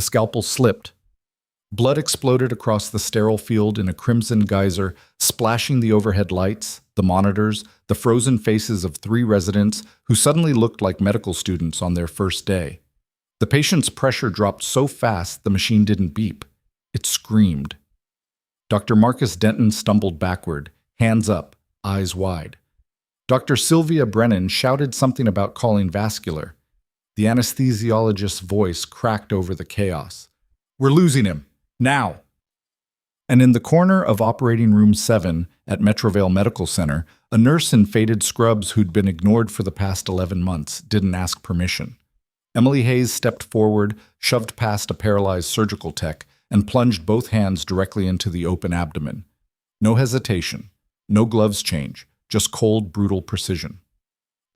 The scalpel slipped. Blood exploded across the sterile field in a crimson geyser, splashing the overhead lights, the monitors, the frozen faces of 3 residents who suddenly looked like medical students on their first day. The patient's pressure dropped so fast the machine didn't beep. It screamed. Dr. Marcus Denton stumbled backward, hands up, eyes wide. Dr. Sylvia Brennan shouted something about calling vascular. The anesthesiologist's voice cracked over the chaos. "We're losing him. Now!" And in the corner of Operating Room 7 at Metrovale Medical Center, a nurse in faded scrubs who'd been ignored for the past 11 months didn't ask permission. Emily Hayes stepped forward, shoved past a paralyzed surgical tech, and plunged both hands directly into the open abdomen. No hesitation, no gloves change, just cold, brutal precision.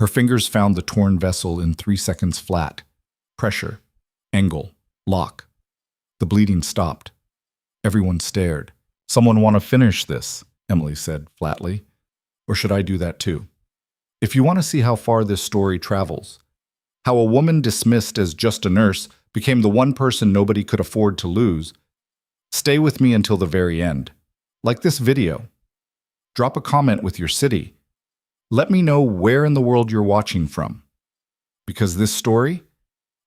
Her fingers found the torn vessel in 3 seconds flat. Pressure, angle, lock. The bleeding stopped. Everyone stared. "Someone want to finish this," Emily said flatly. "Or should I do that too?" If you want to see how far this story travels, how a woman dismissed as just a nurse became the one person nobody could afford to lose, stay with me until the very end. Like this video. Drop a comment with your city. Let me know where in the world you're watching from. Because this story,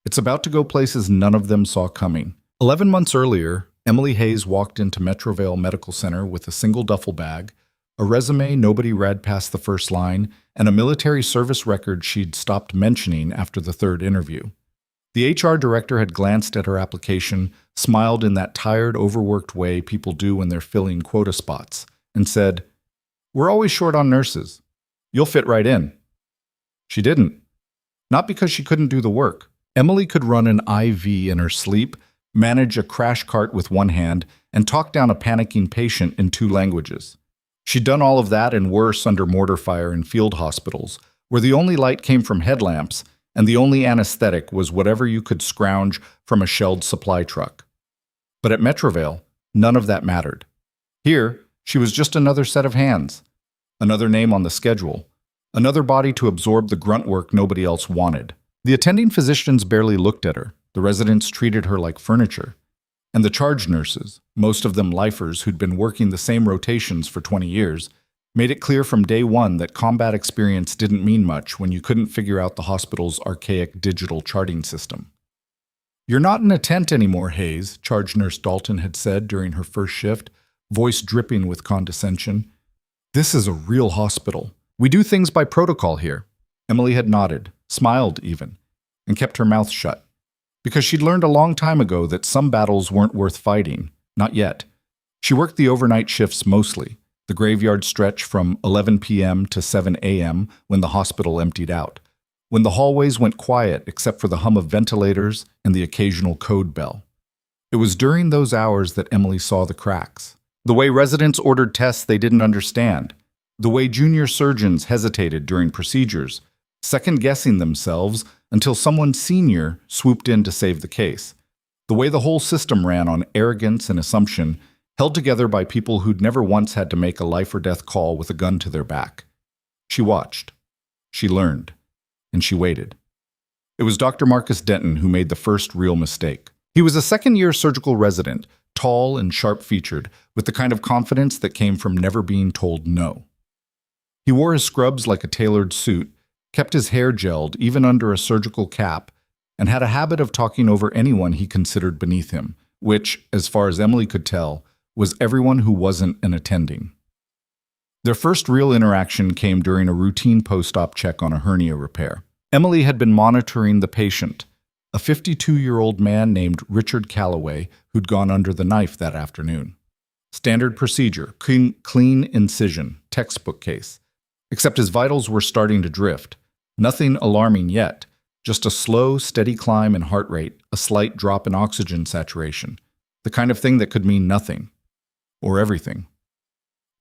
it's about to go places none of them saw coming. 11 months earlier, Emily Hayes walked into Metrovale Medical Center with a single duffel bag, a resume nobody read past the first line, and a military service record she'd stopped mentioning after the 3rd interview. The HR director had glanced at her application, smiled in that tired, overworked way people do when they're filling quota spots, and said, "We're always short on nurses. You'll fit right in." She didn't. Not because she couldn't do the work. Emily could run an IV in her sleep, manage a crash cart with one hand, and talk down a panicking patient in 2 languages. She'd done all of that and worse under mortar fire in field hospitals, where the only light came from headlamps and the only anesthetic was whatever you could scrounge from a shelled supply truck. But at Metrovale, none of that mattered. Here, she was just another set of hands, another name on the schedule, another body to absorb the grunt work nobody else wanted. The attending physicians barely looked at her. The residents treated her like furniture. And the charge nurses, most of them lifers who'd been working the same rotations for 20 years, made it clear from day one that combat experience didn't mean much when you couldn't figure out the hospital's archaic digital charting system. "You're not in a tent anymore, Hayes," Charge Nurse Dalton had said during her first shift, voice dripping with condescension. "This is a real hospital. We do things by protocol here." Emily had nodded, smiled even, and kept her mouth shut. Because she'd learned a long time ago that some battles weren't worth fighting, not yet. She worked the overnight shifts mostly, the graveyard stretch from 11 p.m. to 7 a.m. when the hospital emptied out, when the hallways went quiet except for the hum of ventilators and the occasional code bell. It was during those hours that Emily saw the cracks. The way residents ordered tests they didn't understand, the way junior surgeons hesitated during procedures, second-guessing themselves until someone senior swooped in to save the case. The way the whole system ran on arrogance and assumption, held together by people who'd never once had to make a life-or-death call with a gun to their back. She watched. She learned. And she waited. It was Dr. Marcus Denton who made the first real mistake. He was a second-year surgical resident, tall and sharp-featured, with the kind of confidence that came from never being told no. He wore his scrubs like a tailored suit, kept his hair gelled even under a surgical cap, and had a habit of talking over anyone he considered beneath him, which, as far as Emily could tell, was everyone who wasn't an attending. Their first real interaction came during a routine post-op check on a hernia repair. Emily had been monitoring the patient, a 52-year-old man named Richard Calloway who'd gone under the knife that afternoon. Standard procedure, clean incision, textbook case. Except his vitals were starting to drift. Nothing alarming yet, just a slow, steady climb in heart rate, a slight drop in oxygen saturation, the kind of thing that could mean nothing, or everything.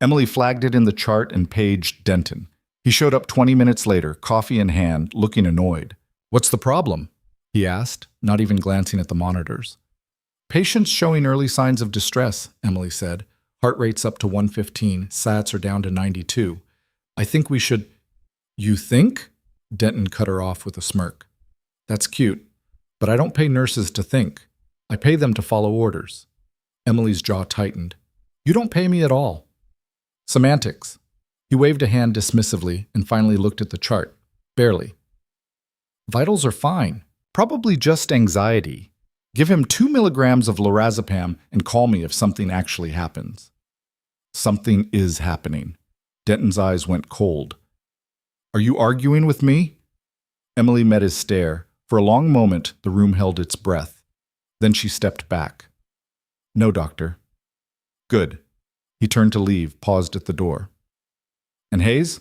Emily flagged it in the chart and paged Denton. He showed up 20 minutes later, coffee in hand, looking annoyed. "What's the problem?" he asked, not even glancing at the monitors. "Patient's showing early signs of distress," Emily said. "Heart rate's up to 115, sats are down to 92. I think we should—" "You think?" Denton cut her off with a smirk. "That's cute, but I don't pay nurses to think. I pay them to follow orders. Emily's jaw tightened. You don't pay me at all. Semantics. He waved a hand dismissively and finally looked at the chart. Barely. Vitals are fine. Probably just anxiety. Give him 2 milligrams of lorazepam and call me if something actually happens. Something is happening. Denton's eyes went cold. Are you arguing with me? Emily met his stare. For a long moment, the room held its breath. Then she stepped back. No, doctor. Good. He turned to leave, paused at the door. And Hayes?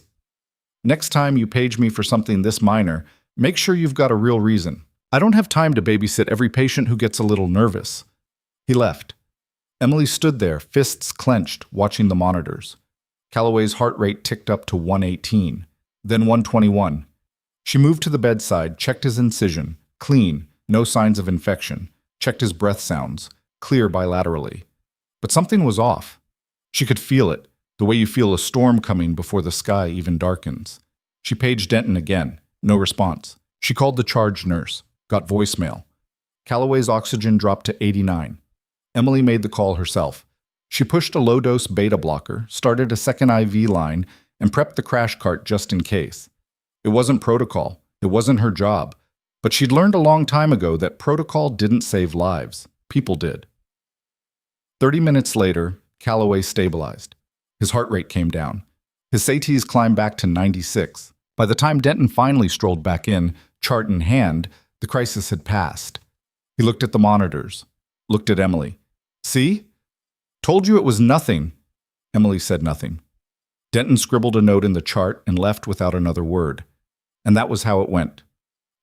Next time you page me for something this minor, make sure you've got a real reason. I don't have time to babysit every patient who gets a little nervous. He left. Emily stood there, fists clenched, watching the monitors. Calloway's heart rate ticked up to 118, then 121. She moved to the bedside, checked his incision, clean, no signs of infection, checked his breath sounds, clear bilaterally. But something was off. She could feel it, the way you feel a storm coming before the sky even darkens. She paged Denton again, no response. She called the charge nurse, got voicemail. Calloway's oxygen dropped to 89. Emily made the call herself. She pushed a low-dose beta blocker, started a second IV line, and prepped the crash cart just in case. It wasn't protocol. It wasn't her job. But she'd learned a long time ago that protocol didn't save lives. People did. 30 minutes later, Calloway stabilized. His heart rate came down. His SATs climbed back to 96. By the time Denton finally strolled back in, chart in hand, the crisis had passed. He looked at the monitors, looked at Emily. See? Told you it was nothing. Emily said nothing. Denton scribbled a note in the chart and left without another word. And that was how it went.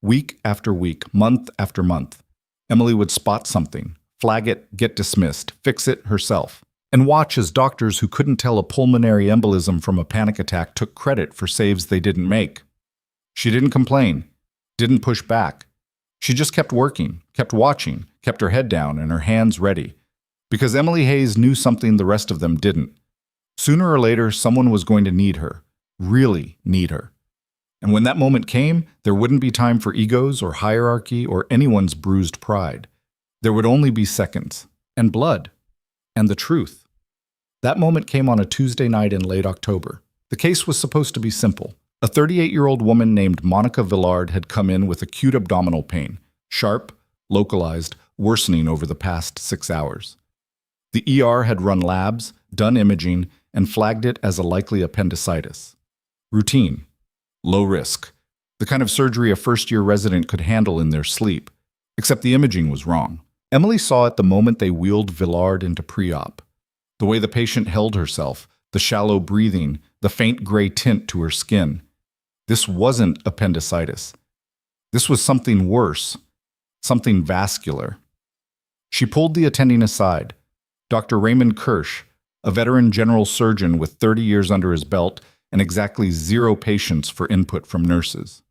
Week after week, month after month. Emily would spot something, flag it, get dismissed, fix it herself, and watch as doctors who couldn't tell a pulmonary embolism from a panic attack took credit for saves they didn't make. She didn't complain, didn't push back. She just kept working, kept watching, kept her head down and her hands ready. Because Emily Hayes knew something the rest of them didn't. Sooner or later, someone was going to need her, really need her. And when that moment came, there wouldn't be time for egos or hierarchy or anyone's bruised pride. There would only be seconds, and blood, and the truth. That moment came on a Tuesday night in late October. The case was supposed to be simple. A 38-year-old woman named Monica Villard had come in with acute abdominal pain, sharp, localized, worsening over the past 6 hours. The ER had run labs, done imaging, and flagged it as a likely appendicitis. Routine. Low risk. The kind of surgery a first-year resident could handle in their sleep. Except the imaging was wrong. Emily saw it the moment they wheeled Villard into pre-op. The way the patient held herself, the shallow breathing, the faint gray tint to her skin. This wasn't appendicitis. This was something worse. Something vascular. She pulled the attending aside. Dr. Raymond Kirsch, a veteran general surgeon with 30 years under his belt and exactly 0 patients for input from nurses.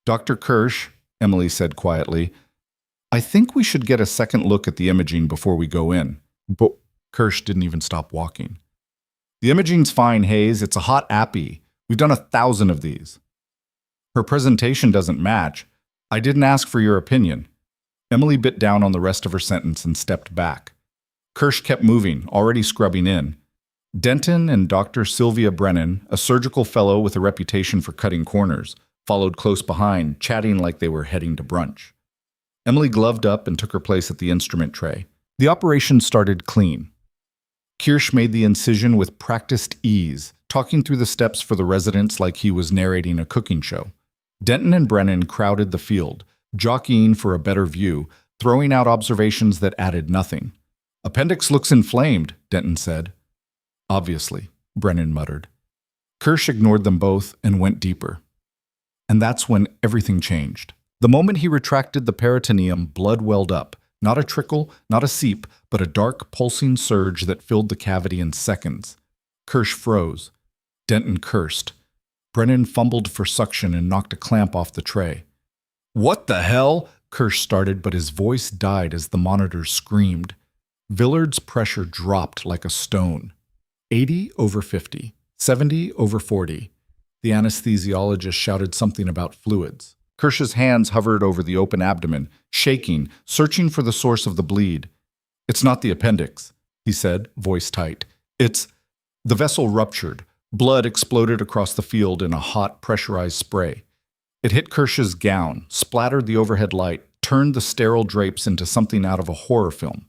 Dr. Kirsch, Emily said quietly, I think we should get a second look at the imaging before we go in. But Kirsch didn't even stop walking. The imaging's fine, Hayes. It's a hot appy. We've done 1,000 of these. Her presentation doesn't match. I didn't ask for your opinion. Emily bit down on the rest of her sentence and stepped back. Kirsch kept moving, already scrubbing in. Denton and Dr. Sylvia Brennan, a surgical fellow with a reputation for cutting corners, followed close behind, chatting like they were heading to brunch. Emily gloved up and took her place at the instrument tray. The operation started clean. Kirsch made the incision with practiced ease, talking through the steps for the residents like he was narrating a cooking show. Denton and Brennan crowded the field, jockeying for a better view, throwing out observations that added nothing. Appendix looks inflamed, Denton said. Obviously, Brennan muttered. Kirsch ignored them both and went deeper. And that's when everything changed. The moment he retracted the peritoneum, blood welled up. Not a trickle, not a seep, but a dark, pulsing surge that filled the cavity in seconds. Kirsch froze. Denton cursed. Brennan fumbled for suction and knocked a clamp off the tray. What the hell? Kirsch started, but his voice died as the monitors screamed. Villard's pressure dropped like a stone. 80 over 50, 70 over 40. The anesthesiologist shouted something about fluids. Kirsch's hands hovered over the open abdomen, shaking, searching for the source of the bleed. "It's not the appendix," he said, voice tight. "It's—" The vessel ruptured. Blood exploded across the field in a hot, pressurized spray. It hit Kirsch's gown, splattered the overhead light, turned the sterile drapes into something out of a horror film.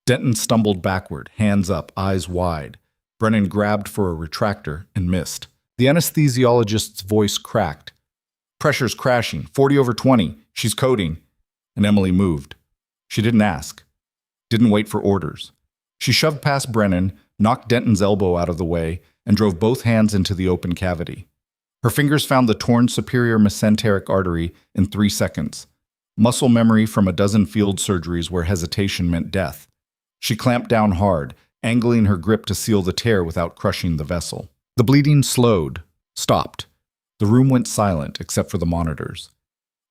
Denton stumbled backward, hands up, eyes wide. Brennan grabbed for a retractor and missed. The anesthesiologist's voice cracked. "Pressure's crashing, 40/20, she's coding." And Emily moved. She didn't ask. Didn't wait for orders. She shoved past Brennan, knocked Denton's elbow out of the way, and drove both hands into the open cavity. Her fingers found the torn superior mesenteric artery in 3 seconds. Muscle memory from a dozen field surgeries where hesitation meant death. She clamped down hard, angling her grip to seal the tear without crushing the vessel. The bleeding slowed, stopped. The room went silent except for the monitors.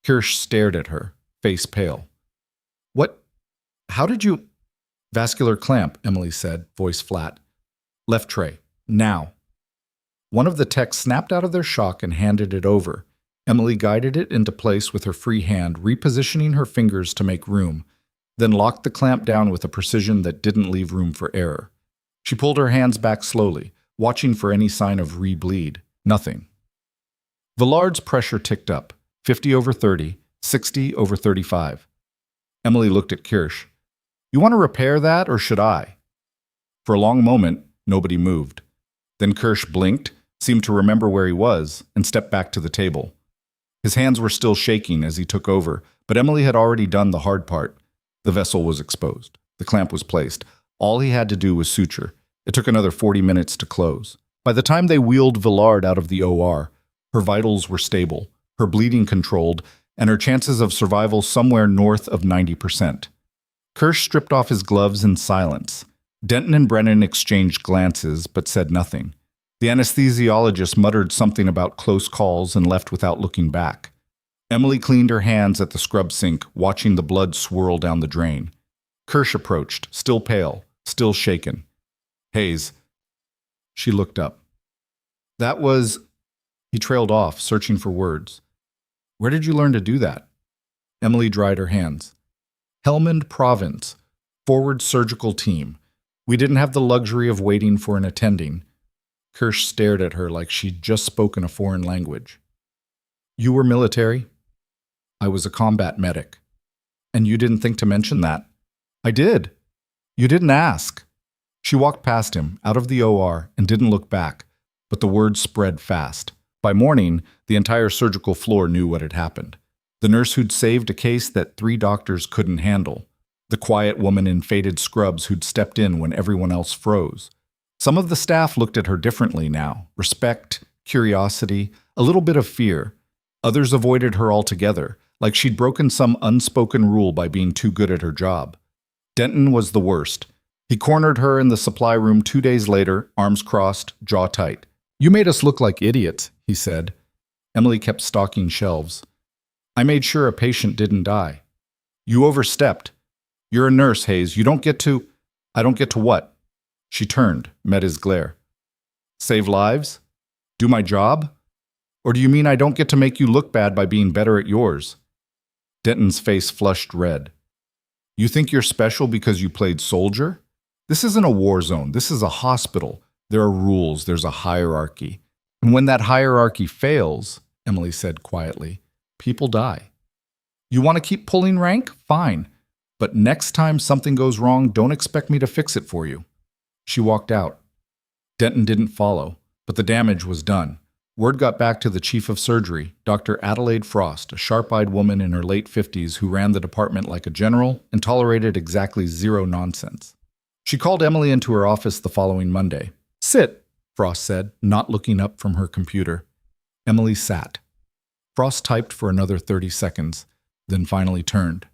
Kirsch stared at her, face pale. "What? How did you—" "Vascular clamp," Emily said, voice flat. "Left tray. Now." One of the techs snapped out of their shock and handed it over. Emily guided it into place with her free hand, repositioning her fingers to make room, then locked the clamp down with a precision that didn't leave room for error. She pulled her hands back slowly, watching for any sign of re-bleed. Nothing. Villard's pressure ticked up, 50/30, 60/35. Emily looked at Kirsch. "You want to repair that, or should I?" For a long moment, nobody moved. Then Kirsch blinked, seemed to remember where he was, and stepped back to the table. His hands were still shaking as he took over, but Emily had already done the hard part. The vessel was exposed. The clamp was placed. All he had to do was suture. It took another 40 minutes to close. By the time they wheeled Villard out of the OR, her vitals were stable, her bleeding controlled, and her chances of survival somewhere north of 90%. Kirsch stripped off his gloves in silence. Denton and Brennan exchanged glances, but said nothing. The anesthesiologist muttered something about close calls and left without looking back. Emily cleaned her hands at the scrub sink, watching the blood swirl down the drain. Kirsch approached, still pale, still shaken. "Hayes." She looked up. "That was—" He trailed off, searching for words. "Where did you learn to do that?" Emily dried her hands. "Helmand Province, forward surgical team. We didn't have the luxury of waiting for an attending." Kirsch stared at her like she'd just spoken a foreign language. "You were military?" "I was a combat medic." "And you didn't think to mention that?" "I did." "You didn't ask." She walked past him, out of the OR, and didn't look back, but the word spread fast. By morning, the entire surgical floor knew what had happened. The nurse who'd saved a case that 3 doctors couldn't handle. The quiet woman in faded scrubs who'd stepped in when everyone else froze. Some of the staff looked at her differently now. Respect, curiosity, a little bit of fear. Others avoided her altogether, like she'd broken some unspoken rule by being too good at her job. Denton was the worst. He cornered her in the supply room 2 days later, arms crossed, jaw tight. "You made us look like idiots," he said. Emily kept stocking shelves. "I made sure a patient didn't die." "You overstepped. You're a nurse, Hayes. You don't get to—" "I don't get to what?" She turned, met his glare. "Save lives? Do my job? Or do you mean I don't get to make you look bad by being better at yours?" Denton's face flushed red. "You think you're special because you played soldier? This isn't a war zone. This is a hospital. There are rules. There's a hierarchy. And when that hierarchy fails," Emily said quietly, "people die. You want to keep pulling rank? Fine. But next time something goes wrong, don't expect me to fix it for you." She walked out. Denton didn't follow, but the damage was done. Word got back to the chief of surgery, Dr. Adelaide Frost, a sharp-eyed woman in her late 50s who ran the department like a general and tolerated exactly zero nonsense. She called Emily into her office the following Monday. "Sit," Frost said, not looking up from her computer. Emily sat. Frost typed for another 30 seconds, then finally turned.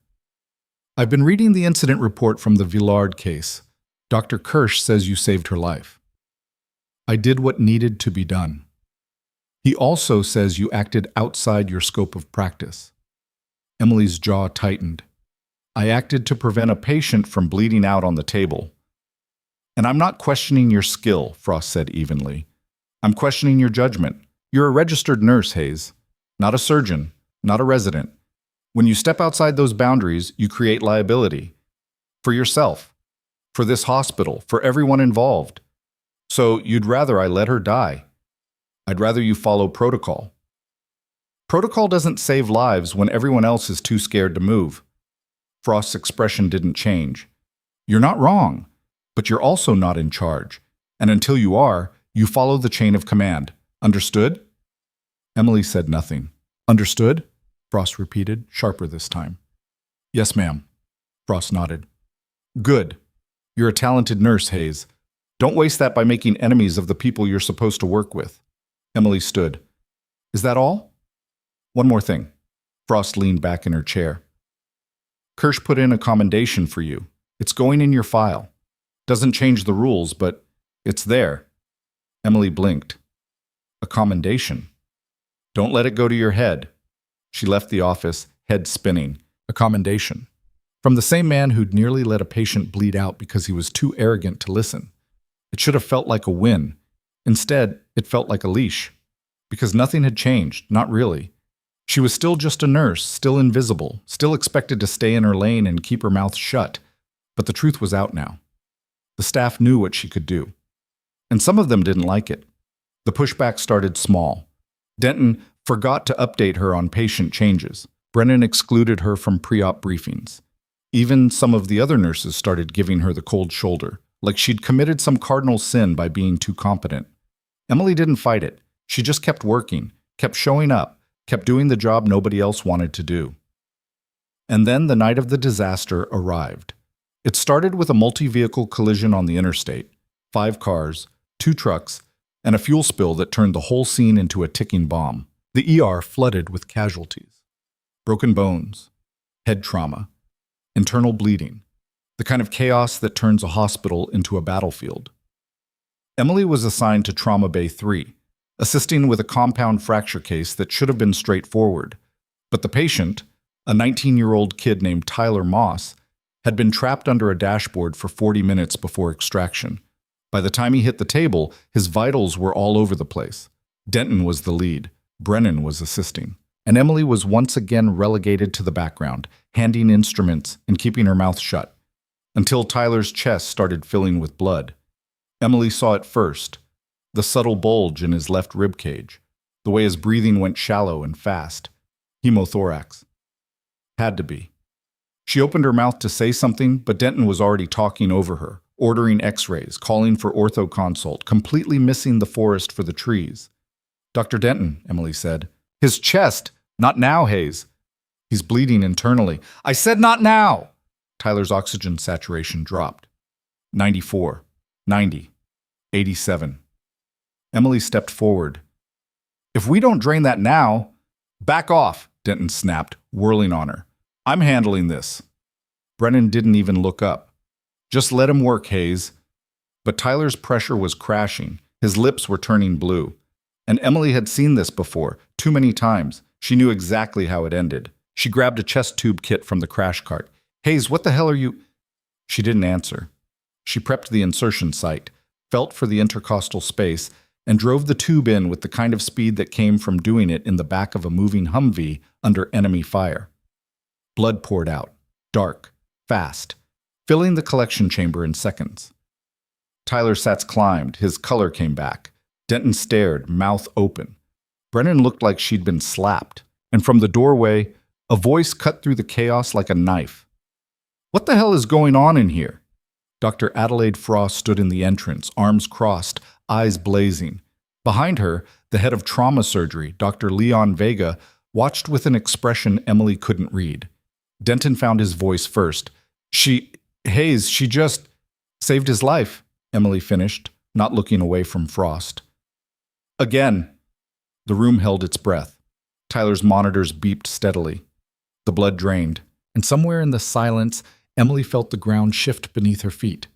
"I've been reading the incident report from the Villard case. Dr. Kirsch says you saved her life." "I did what needed to be done." "He also says you acted outside your scope of practice." Emily's jaw tightened. "I acted to prevent a patient from bleeding out on the table." "And I'm not questioning your skill," Frost said evenly. "I'm questioning your judgment. You're a registered nurse, Hayes. Not a surgeon, not a resident. When you step outside those boundaries, you create liability. For yourself, for this hospital, for everyone involved. So you'd rather I let her die. I'd rather you follow protocol. Protocol doesn't save lives when everyone else is too scared to move. Frost's expression didn't change. You're not wrong, but you're also not in charge. And until you are, you follow the chain of command. Understood? Emily said nothing. Understood? Frost repeated, sharper this time. Yes, ma'am. Frost nodded. Good. You're a talented nurse, Hayes. Don't waste that by making enemies of the people you're supposed to work with. Emily stood. Is that all? One more thing. Frost leaned back in her chair. Kirsch put in a commendation for you. It's going in your file. Doesn't change the rules, but it's there. Emily blinked. A commendation. Don't let it go to your head. She left the office, head spinning. A commendation. From the same man who'd nearly let a patient bleed out because he was too arrogant to listen. It should have felt like a win. Instead, it felt like a leash. Because nothing had changed, not really. She was still just a nurse, still invisible, still expected to stay in her lane and keep her mouth shut. But the truth was out now. The staff knew what she could do. And some of them didn't like it. The pushback started small. Denton forgot to update her on patient changes. Brennan excluded her from pre-op briefings. Even some of the other nurses started giving her the cold shoulder, like she'd committed some cardinal sin by being too competent. Emily didn't fight it. She just kept working, kept showing up, kept doing the job nobody else wanted to do. And then the night of the disaster arrived. It started with a multi-vehicle collision on the interstate, 5 cars, 2 trucks, and a fuel spill that turned the whole scene into a ticking bomb. The ER flooded with casualties. Broken bones, head trauma, internal bleeding, the kind of chaos that turns a hospital into a battlefield. Emily was assigned to Trauma Bay 3, assisting with a compound fracture case that should have been straightforward. But the patient, a 19-year-old kid named Tyler Moss, had been trapped under a dashboard for 40 minutes before extraction. By the time he hit the table, his vitals were all over the place. Denton was the lead. Brennan was assisting. And Emily was once again relegated to the background, handing instruments and keeping her mouth shut, until Tyler's chest started filling with blood. Emily saw it first, the subtle bulge in his left rib cage, the way his breathing went shallow and fast. Hemothorax. Had to be. She opened her mouth to say something, but Denton was already talking over her, ordering x-rays, calling for ortho consult, completely missing the forest for the trees. Dr. Denton, Emily said. His chest. Not now, Hayes. He's bleeding internally. I said not now. Tyler's oxygen saturation dropped. 94, 90, 87. Emily stepped forward. If we don't drain that now... Back off, Denton snapped, whirling on her. I'm handling this. Brennan didn't even look up. Just let him work, Hayes. But Tyler's pressure was crashing. His lips were turning blue. And Emily had seen this before, too many times. She knew exactly how it ended. She grabbed a chest tube kit from the crash cart. Hayes, what the hell are you... She didn't answer. She prepped the insertion site, felt for the intercostal space, and drove the tube in with the kind of speed that came from doing it in the back of a moving Humvee under enemy fire. Blood poured out, dark, fast, filling the collection chamber in seconds. Tyler's sats climbed, his color came back. Denton stared, mouth open. Brennan looked like she'd been slapped, and from the doorway, a voice cut through the chaos like a knife. What the hell is going on in here? Dr. Adelaide Frost stood in the entrance, arms crossed, eyes blazing. Behind her, the head of trauma surgery, Dr. Leon Vega, watched with an expression Emily couldn't read. Denton found his voice first. Hayes, she just saved his life, Emily finished, not looking away from Frost. Again. The room held its breath. Tyler's monitors beeped steadily. The blood drained, and somewhere in the silence, Emily felt the ground shift beneath her feet.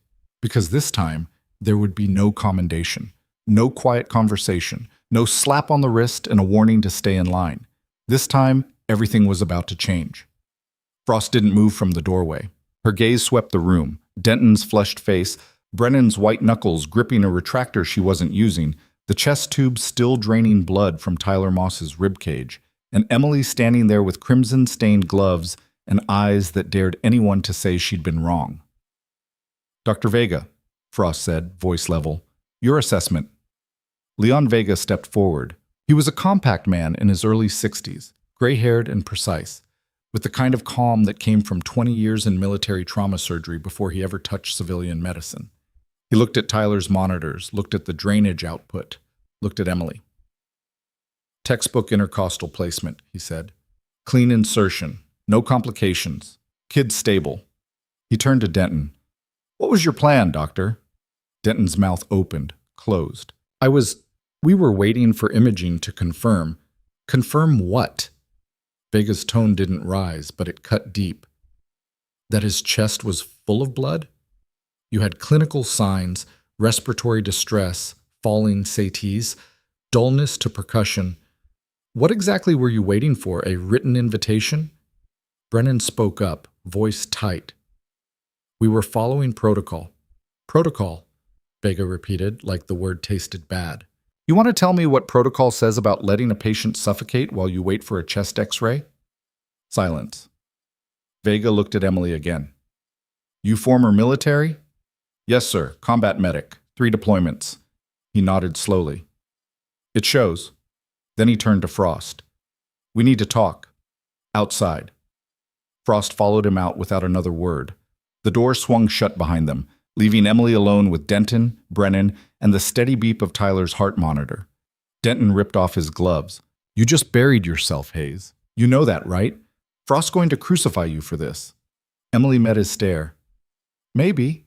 Because this time, there would be no commendation, no quiet conversation, no slap on the wrist and a warning to stay in line. This time, everything was about to change. Frost didn't move from the doorway. Her gaze swept the room, Denton's flushed face, Brennan's white knuckles gripping a retractor she wasn't using, the chest tube still draining blood from Tyler Moss's ribcage. and Emily standing there with crimson-stained gloves and eyes that dared anyone to say she'd been wrong. "Dr. Vega," Frost said, voice level, "your assessment." Leon Vega stepped forward. He was a compact man in his early 60s, gray-haired and precise, with the kind of calm that came from 20 years in military trauma surgery before he ever touched civilian medicine. He looked at Tyler's monitors, looked at the drainage output, looked at Emily. "Textbook intercostal placement," he said. "Clean insertion, no complications, kid stable." He turned to Denton. "What was your plan, doctor?" Denton's mouth opened, closed. We were waiting for imaging to confirm." "Confirm what?" Vega's tone didn't rise, but it cut deep. "That his chest was full of blood? You had clinical signs, respiratory distress, falling saties, dullness to percussion. What exactly were you waiting for, a written invitation?" Brennan spoke up, voice tight. "We were following protocol." "Protocol," Vega repeated, like the word tasted bad. "You want to tell me what protocol says about letting a patient suffocate while you wait for a chest x-ray?" Silence. Vega looked at Emily again. "You former military?" "Yes, sir. Combat medic. 3 deployments." He nodded slowly. "It shows." Then he turned to Frost. "We need to talk. Outside." Frost followed him out without another word. The door swung shut behind them, leaving Emily alone with Denton, Brennan, and the steady beep of Tyler's heart monitor. Denton ripped off his gloves. "You just buried yourself, Hayes. You know that, right? Frost's going to crucify you for this." Emily met his stare. "Maybe,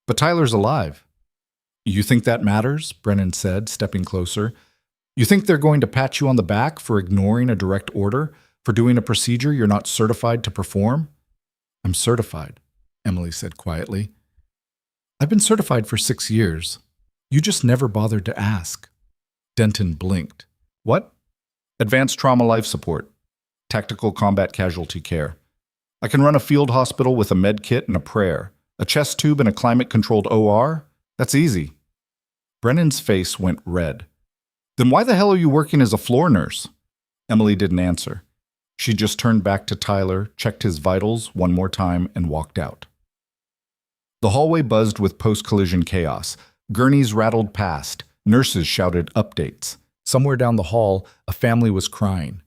but Tyler's alive." "You think that matters?" Brennan said, stepping closer. "You think they're going to pat you on the back for ignoring a direct order, for doing a procedure you're not certified to perform?" "I'm certified," Emily said quietly. "I've been certified for 6 years. You just never bothered to ask." Denton blinked. "What?" "Advanced trauma life support. Tactical combat casualty care. I can run a field hospital with a med kit and a prayer. A chest tube and a climate-controlled OR? That's easy." Brennan's face went red. "Then why the hell are you working as a floor nurse?" Emily didn't answer. She just turned back to Tyler, checked his vitals one more time, and walked out. The hallway buzzed with post-collision chaos. Gurneys rattled past. Nurses shouted updates. Somewhere down the hall, a family was crying.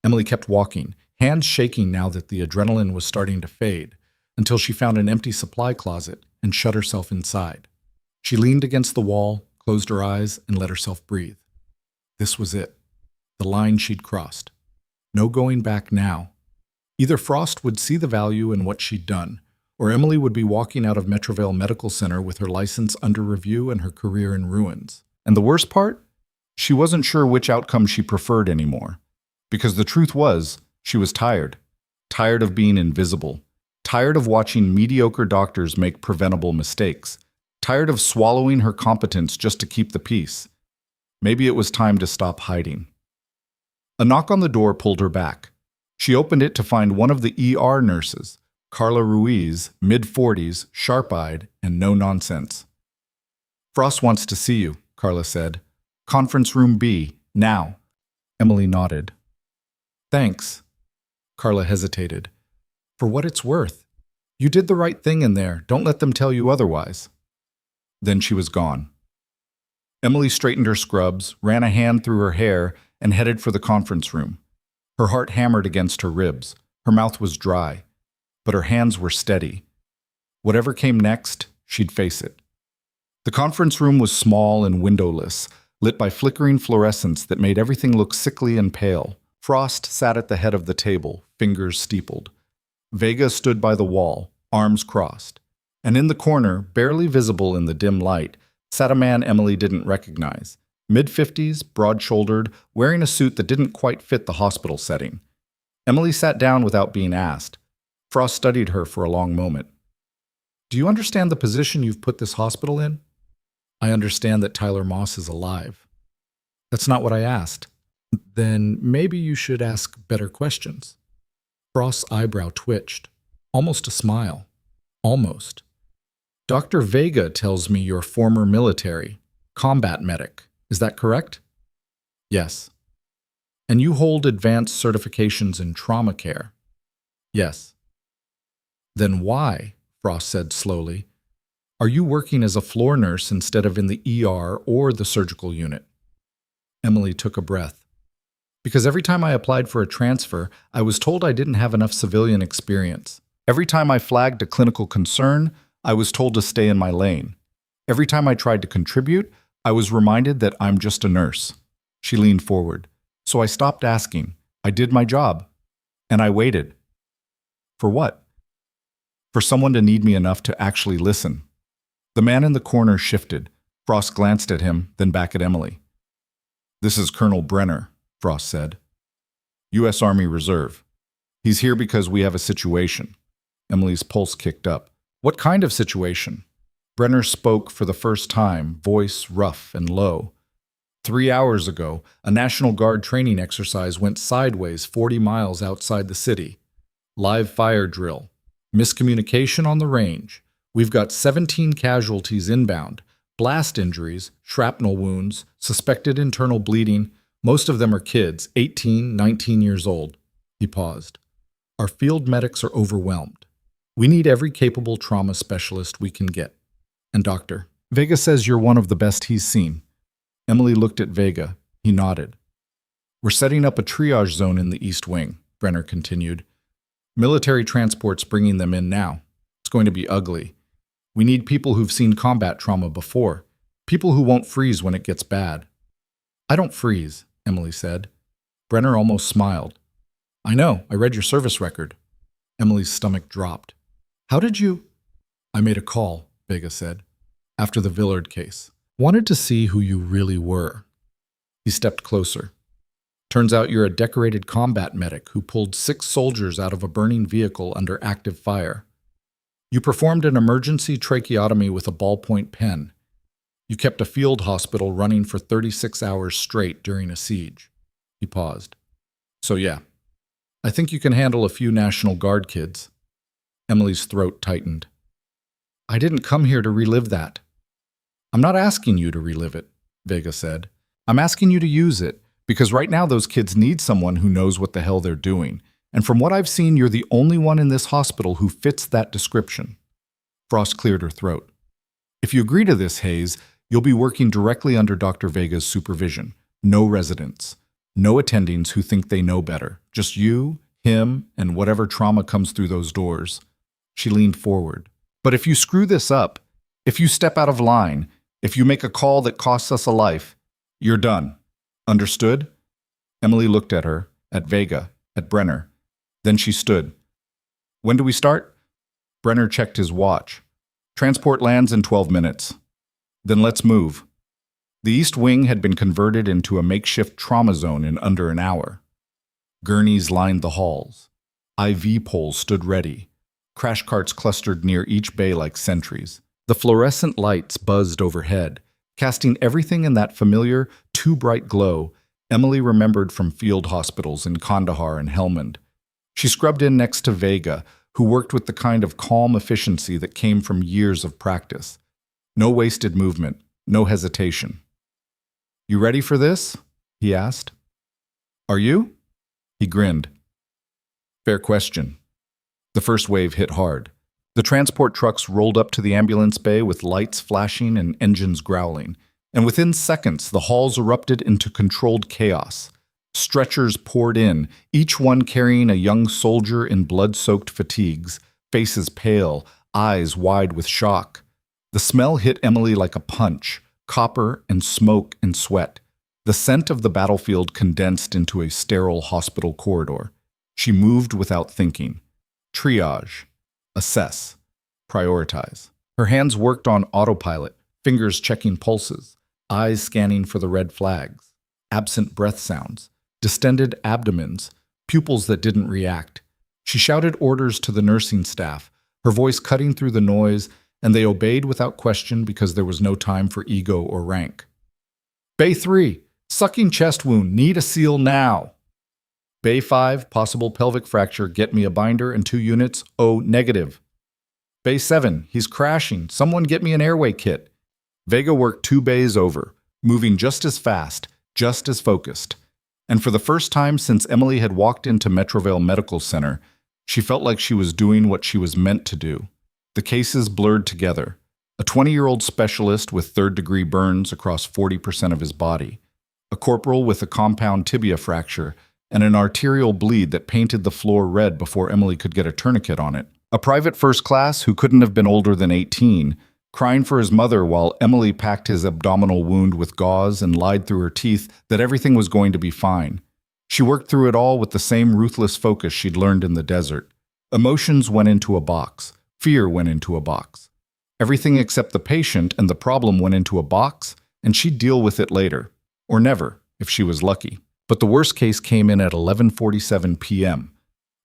Emily kept walking, hands shaking now that the adrenaline was starting to fade, until she found an empty supply closet and shut herself inside. She leaned against the wall, closed her eyes, and let herself breathe. This was it. The line she'd crossed. No going back now. Either Frost would see the value in what she'd done, or Emily would be walking out of Metrovale Medical Center with her license under review and her career in ruins. And the worst part? She wasn't sure which outcome she preferred anymore. Because the truth was, she was tired. Tired of being invisible. Tired of watching mediocre doctors make preventable mistakes. Tired of swallowing her competence just to keep the peace. Maybe it was time to stop hiding. A knock on the door pulled her back. She opened it to find one of the ER nurses, Carla Ruiz, mid-40s, sharp-eyed, and no-nonsense. "Frost wants to see you," Carla said. "Conference room B, now." Emily nodded. "Thanks." Carla hesitated. "For what it's worth. You did the right thing in there. Don't let them tell you otherwise." Then she was gone. Emily straightened her scrubs, ran a hand through her hair, and headed for the conference room. Her heart hammered against her ribs. Her mouth was dry, but her hands were steady. Whatever came next, she'd face it. The conference room was small and windowless, lit by flickering fluorescence that made everything look sickly and pale. Frost sat at the head of the table, fingers steepled. Vega stood by the wall, arms crossed. And in the corner, barely visible in the dim light, sat a man Emily didn't recognize. Mid-50s, broad-shouldered, wearing a suit that didn't quite fit the hospital setting. Emily sat down without being asked. Frost studied her for a long moment. "Do you understand the position you've put this hospital in?" "I understand that Tyler Moss is alive." "That's not what I asked." "Then maybe you should ask better questions." Frost's eyebrow twitched. Almost a smile. Almost. "Dr. Vega tells me you're former military, combat medic. Is that correct?" "Yes." And you hold advanced certifications in trauma care? Yes. Then why, Frost said slowly, are you working as a floor nurse instead of in the ER or the surgical unit? Emily took a breath. Because every time I applied for a transfer, I was told I didn't have enough civilian experience. Every time I flagged a clinical concern, I was told to stay in my lane. Every time I tried to contribute, I was reminded that I'm just a nurse. She leaned forward. So I stopped asking. I did my job. And I waited. For what? For someone to need me enough to actually listen. The man in the corner shifted. Frost glanced at him, then back at Emily. This is Colonel Brenner, Frost said. U.S. Army Reserve. He's here because we have a situation. Emily's pulse kicked up. What kind of situation? Brenner spoke for the first time, voice rough and low. 3 hours ago, a National Guard training exercise went sideways 40 miles outside the city. Live fire drill. Miscommunication on the range. We've got 17 casualties inbound. Blast injuries, shrapnel wounds, suspected internal bleeding. Most of them are kids, 18, 19 years old. He paused. Our field medics are overwhelmed. We need every capable trauma specialist we can get. And Doctor, Vega says you're one of the best he's seen. Emily looked at Vega. He nodded. We're setting up a triage zone in the East Wing, Brenner continued. Military transport's bringing them in now. It's going to be ugly. We need people who've seen combat trauma before. People who won't freeze when it gets bad. I don't freeze, Emily said. Brenner almost smiled. I know, I read your service record. Emily's stomach dropped. How did you? I made a call, Vega said, after the Villard case. Wanted to see who you really were. He stepped closer. Turns out you're a decorated combat medic who pulled 6 soldiers out of a burning vehicle under active fire. You performed an emergency tracheotomy with a ballpoint pen. You kept a field hospital running for 36 hours straight during a siege. He paused. So yeah, I think you can handle a few National Guard kids. Emily's throat tightened. I didn't come here to relive that. I'm not asking you to relive it, Vega said. I'm asking you to use it, because right now those kids need someone who knows what the hell they're doing. And from what I've seen, you're the only one in this hospital who fits that description. Frost cleared her throat. If you agree to this, Hayes, you'll be working directly under Dr. Vega's supervision. No residents. No attendings who think they know better. Just you, him, and whatever trauma comes through those doors. She leaned forward. But if you screw this up, if you step out of line, if you make a call that costs us a life, you're done. Understood? Emily looked at her, at Vega, at Brenner. Then she stood. When do we start? Brenner checked his watch. Transport lands in 12 minutes. Then let's move. The East Wing had been converted into a makeshift trauma zone in under an hour. Gurneys lined the halls. IV poles stood ready. Crash carts clustered near each bay like sentries. The fluorescent lights buzzed overhead, casting everything in that familiar, too bright glow Emily remembered from field hospitals in Kandahar and Helmand. She scrubbed in next to Vega, who worked with the kind of calm efficiency that came from years of practice. No wasted movement, no hesitation. You ready for this? He asked. Are you? He grinned. Fair question. The first wave hit hard. The transport trucks rolled up to the ambulance bay with lights flashing and engines growling, and within seconds the halls erupted into controlled chaos. Stretchers poured in, each one carrying a young soldier in blood-soaked fatigues, faces pale, eyes wide with shock. The smell hit Emily like a punch, copper and smoke and sweat. The scent of the battlefield condensed into a sterile hospital corridor. She moved without thinking. Triage. Assess. Prioritize. Her hands worked on autopilot, fingers checking pulses, eyes scanning for the red flags, absent breath sounds, distended abdomens, pupils that didn't react. She shouted orders to the nursing staff, her voice cutting through the noise, and they obeyed without question because there was no time for ego or rank. Bay 3, sucking chest wound, need a seal now. Bay 5, possible pelvic fracture, get me a binder and 2 units, O negative. Bay 7, he's crashing, someone get me an airway kit. Vega worked 2 bays over, moving just as fast, just as focused. And for the first time since Emily had walked into Metrovale Medical Center, she felt like she was doing what she was meant to do. The cases blurred together. A 20-year-old specialist with third-degree burns across 40% of his body, a corporal with a compound tibia fracture, and an arterial bleed that painted the floor red before Emily could get a tourniquet on it. A private first class who couldn't have been older than 18, crying for his mother while Emily packed his abdominal wound with gauze and lied through her teeth that everything was going to be fine. She worked through it all with the same ruthless focus she'd learned in the desert. Emotions went into a box. Fear went into a box. Everything except the patient and the problem went into a box, and she'd deal with it later. Or never, if she was lucky. But the worst case came in at 11:47 p.m.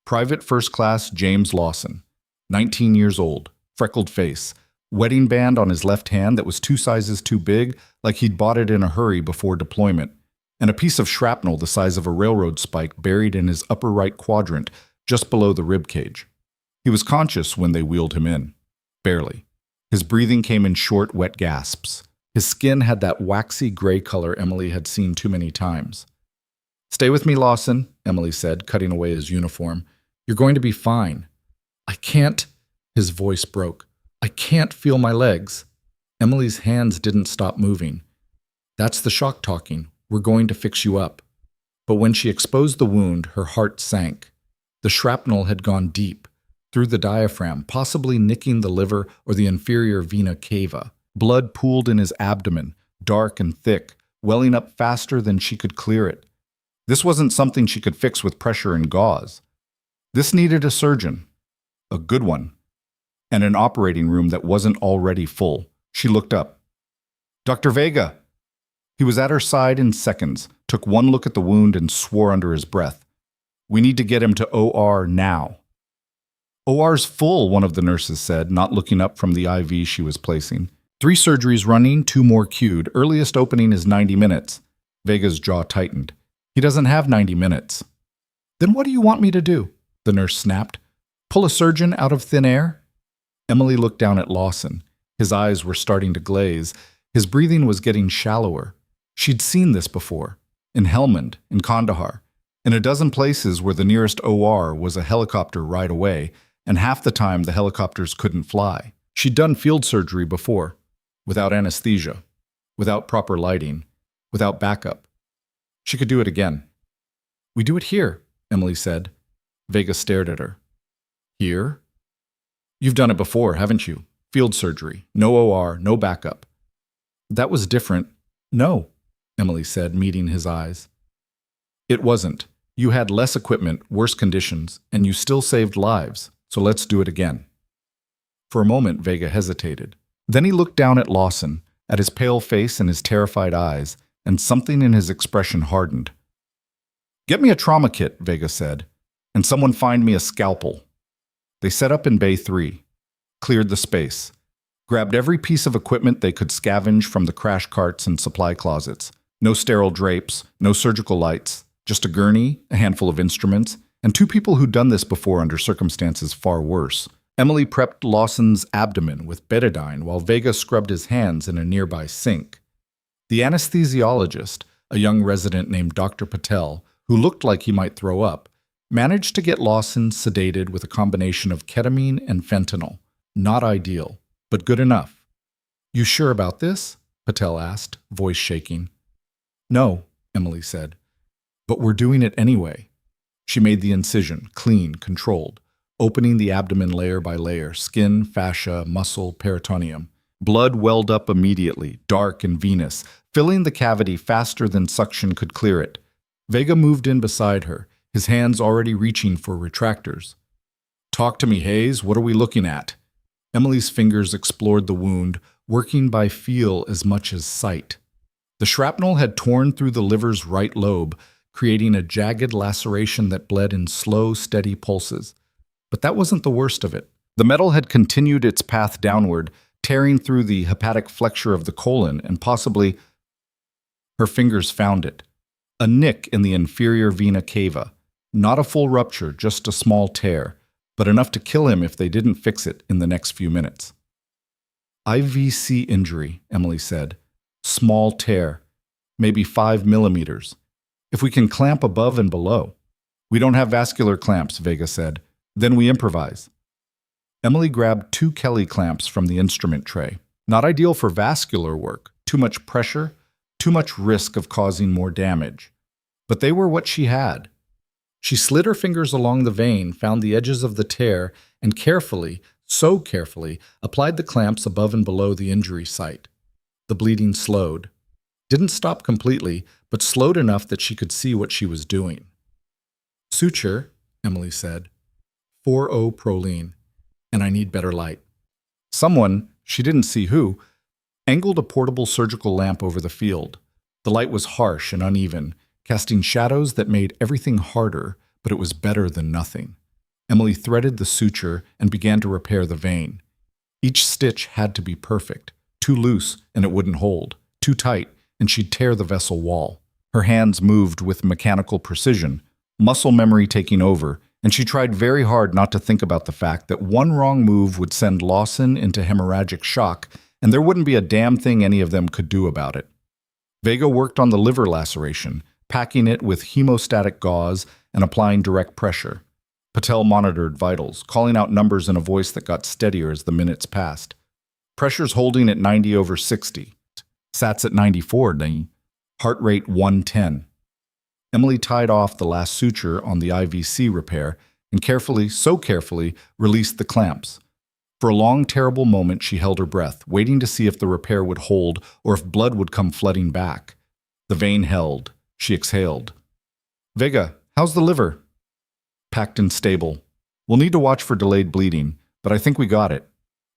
Private First Class James Lawson, 19 years old, freckled face, wedding band on his left hand that was 2 sizes too big, like he'd bought it in a hurry before deployment, and a piece of shrapnel the size of a railroad spike buried in his upper right quadrant, just below the rib cage. He was conscious when they wheeled him in. Barely. His breathing came in short, wet gasps. His skin had that waxy gray color Emily had seen too many times. "Stay with me, Lawson," Emily said, cutting away his uniform. "You're going to be fine." "I can't," his voice broke. "I can't feel my legs." Emily's hands didn't stop moving. "That's the shock talking. We're going to fix you up." But when she exposed the wound, her heart sank. The shrapnel had gone deep, through the diaphragm, possibly nicking the liver or the inferior vena cava. Blood pooled in his abdomen, dark and thick, welling up faster than she could clear it. This wasn't something she could fix with pressure and gauze. This needed a surgeon. A good one. And an operating room that wasn't already full. She looked up. "Dr. Vega!" He was at her side in seconds, took one look at the wound and swore under his breath. "We need to get him to OR now." "OR's full," one of the nurses said, not looking up from the IV she was placing. 3 surgeries running, 2 more queued. Earliest opening is 90 minutes. Vega's jaw tightened. He doesn't have 90 minutes. "Then what do you want me to do?" the nurse snapped. "Pull a surgeon out of thin air?" Emily looked down at Lawson. His eyes were starting to glaze. His breathing was getting shallower. She'd seen this before. In Helmand, in Kandahar. In a dozen places where the nearest OR was a helicopter ride away, and half the time the helicopters couldn't fly. She'd done field surgery before. Without anesthesia. Without proper lighting. Without backup. She could do it again. "We do it here," Emily said. Vega stared at her. "Here?" "You've done it before, haven't you? Field surgery. No OR, no backup." "That was different." "No," Emily said, meeting his eyes. "It wasn't. You had less equipment, worse conditions, and you still saved lives, so let's do it again." For a moment, Vega hesitated. Then he looked down at Lawson, at his pale face and his terrified eyes, and something in his expression hardened. "Get me a trauma kit," Vega said, "and someone find me a scalpel." They set up in Bay 3, cleared the space, grabbed every piece of equipment they could scavenge from the crash carts and supply closets. No sterile drapes, no surgical lights, just a gurney, a handful of instruments, and 2 people who'd done this before under circumstances far worse. Emily prepped Lawson's abdomen with betadine while Vega scrubbed his hands in a nearby sink. The anesthesiologist, a young resident named Dr. Patel, who looked like he might throw up, managed to get Lawson sedated with a combination of ketamine and fentanyl. Not ideal, but good enough. "You sure about this?" Patel asked, voice shaking. "No," Emily said, "but we're doing it anyway." She made the incision, clean, controlled, opening the abdomen layer by layer, skin, fascia, muscle, peritoneum. Blood welled up immediately, dark and venous, filling the cavity faster than suction could clear it. Vega moved in beside her, his hands already reaching for retractors. "Talk to me, Hayes. What are we looking at?" Emily's fingers explored the wound, working by feel as much as sight. The shrapnel had torn through the liver's right lobe, creating a jagged laceration that bled in slow, steady pulses. But that wasn't the worst of it. The metal had continued its path downward, tearing through the hepatic flexure of the colon and possibly... Her fingers found it. A nick in the inferior vena cava. Not a full rupture, just a small tear, but enough to kill him if they didn't fix it in the next few minutes. "IVC injury," Emily said. "Small tear. Maybe 5 millimeters. If we can clamp above and below. We don't have vascular clamps, Vega said. Then we improvise. Emily grabbed 2 Kelly clamps from the instrument tray. Not ideal for vascular work. Too much pressure, too much risk of causing more damage. But they were what she had. She slid her fingers along the vein, found the edges of the tear, and carefully, so carefully, applied the clamps above and below the injury site. The bleeding slowed. Didn't stop completely, but slowed enough that she could see what she was doing. Suture, Emily said. 4O proline, and I need better light. Someone, she didn't see who, angled a portable surgical lamp over the field. The light was harsh and uneven, casting shadows that made everything harder, but it was better than nothing. Emily threaded the suture and began to repair the vein. Each stitch had to be perfect. Too loose, and it wouldn't hold. Too tight, and she'd tear the vessel wall. Her hands moved with mechanical precision, muscle memory taking over, and she tried very hard not to think about the fact that one wrong move would send Lawson into hemorrhagic shock, and there wouldn't be a damn thing any of them could do about it. Vega worked on the liver laceration, packing it with hemostatic gauze and applying direct pressure. Patel monitored vitals, calling out numbers in a voice that got steadier as the minutes passed. Pressure's holding at 90/60. Sats at 94, heart rate 110. Emily tied off the last suture on the IVC repair and carefully, so carefully, released the clamps. For a long, terrible moment, she held her breath, waiting to see if the repair would hold or if blood would come flooding back. The vein held. She exhaled. Vega, how's the liver? Packed and stable. We'll need to watch for delayed bleeding, but I think we got it.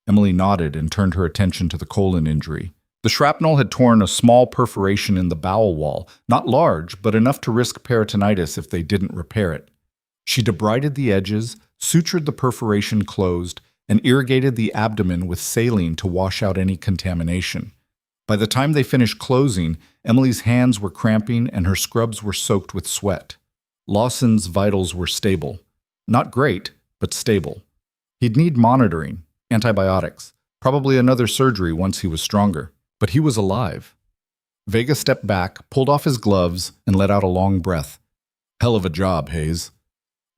Emily nodded and turned her attention to the colon injury. The shrapnel had torn a small perforation in the bowel wall, not large, but enough to risk peritonitis if they didn't repair it. She debrided the edges, sutured the perforation closed, and irrigated the abdomen with saline to wash out any contamination. By the time they finished closing, Emily's hands were cramping and her scrubs were soaked with sweat. Lawson's vitals were stable. Not great, but stable. He'd need monitoring, antibiotics, probably another surgery once he was stronger. But he was alive. Vega stepped back, pulled off his gloves, and let out a long breath. Hell of a job, Hayes.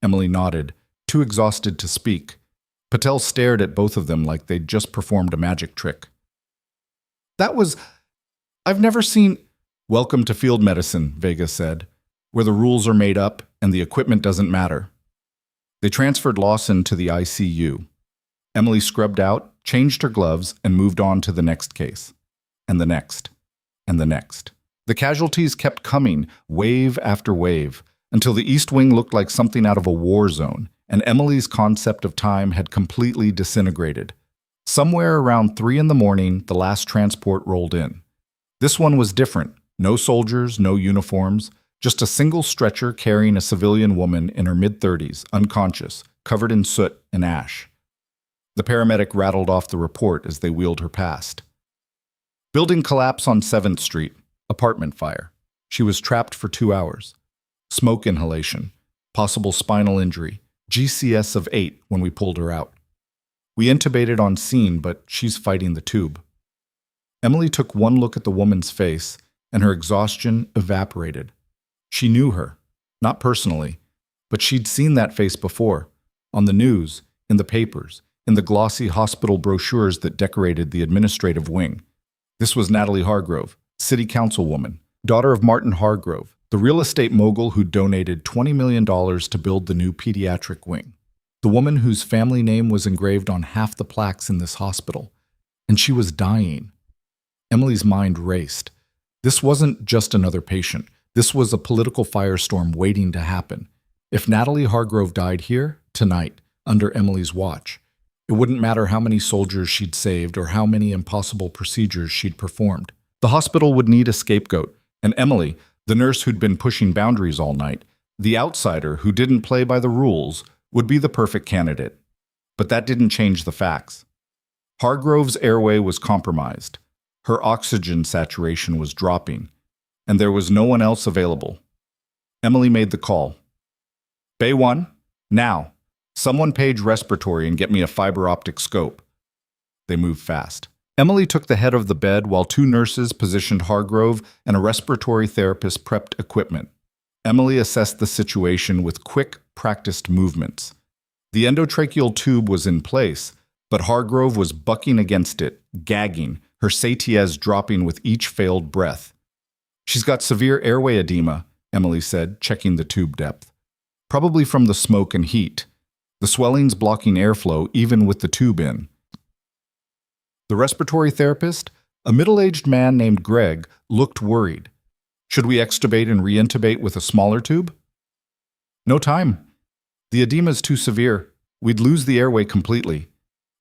Emily nodded, too exhausted to speak. Patel stared at both of them like they'd just performed a magic trick. I've never seen... Welcome to field medicine, Vega said, where the rules are made up and the equipment doesn't matter. They transferred Lawson to the ICU. Emily scrubbed out, changed her gloves, and moved on to the next case. And the next, and the next. The casualties kept coming, wave after wave, until the East Wing looked like something out of a war zone, and Emily's concept of time had completely disintegrated. Somewhere around 3 a.m, the last transport rolled in. This one was different. No soldiers, no uniforms, just a single stretcher carrying a civilian woman in her mid-30s, unconscious, covered in soot and ash. The paramedic rattled off the report as they wheeled her past. Building collapse on 7th Street. Apartment fire. She was trapped for 2 hours. Smoke inhalation. Possible spinal injury. GCS of 8 when we pulled her out. We intubated on scene, but she's fighting the tube. Emily took one look at the woman's face, and her exhaustion evaporated. She knew her. Not personally, but she'd seen that face before. On the news, in the papers, in the glossy hospital brochures that decorated the administrative wing. This was Natalie Hargrove, city councilwoman, daughter of Martin Hargrove, the real estate mogul who donated $20 million to build the new pediatric wing. The woman whose family name was engraved on half the plaques in this hospital. And she was dying. Emily's mind raced. This wasn't just another patient. This was a political firestorm waiting to happen. If Natalie Hargrove died here, tonight, under Emily's watch, it wouldn't matter how many soldiers she'd saved or how many impossible procedures she'd performed. The hospital would need a scapegoat, and Emily, the nurse who'd been pushing boundaries all night, the outsider who didn't play by the rules, would be the perfect candidate. But that didn't change the facts. Hargrove's airway was compromised. Her oxygen saturation was dropping, and there was no one else available. Emily made the call. Bay 1, now. Someone page respiratory and get me a fiber optic scope. They moved fast. Emily took the head of the bed while 2 nurses positioned Hargrove and a respiratory therapist prepped equipment. Emily assessed the situation with quick, practiced movements. The endotracheal tube was in place, but Hargrove was bucking against it, gagging, her satiez dropping with each failed breath. "She's got severe airway edema," Emily said, checking the tube depth. "Probably from the smoke and heat. The swelling's blocking airflow even with the tube in." The respiratory therapist, a middle-aged man named Greg, looked worried. "Should we extubate and reintubate with a smaller tube?" "No time. The edema's too severe. We'd lose the airway completely."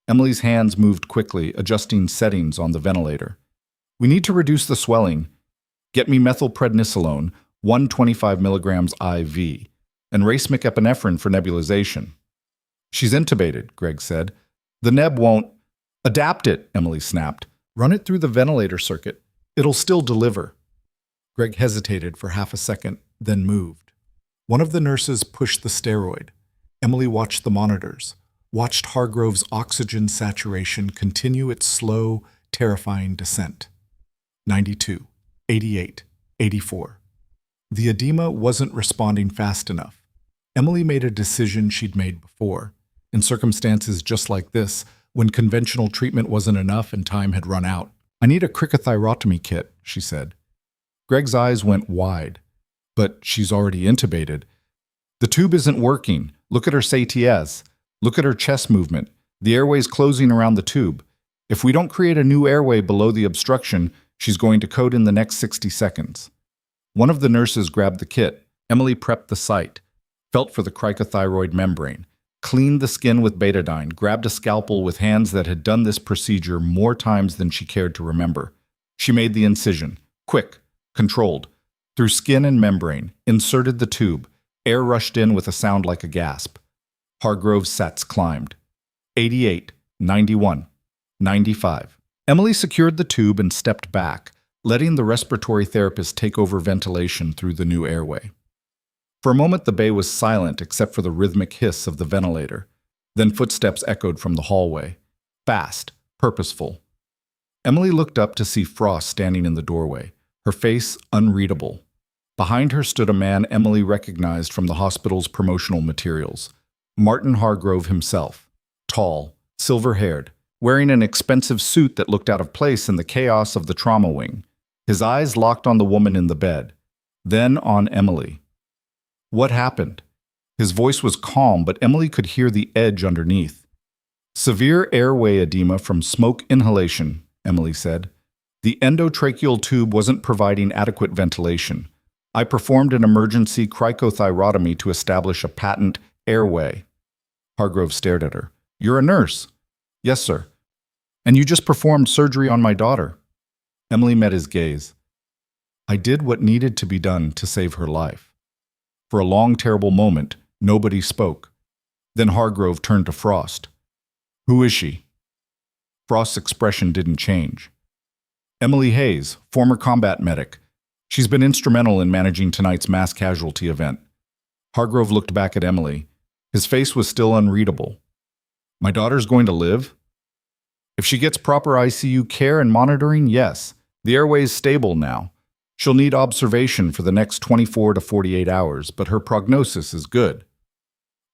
Emily's hands moved quickly, adjusting settings on the ventilator. "We need to reduce the swelling. Get me methylprednisolone, 125 milligrams IV, and racemic epinephrine for nebulization." "She's intubated," Greg said. "The neb won't—" "Adapt it," Emily snapped. "Run it through the ventilator circuit. It'll still deliver." Greg hesitated for half a second, then moved. One of the nurses pushed the steroid. Emily watched the monitors, watched Hargrove's oxygen saturation continue its slow, terrifying descent. 92, 88, 84. The edema wasn't responding fast enough. Emily made a decision she'd made before. In circumstances just like this, when conventional treatment wasn't enough and time had run out. "I need a cricothyrotomy kit," she said. Greg's eyes went wide. "But she's already intubated." "The tube isn't working. Look at her satiez. Look at her chest movement. The airway's closing around the tube. If we don't create a new airway below the obstruction, she's going to code in the next 60 seconds. One of the nurses grabbed the kit. Emily prepped the site, felt for the cricothyroid membrane, cleaned the skin with betadine, grabbed a scalpel with hands that had done this procedure more times than she cared to remember. She made the incision. Quick, controlled. Through skin and membrane, inserted the tube. Air rushed in with a sound like a gasp. Hargrove's sats climbed. 88, 91, 95. Emily secured the tube and stepped back, letting the respiratory therapist take over ventilation through the new airway. For a moment, the bay was silent except for the rhythmic hiss of the ventilator. Then footsteps echoed from the hallway. Fast, purposeful. Emily looked up to see Frost standing in the doorway, her face unreadable. Behind her stood a man Emily recognized from the hospital's promotional materials. Martin Hargrove himself. Tall, silver-haired, wearing an expensive suit that looked out of place in the chaos of the trauma wing. His eyes locked on the woman in the bed, then on Emily. "What happened?" His voice was calm, but Emily could hear the edge underneath. "Severe airway edema from smoke inhalation," Emily said. "The endotracheal tube wasn't providing adequate ventilation. I performed an emergency cricothyrotomy to establish a patent airway." Hargrove stared at her. "You're a nurse." "Yes, sir." "And you just performed surgery on my daughter." Emily met his gaze. "I did what needed to be done to save her life." For a long, terrible moment, nobody spoke. Then Hargrove turned to Frost. "Who is she?" Frost's expression didn't change. "Emily Hayes, former combat medic. She's been instrumental in managing tonight's mass casualty event." Hargrove looked back at Emily. His face was still unreadable. "My daughter's going to live?" "If she gets proper ICU care and monitoring, yes. The airway's stable now. She'll need observation for the next 24 to 48 hours, but her prognosis is good."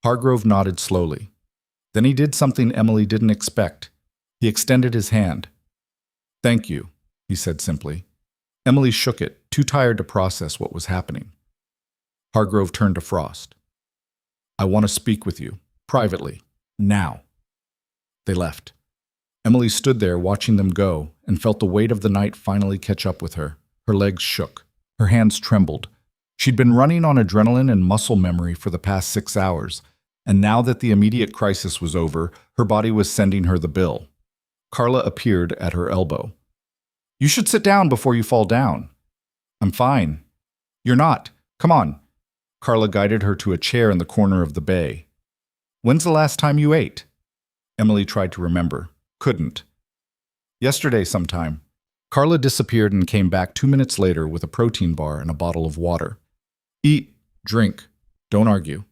Hargrove nodded slowly. Then he did something Emily didn't expect. He extended his hand. "Thank you," he said simply. Emily shook it, too tired to process what was happening. Hargrove turned to Frost. "I want to speak with you, privately, now." They left. Emily stood there watching them go and felt the weight of the night finally catch up with her. Her legs shook. Her hands trembled. She'd been running on adrenaline and muscle memory for the past 6 hours, and now that the immediate crisis was over, her body was sending her the bill. Carla appeared at her elbow. "You should sit down before you fall down." "I'm fine." "You're not. Come on." Carla guided her to a chair in the corner of the bay. "When's the last time you ate?" Emily tried to remember. Couldn't. "Yesterday sometime." Carla disappeared and came back 2 minutes later with a protein bar and a bottle of water. "Eat, drink, don't argue."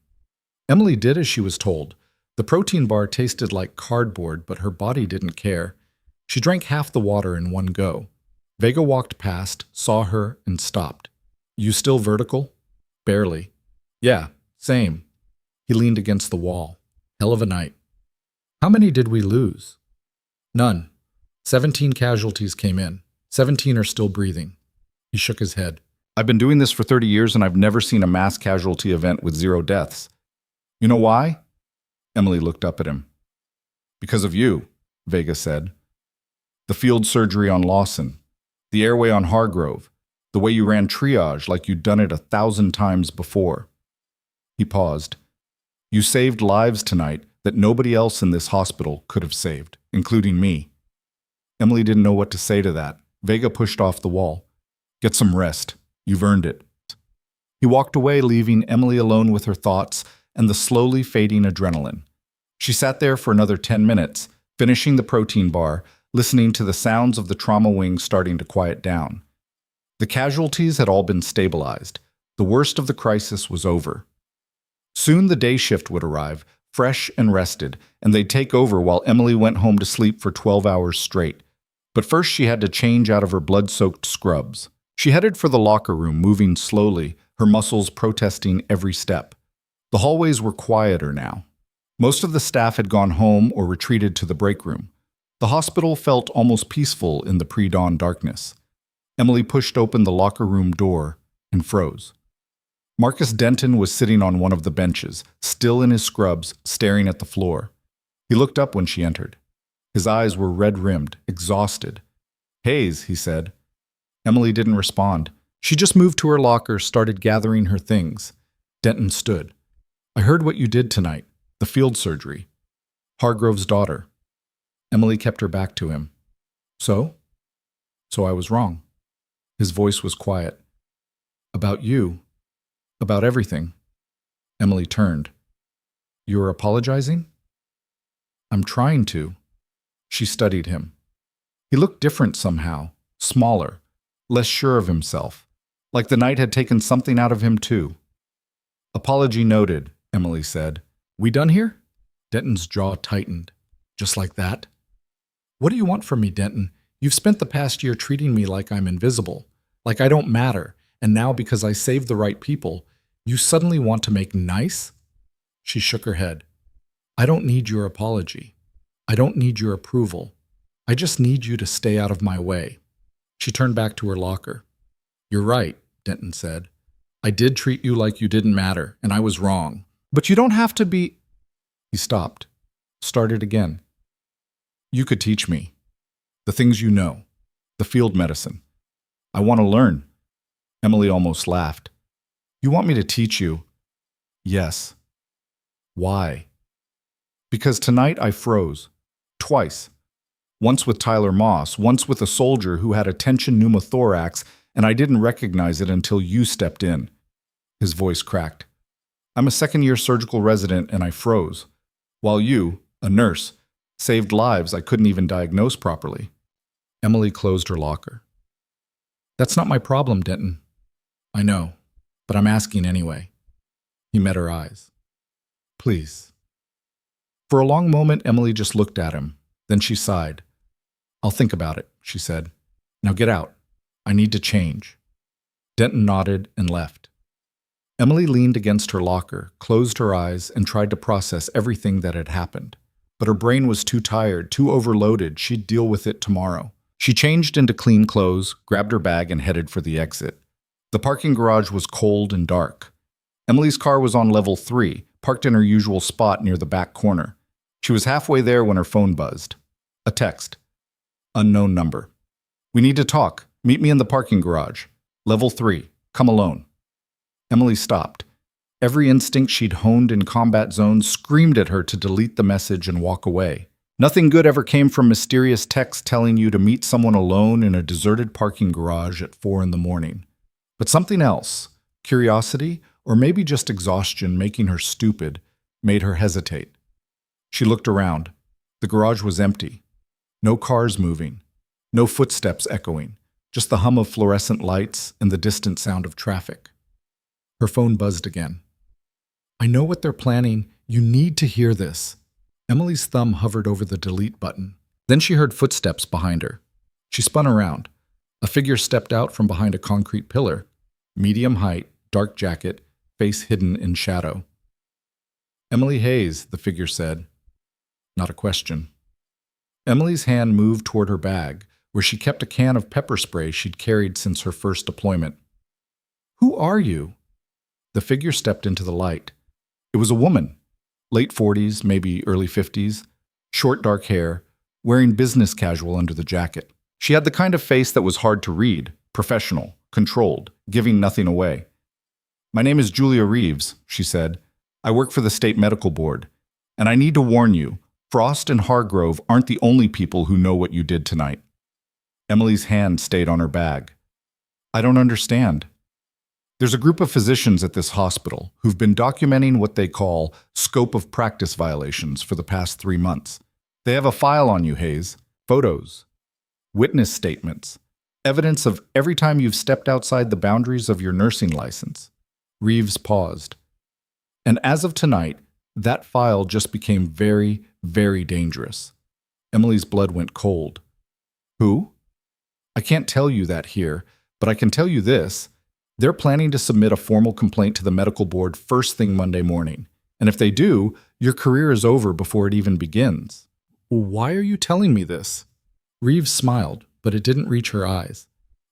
Emily did as she was told. The protein bar tasted like cardboard, but her body didn't care. She drank half the water in one go. Vega walked past, saw her, and stopped. "You still vertical?" Barely. Yeah, same. He leaned against the wall. Hell of a night. How many did we lose? None. 17 casualties came in. 17 are still breathing. He shook his head. I've been doing this for 30 years and I've never seen a mass casualty event with 0 deaths. You know why? Emily looked up at him. Because of you, Vega said. The field surgery on Lawson. The airway on Hargrove. The way you ran triage like you'd done it 1,000 times before. He paused. You saved lives tonight that nobody else in this hospital could have saved, including me. Emily didn't know what to say to that. Vega pushed off the wall. Get some rest. You've earned it. He walked away, leaving Emily alone with her thoughts and the slowly fading adrenaline. She sat there for another 10 minutes, finishing the protein bar, listening to the sounds of the trauma wing starting to quiet down. The casualties had all been stabilized. The worst of the crisis was over. Soon the day shift would arrive, fresh and rested, and they'd take over while Emily went home to sleep for 12 hours straight. But first she had to change out of her blood-soaked scrubs. She headed for the locker room, moving slowly, her muscles protesting every step. The hallways were quieter now. Most of the staff had gone home or retreated to the break room. The hospital felt almost peaceful in the pre-dawn darkness. Emily pushed open the locker room door and froze. Marcus Denton was sitting on one of the benches, still in his scrubs, staring at the floor. He looked up when she entered. His eyes were red-rimmed, exhausted. "Hayes," he said. Emily didn't respond. She just moved to her locker, started gathering her things. Denton stood. "I heard what you did tonight, the field surgery. Hargrove's daughter." Emily kept her back to him. So? So I was wrong. His voice was quiet. About you. About everything. Emily turned. You're apologizing? I'm trying to. She studied him. He looked different somehow, smaller, less sure of himself, like the night had taken something out of him too. Apology noted, Emily said. We done here? Denton's jaw tightened. Just like that? What do you want from me, Denton? You've spent the past year treating me like I'm invisible, like I don't matter, and now because I saved the right people, you suddenly want to make nice? She shook her head. I don't need your apology. I don't need your approval. I just need you to stay out of my way. She turned back to her locker. You're right, Denton said. I did treat you like you didn't matter, and I was wrong. But you don't have to be... He stopped. Started again. You could teach me. The things you know. The field medicine. I want to learn. Emily almost laughed. You want me to teach you? Yes. Why? Because tonight I froze. Twice. Once with Tyler Moss, once with a soldier who had a tension pneumothorax, and I didn't recognize it until you stepped in. His voice cracked. I'm a second-year surgical resident and I froze, while you, a nurse, saved lives I couldn't even diagnose properly. Emily closed her locker. That's not my problem, Denton. I know, but I'm asking anyway. He met her eyes. Please. For a long moment, Emily just looked at him. Then she sighed. I'll think about it, she said. Now get out. I need to change. Denton nodded and left. Emily leaned against her locker, closed her eyes, and tried to process everything that had happened. But her brain was too tired, too overloaded. She'd deal with it tomorrow. She changed into clean clothes, grabbed her bag, and headed for the exit. The parking garage was cold and dark. Emily's car was on level 3, parked in her usual spot near the back corner. She was halfway there when her phone buzzed. A text. Unknown number. We need to talk. Meet me in the parking garage. Level 3. Come alone. Emily stopped. Every instinct she'd honed in combat zones screamed at her to delete the message and walk away. Nothing good ever came from mysterious texts telling you to meet someone alone in a deserted parking garage at 4 a.m. But something else, curiosity, or maybe just exhaustion making her stupid, made her hesitate. She looked around. The garage was empty. No cars moving. No footsteps echoing. Just the hum of fluorescent lights and the distant sound of traffic. Her phone buzzed again. I know what they're planning. You need to hear this. Emily's thumb hovered over the delete button. Then she heard footsteps behind her. She spun around. A figure stepped out from behind a concrete pillar. Medium height, dark jacket, face hidden in shadow. "Emily Hayes," the figure said. Not a question. Emily's hand moved toward her bag, where she kept a can of pepper spray she'd carried since her first deployment. "Who are you?" The figure stepped into the light. It was a woman, late 40s, maybe early 50s, short dark hair, wearing business casual under the jacket. She had the kind of face that was hard to read, professional, controlled, giving nothing away. "My name is Julia Reeves," she said. "I work for the State Medical Board, and I need to warn you, Frost and Hargrove aren't the only people who know what you did tonight." Emily's hand stayed on her bag. "I don't understand." "There's a group of physicians at this hospital who've been documenting what they call scope of practice violations for the past 3 months. They have a file on you, Hayes. Photos, witness statements, evidence of every time you've stepped outside the boundaries of your nursing license." Reeves paused. "And as of tonight, that file just became very, very dangerous." Emily's blood went cold. "Who?" "I can't tell you that here, but I can tell you this. They're planning to submit a formal complaint to the medical board first thing Monday morning. And if they do, your career is over before it even begins." "Why are you telling me this?" Reeves smiled, but it didn't reach her eyes.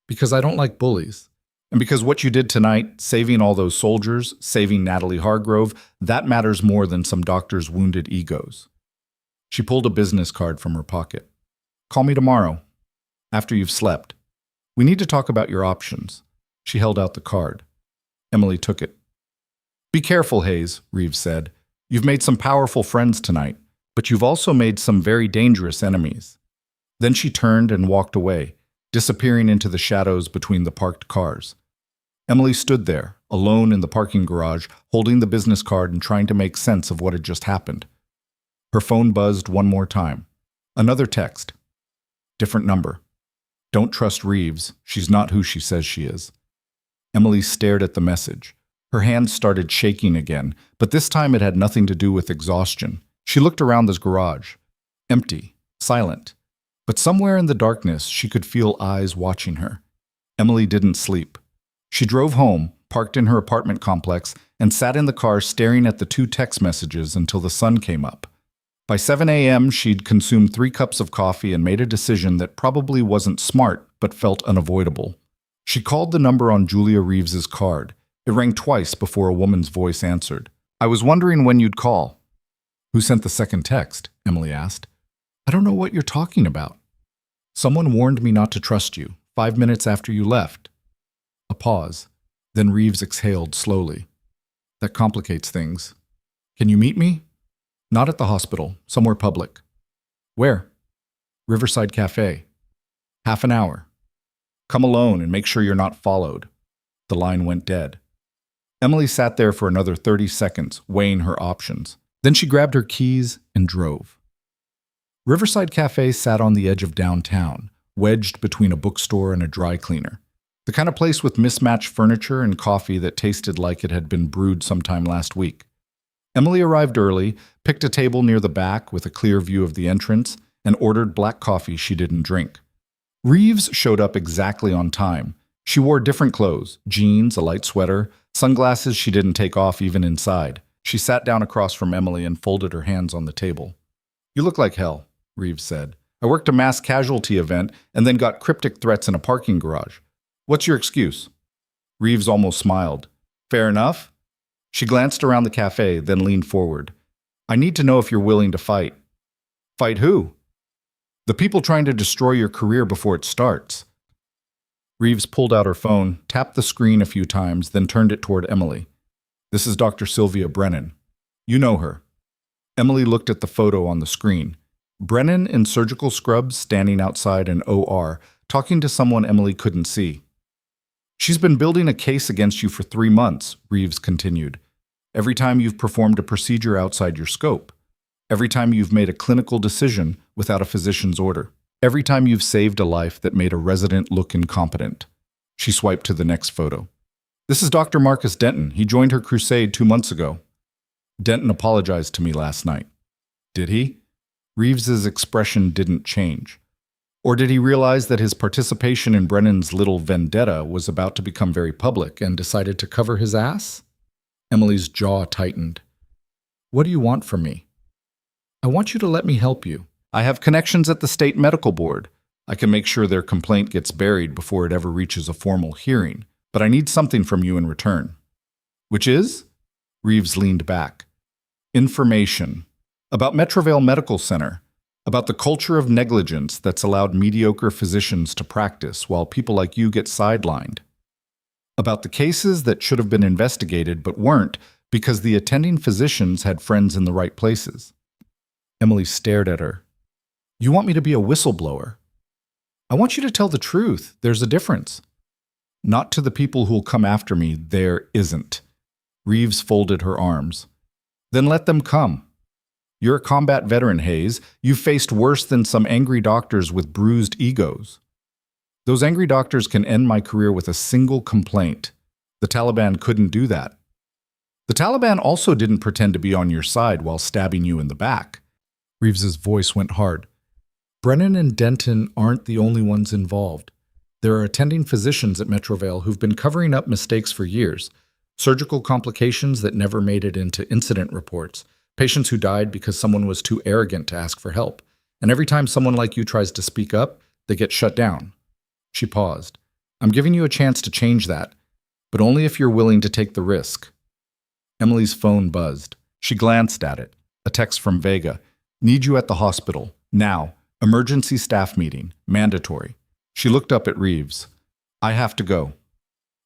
"Because I don't like bullies. And because what you did tonight, saving all those soldiers, saving Natalie Hargrove, that matters more than some doctor's wounded egos." She pulled a business card from her pocket. "Call me tomorrow, after you've slept. We need to talk about your options." She held out the card. Emily took it. "Be careful, Hayes," Reeves said. "You've made some powerful friends tonight, but you've also made some very dangerous enemies." Then she turned and walked away, disappearing into the shadows between the parked cars. Emily stood there, alone in the parking garage, holding the business card and trying to make sense of what had just happened. Her phone buzzed one more time. Another text. Different number. "Don't trust Reeves. She's not who she says she is." Emily stared at the message. Her hands started shaking again, but this time it had nothing to do with exhaustion. She looked around the garage. Empty, silent. But somewhere in the darkness, she could feel eyes watching her. Emily didn't sleep. She drove home, parked in her apartment complex, and sat in the car staring at the 2 text messages until the sun came up. By 7 a.m., she'd consumed 3 cups of coffee and made a decision that probably wasn't smart, but felt unavoidable. She called the number on Julia Reeves's card. It rang twice before a woman's voice answered. "I was wondering when you'd call." "Who sent the second text?" Emily asked. "I don't know what you're talking about." "Someone warned me not to trust you, 5 minutes after you left." A pause. Then Reeves exhaled slowly. "That complicates things. Can you meet me?" "Not at the hospital, somewhere public." "Where?" "Riverside Cafe." "Half an hour." "Come alone and make sure you're not followed." The line went dead. Emily sat there for another 30 seconds, weighing her options. Then she grabbed her keys and drove. Riverside Cafe sat on the edge of downtown, wedged between a bookstore and a dry cleaner. The kind of place with mismatched furniture and coffee that tasted like it had been brewed sometime last week. Emily arrived early, picked a table near the back with a clear view of the entrance, and ordered black coffee she didn't drink. Reeves showed up exactly on time. She wore different clothes, jeans, a light sweater, sunglasses she didn't take off even inside. She sat down across from Emily and folded her hands on the table. "You look like hell," Reeves said. "I worked a mass casualty event and then got cryptic threats in a parking garage. What's your excuse?" Reeves almost smiled. "Fair enough." She glanced around the cafe, then leaned forward. "I need to know if you're willing to fight." "Fight who?" "The people trying to destroy your career before it starts." Reeves pulled out her phone, tapped the screen a few times, then turned it toward Emily. "This is Dr. Sylvia Brennan. You know her." Emily looked at the photo on the screen. Brennan in surgical scrubs standing outside an OR, talking to someone Emily couldn't see. "She's been building a case against you for 3 months, Reeves continued. "Every time you've performed a procedure outside your scope. Every time you've made a clinical decision without a physician's order. Every time you've saved a life that made a resident look incompetent." She swiped to the next photo. "This is Dr. Marcus Denton. He joined her crusade 2 months ago. Denton apologized to me last night." "Did he?" Reeves's expression didn't change. Or did he realize that his participation in Brennan's little vendetta was about to become very public and decided to cover his ass? Emily's jaw tightened. What do you want from me? I want you to let me help you. I have connections at the state medical board. I can make sure their complaint gets buried before it ever reaches a formal hearing, but I need something from you in return. Which is? Reeves leaned back. Information. About Metrovale Medical Center. About the culture of negligence that's allowed mediocre physicians to practice while people like you get sidelined. About the cases that should have been investigated but weren't because the attending physicians had friends in the right places. Emily stared at her. You want me to be a whistleblower? I want you to tell the truth. There's a difference. Not to the people who'll come after me, there isn't. Reeves folded her arms. Then let them come. You're a combat veteran, Hayes. You've faced worse than some angry doctors with bruised egos. Those angry doctors can end my career with a single complaint. The Taliban couldn't do that. The Taliban also didn't pretend to be on your side while stabbing you in the back. Reeves's voice went hard. Brennan and Denton aren't the only ones involved. There are attending physicians at Metrovale who've been covering up mistakes for years. Surgical complications that never made it into incident reports. Patients who died because someone was too arrogant to ask for help. And every time someone like you tries to speak up, they get shut down. She paused. I'm giving you a chance to change that, but only if you're willing to take the risk. Emily's phone buzzed. She glanced at it. A text from Vega. Need you at the hospital. Now. Emergency staff meeting. Mandatory. She looked up at Reeves. I have to go.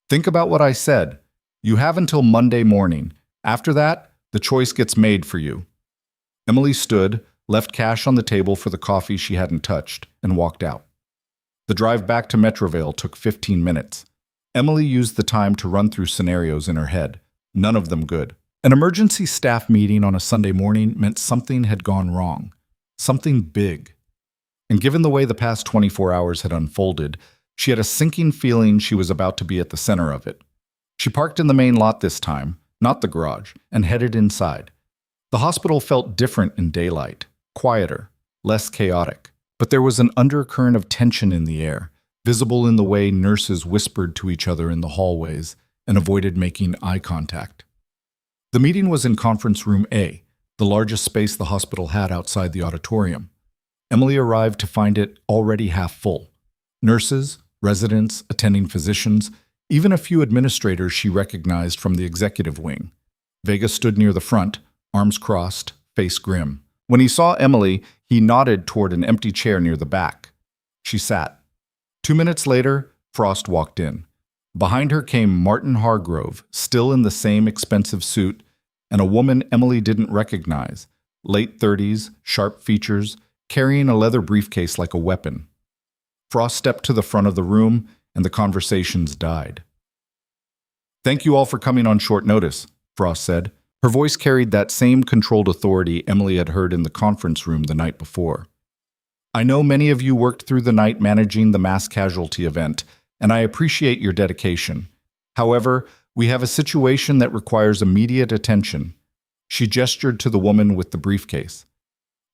Think about what I said. You have until Monday morning. After that, the choice gets made for you. Emily stood, left cash on the table for the coffee she hadn't touched, and walked out. The drive back to Metrovale took 15 minutes. Emily used the time to run through scenarios in her head. None of them good. An emergency staff meeting on a Sunday morning meant something had gone wrong. Something big. And given the way the past 24 hours had unfolded, she had a sinking feeling she was about to be at the center of it. She parked in the main lot this time, not the garage, and headed inside. The hospital felt different in daylight, quieter, less chaotic. But there was an undercurrent of tension in the air, visible in the way nurses whispered to each other in the hallways and avoided making eye contact. The meeting was in Conference Room A, the largest space the hospital had outside the auditorium. Emily arrived to find it already half full. Nurses, residents, attending physicians, even a few administrators she recognized from the executive wing. Vega stood near the front, arms crossed, face grim. When he saw Emily, he nodded toward an empty chair near the back. She sat. 2 minutes later, Frost walked in. Behind her came Martin Hargrove, still in the same expensive suit, and a woman Emily didn't recognize, late 30s, sharp features, carrying a leather briefcase like a weapon. Frost stepped to the front of the room, and the conversations died. Thank you all for coming on short notice, Frost said. Her voice carried that same controlled authority Emily had heard in the conference room the night before. I know many of you worked through the night managing the mass casualty event, and I appreciate your dedication. However, we have a situation that requires immediate attention. She gestured to the woman with the briefcase.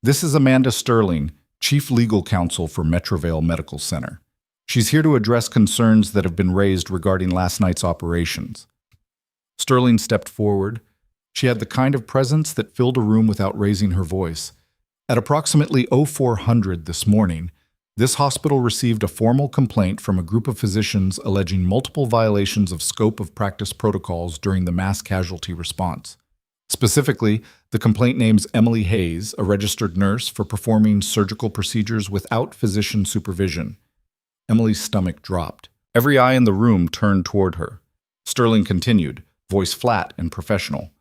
This is Amanda Sterling, Chief Legal Counsel for Metrovale Medical Center. She's here to address concerns that have been raised regarding last night's operations. Sterling stepped forward. She had the kind of presence that filled a room without raising her voice. At approximately 0400 this morning, this hospital received a formal complaint from a group of physicians alleging multiple violations of scope of practice protocols during the mass casualty response. Specifically, the complaint names Emily Hayes, a registered nurse, for performing surgical procedures without physician supervision. Emily's stomach dropped. Every eye in the room turned toward her. Sterling continued, voice flat and professional.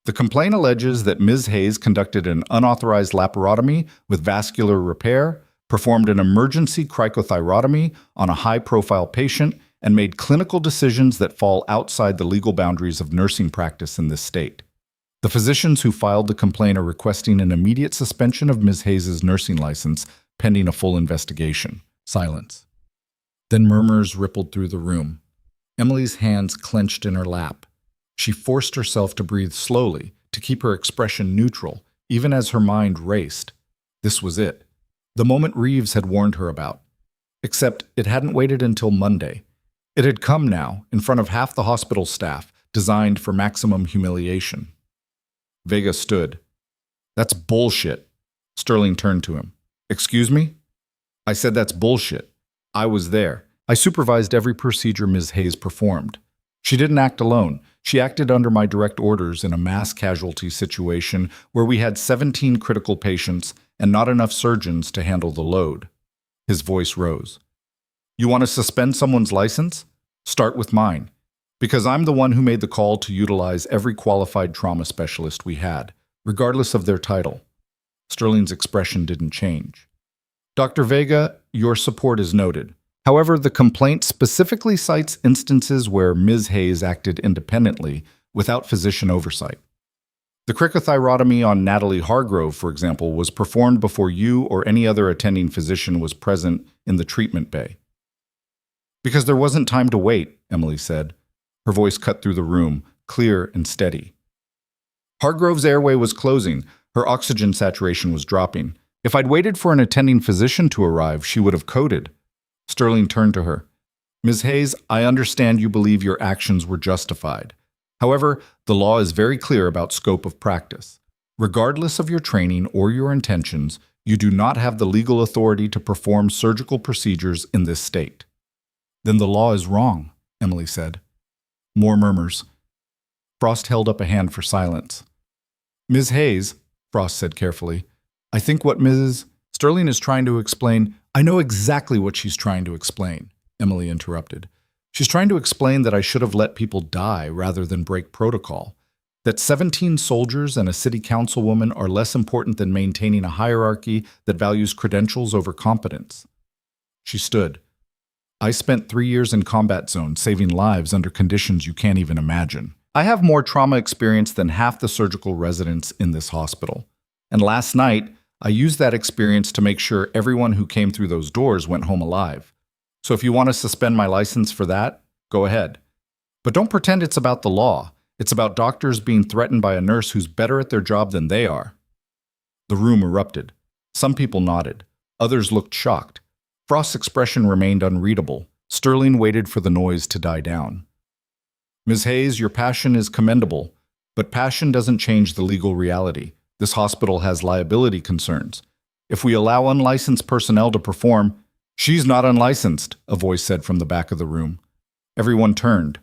The complaint alleges that Ms. Hayes conducted an unauthorized laparotomy with vascular repair, performed an emergency cricothyrotomy on a high-profile patient, and made clinical decisions that fall outside the legal boundaries of nursing practice in this state. The physicians who filed the complaint are requesting an immediate suspension of Ms. Hayes' nursing license pending a full investigation. Silence. Then murmurs rippled through the room. Emily's hands clenched in her lap. She forced herself to breathe slowly, to keep her expression neutral, even as her mind raced. This was it. The moment Reeves had warned her about. Except it hadn't waited until Monday. It had come now, in front of half the hospital staff, designed for maximum humiliation. Vega stood. "That's bullshit." Sterling turned to him. "Excuse me?" "I said that's bullshit. I was there. I supervised every procedure Ms. Hayes performed. She didn't act alone. She acted under my direct orders in a mass casualty situation where we had 17 critical patients and not enough surgeons to handle the load." His voice rose. "You want to suspend someone's license? Start with mine. Because I'm the one who made the call to utilize every qualified trauma specialist we had, regardless of their title." Sterling's expression didn't change. "Dr. Vega, your support is noted. However, the complaint specifically cites instances where Ms. Hayes acted independently without physician oversight. The cricothyrotomy on Natalie Hargrove, for example, was performed before you or any other attending physician was present in the treatment bay." "Because there wasn't time to wait," Emily said. Her voice cut through the room, clear and steady. "Hargrove's airway was closing. Her oxygen saturation was dropping. If I'd waited for an attending physician to arrive, she would have coded." Sterling turned to her. "Ms. Hayes, I understand you believe your actions were justified. However, the law is very clear about scope of practice. Regardless of your training or your intentions, you do not have the legal authority to perform surgical procedures in this state." "Then the law is wrong," Emily said. More murmurs. Frost held up a hand for silence. "Ms. Hayes," Frost said carefully, "I think what Mrs. Sterling is trying to explain—" "I know exactly what she's trying to explain," Emily interrupted. "She's trying to explain that I should have let people die rather than break protocol, that 17 soldiers and a city councilwoman are less important than maintaining a hierarchy that values credentials over competence." She stood. "I spent 3 years in combat zones saving lives under conditions you can't even imagine. I have more trauma experience than half the surgical residents in this hospital. And last night, I used that experience to make sure everyone who came through those doors went home alive. So if you want to suspend my license for that, go ahead. But don't pretend it's about the law. It's about doctors being threatened by a nurse who's better at their job than they are." The room erupted. Some people nodded. Others looked shocked. Frost's expression remained unreadable. Sterling waited for the noise to die down. "Ms. Hayes, your passion is commendable, but passion doesn't change the legal reality. This hospital has liability concerns. If we allow unlicensed personnel to perform—" "She's not unlicensed," a voice said from the back of the room. Everyone turned.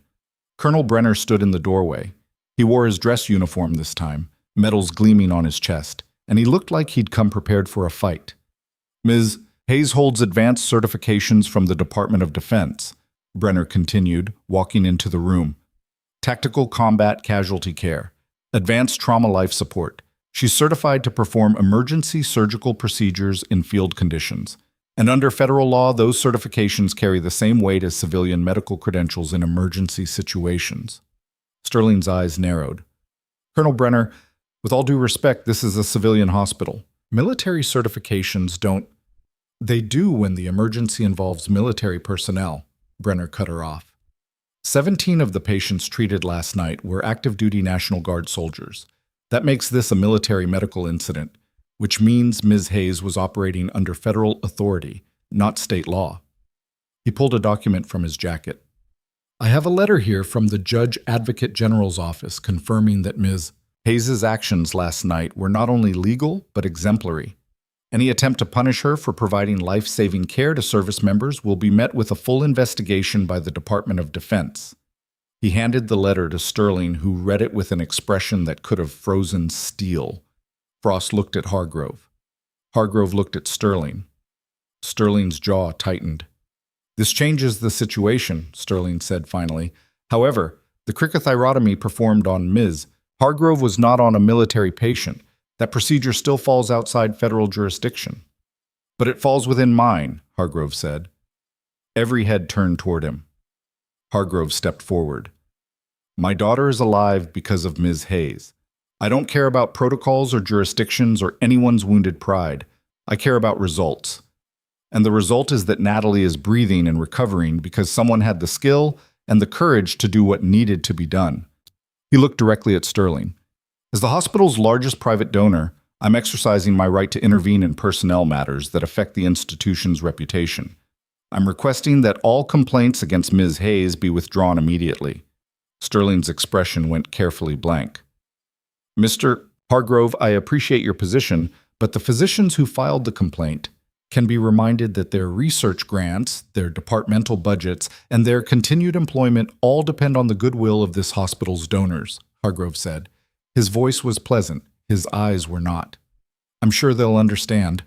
Colonel Brenner stood in the doorway. He wore his dress uniform this time, medals gleaming on his chest, and he looked like he'd come prepared for a fight. "Ms. Hayes holds advanced certifications from the Department of Defense," Brenner continued, walking into the room. "Tactical combat casualty care, advanced trauma life support. She's certified to perform emergency surgical procedures in field conditions. And under federal law, those certifications carry the same weight as civilian medical credentials in emergency situations." Sterling's eyes narrowed. "Colonel Brenner, with all due respect, this is a civilian hospital. Military certifications don't—" "They do when the emergency involves military personnel," Brenner cut her off. 17 of the patients treated last night were active-duty National Guard soldiers. That makes this a military medical incident, which means Ms. Hayes was operating under federal authority, not state law. He pulled a document from his jacket. "I have a letter here from the Judge Advocate General's office confirming that Ms. Hayes' actions last night were not only legal, but exemplary. Any attempt to punish her for providing life-saving care to service members will be met with a full investigation by the Department of Defense." He handed the letter to Sterling, who read it with an expression that could have frozen steel. Frost looked at Hargrove. Hargrove looked at Sterling. Sterling's jaw tightened. "This changes the situation," Sterling said finally. "However, the cricothyrotomy performed on Ms. Hargrove was not on a military patient. That procedure still falls outside federal jurisdiction." "But it falls within mine," Hargrove said. Every head turned toward him. Hargrove stepped forward. "My daughter is alive because of Ms. Hayes. I don't care about protocols or jurisdictions or anyone's wounded pride. I care about results. And the result is that Natalie is breathing and recovering because someone had the skill and the courage to do what needed to be done." He looked directly at Sterling. "As the hospital's largest private donor, I'm exercising my right to intervene in personnel matters that affect the institution's reputation. I'm requesting that all complaints against Ms. Hayes be withdrawn immediately." Sterling's expression went carefully blank. Mr. Hargrove, I appreciate your position, but the physicians who filed the complaint can be reminded that their research grants, their departmental budgets, and their continued employment all depend on the goodwill of this hospital's donors, Hargrove said. His voice was pleasant. His eyes were not. I'm sure they'll understand.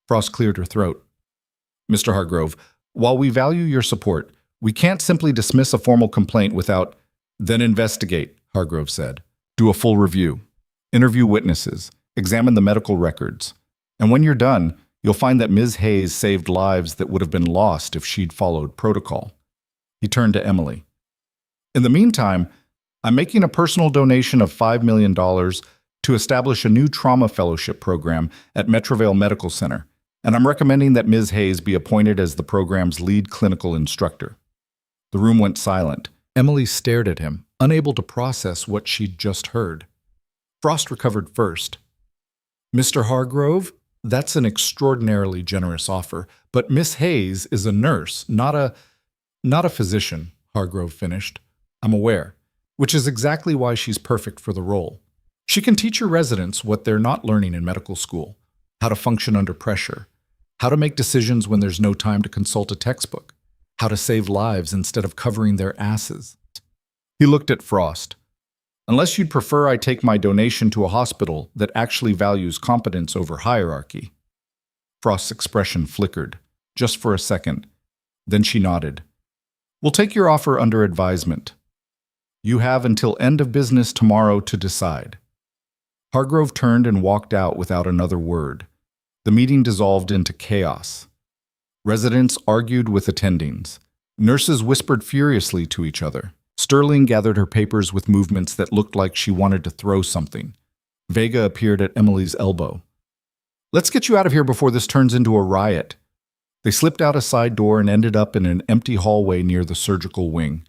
Frost cleared her throat. Mr. Hargrove, while we value your support, we can't simply dismiss a formal complaint without— Then investigate, Hargrove said. Do a full review. Interview witnesses. Examine the medical records. And when you're done, you'll find that Ms. Hayes saved lives that would have been lost if she'd followed protocol. He turned to Emily. In the meantime, I'm making a personal donation of $5 million to establish a new trauma fellowship program at Metrovale Medical Center, and I'm recommending that Ms. Hayes be appointed as the program's lead clinical instructor. The room went silent. Emily stared at him, unable to process what she'd just heard. Frost recovered first. Mr. Hargrove, that's an extraordinarily generous offer, but Miss Hayes is a nurse, not a physician, Hargrove finished. I'm aware, which is exactly why she's perfect for the role. She can teach your residents what they're not learning in medical school, how to function under pressure, how to make decisions when there's no time to consult a textbook, how to save lives instead of covering their asses. He looked at Frost. Unless you'd prefer I take my donation to a hospital that actually values competence over hierarchy. Frost's expression flickered, just for a second. Then she nodded. We'll take your offer under advisement. You have until end of business tomorrow to decide. Hargrove turned and walked out without another word. The meeting dissolved into chaos. Residents argued with attendings. Nurses whispered furiously to each other. Sterling gathered her papers with movements that looked like she wanted to throw something. Vega appeared at Emily's elbow. Let's get you out of here before this turns into a riot. They slipped out a side door and ended up in an empty hallway near the surgical wing.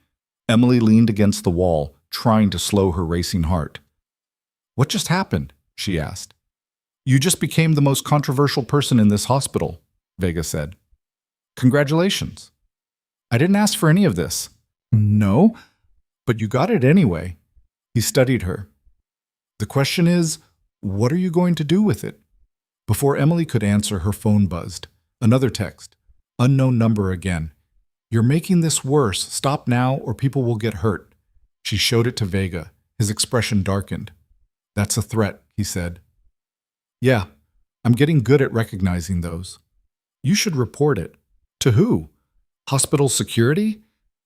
Emily leaned against the wall, trying to slow her racing heart. What just happened? She asked. You just became the most controversial person in this hospital, Vega said. Congratulations. I didn't ask for any of this. No, but you got it anyway. He studied her. The question is, what are you going to do with it? Before Emily could answer, her phone buzzed. Another text. Unknown number again. You're making this worse. Stop now or people will get hurt. She showed it to Vega. His expression darkened. That's a threat, he said. Yeah, I'm getting good at recognizing those. You should report it. To who? Hospital security?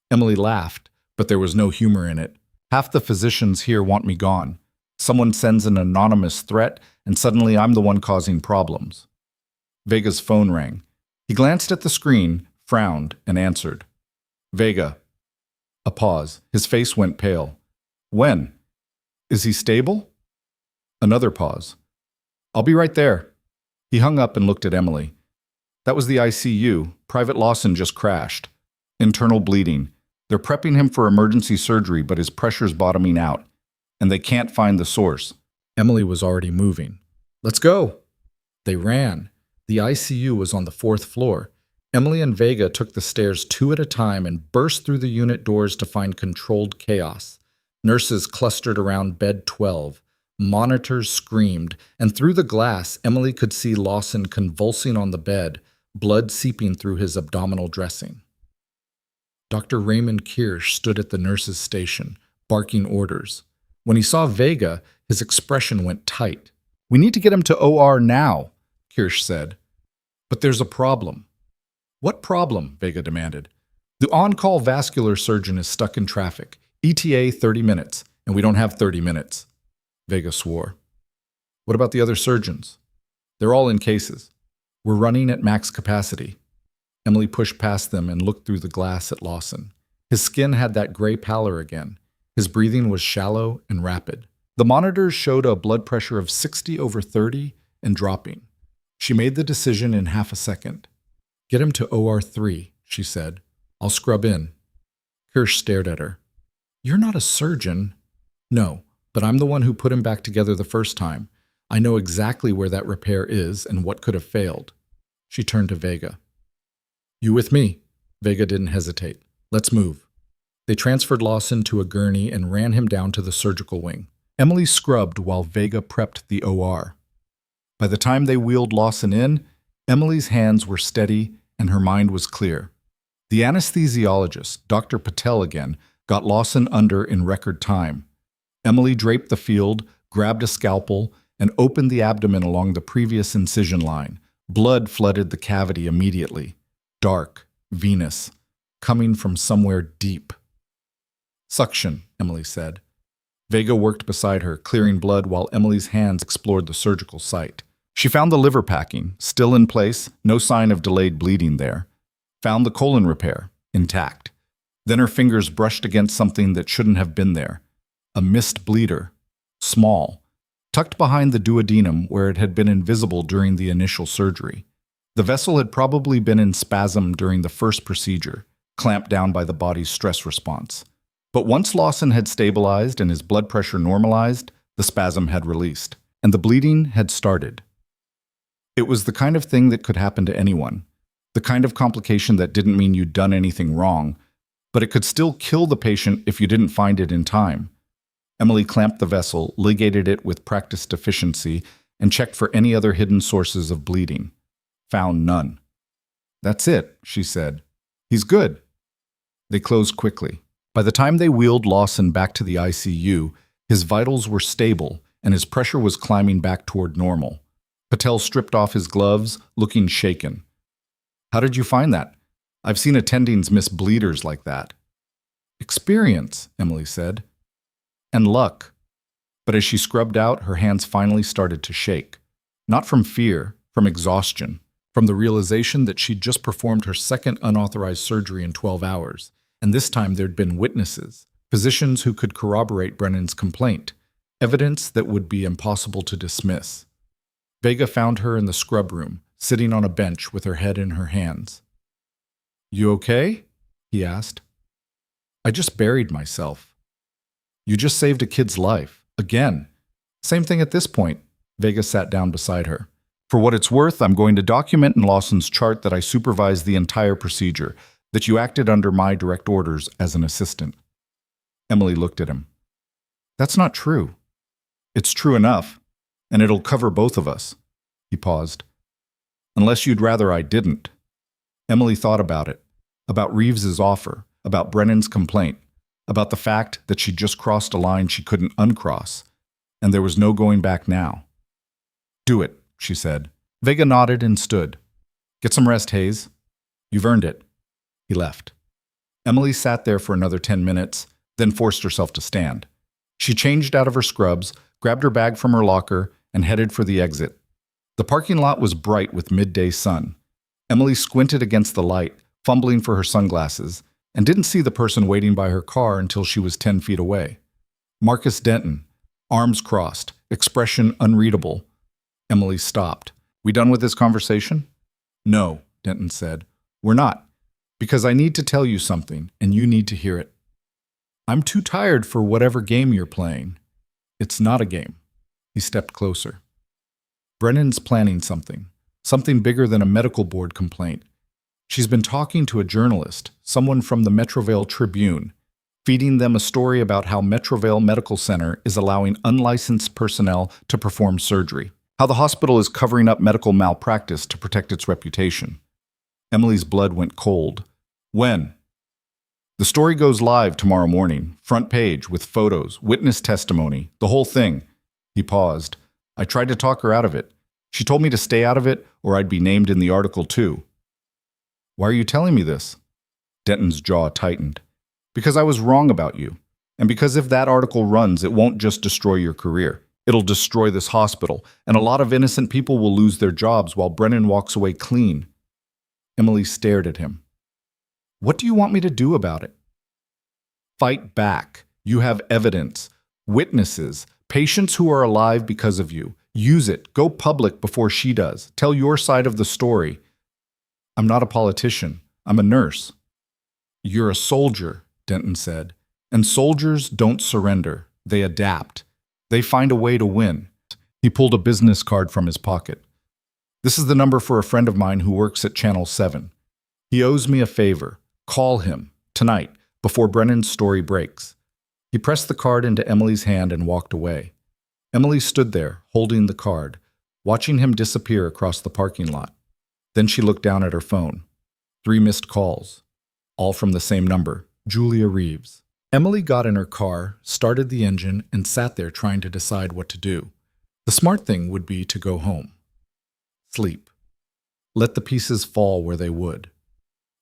Emily laughed, but there was no humor in it. Half the physicians here want me gone. Someone sends an anonymous threat, and suddenly I'm the one causing problems. Vega's phone rang. He glanced at the screen, frowned, and answered. Vega. A pause. His face went pale. When? Is he stable? Another pause. I'll be right there. He hung up and looked at Emily. That was the ICU. Private Lawson just crashed. Internal bleeding. They're prepping him for emergency surgery, but his pressure's bottoming out, and they can't find the source. Emily was already moving. Let's go. They ran. The ICU was on the 4th floor. Emily and Vega took the stairs 2 at a time and burst through the unit doors to find controlled chaos. Nurses clustered around bed 12. Monitors screamed, and through the glass, Emily could see Lawson convulsing on the bed, blood seeping through his abdominal dressing. Dr. Raymond Kirsch stood at the nurse's station, barking orders. When he saw Vega, his expression went tight. We need to get him to OR now, Kirsch said. But there's a problem. What problem? Vega demanded. The on-call vascular surgeon is stuck in traffic. ETA 30 minutes, and we don't have 30 minutes. Vega swore. What about the other surgeons? They're all in cases. We're running at max capacity. Emily pushed past them and looked through the glass at Lawson. His skin had that gray pallor again. His breathing was shallow and rapid. The monitors showed a blood pressure of 60/30 and dropping. She made the decision in half a second. Get him to OR 3, she said. I'll scrub in. Kirsch stared at her. You're not a surgeon. No, but I'm the one who put him back together the first time. I know exactly where that repair is and what could have failed. She turned to Vega. You with me? Vega didn't hesitate. Let's move. They transferred Lawson to a gurney and ran him down to the surgical wing. Emily scrubbed while Vega prepped the OR. By the time they wheeled Lawson in, Emily's hands were steady and her mind was clear. The anesthesiologist, Dr. Patel again, got Lawson under in record time. Emily draped the field, grabbed a scalpel, and opened the abdomen along the previous incision line. Blood flooded the cavity immediately. Dark, venous, coming from somewhere deep. "Suction," Emily said. Vega worked beside her, clearing blood while Emily's hands explored the surgical site. She found the liver packing, still in place, no sign of delayed bleeding there. Found the colon repair, intact. Then her fingers brushed against something that shouldn't have been there. A missed bleeder, small, tucked behind the duodenum where it had been invisible during the initial surgery. The vessel had probably been in spasm during the first procedure, clamped down by the body's stress response. But once Lawson had stabilized and his blood pressure normalized, the spasm had released, and the bleeding had started. It was the kind of thing that could happen to anyone, the kind of complication that didn't mean you'd done anything wrong, but it could still kill the patient if you didn't find it in time. Emily clamped the vessel, ligated it with practiced efficiency, and checked for any other hidden sources of bleeding. Found none. "That's it," she said. "He's good." They closed quickly. By the time they wheeled Lawson back to the ICU, his vitals were stable and his pressure was climbing back toward normal. Patel stripped off his gloves, looking shaken. "How did you find that? I've seen attendings miss bleeders like that." "Experience," Emily said. "And luck." But as she scrubbed out, her hands finally started to shake. Not from fear, from exhaustion, from the realization that she'd just performed her second unauthorized surgery in 12 hours. And this time there'd been witnesses, physicians who could corroborate Brennan's complaint, evidence that would be impossible to dismiss. Vega found her in the scrub room, sitting on a bench with her head in her hands. "You okay?" he asked. "I just buried myself." "You just saved a kid's life. Again." "Same thing at this point." Vega sat down beside her. "For what it's worth, I'm going to document in Lawson's chart that I supervised the entire procedure, that you acted under my direct orders as an assistant." Emily looked at him. "That's not true." "It's true enough, and it'll cover both of us." He paused. "Unless you'd rather I didn't." Emily thought about it, about Reeves's offer, about Brennan's complaint, about the fact that she'd just crossed a line she couldn't uncross, and there was no going back now. "Do it," she said. Vega nodded and stood. "Get some rest, Hayes. You've earned it." He left. Emily sat there for another 10 minutes, then forced herself to stand. She changed out of her scrubs, grabbed her bag from her locker, and headed for the exit. The parking lot was bright with midday sun. Emily squinted against the light, fumbling for her sunglasses, and didn't see the person waiting by her car until she was 10 feet away. Marcus Denton, arms crossed, expression unreadable. Emily stopped. "We done with this conversation?" "No," Denton said. "We're not. Because I need to tell you something, and you need to hear it. I'm too tired for whatever game you're playing." "It's not a game." He stepped closer. "Brennan's planning something. Something bigger than a medical board complaint. She's been talking to a journalist, someone from the Metrovale Tribune, feeding them a story about how Metrovale Medical Center is allowing unlicensed personnel to perform surgery, how the hospital is covering up medical malpractice to protect its reputation." Emily's blood went cold. "When?" "The story goes live tomorrow morning, front page, with photos, witness testimony, the whole thing." He paused. "I tried to talk her out of it. She told me to stay out of it, or I'd be named in the article too." "Why are you telling me this?" Denton's jaw tightened. "Because I was wrong about you. And because if that article runs, it won't just destroy your career. It'll destroy this hospital, and a lot of innocent people will lose their jobs while Brennan walks away clean." Emily stared at him. "What do you want me to do about it?" "Fight back. You have evidence, witnesses, patients who are alive because of you. Use it. Go public before she does. Tell your side of the story." "I'm not a politician. I'm a nurse." "You're a soldier," Denton said. "And soldiers don't surrender. They adapt. They find a way to win." He pulled a business card from his pocket. "This is the number for a friend of mine who works at Channel 7. He owes me a favor. Call him, tonight, before Brennan's story breaks. He pressed the card into Emily's hand and walked away. Emily stood there, holding the card, watching him disappear across the parking lot. Then she looked down at her phone. 3 missed calls, all from the same number, Julia Reeves. Emily got in her car, started the engine, and sat there trying to decide what to do. The smart thing would be to go home. Sleep. Let the pieces fall where they would.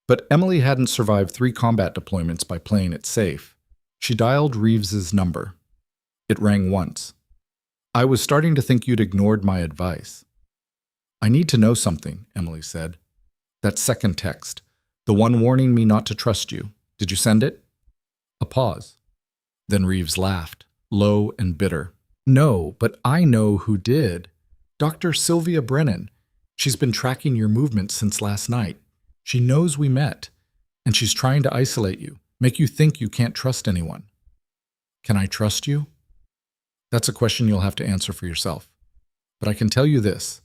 But Emily hadn't survived 3 combat deployments by playing it safe. She dialed Reeves's number. It rang once. "I was starting to think you'd ignored my advice." "I need to know something," Emily said. "That second text, the one warning me not to trust you. Did you send it?" A pause. Then Reeves laughed, low and bitter. "No, but I know who did. Dr. Sylvia Brennan. She's been tracking your movements since last night. She knows we met, and she's trying to isolate you, make you think you can't trust anyone." "Can I trust you?" "That's a question you'll have to answer for yourself. But I can tell you this.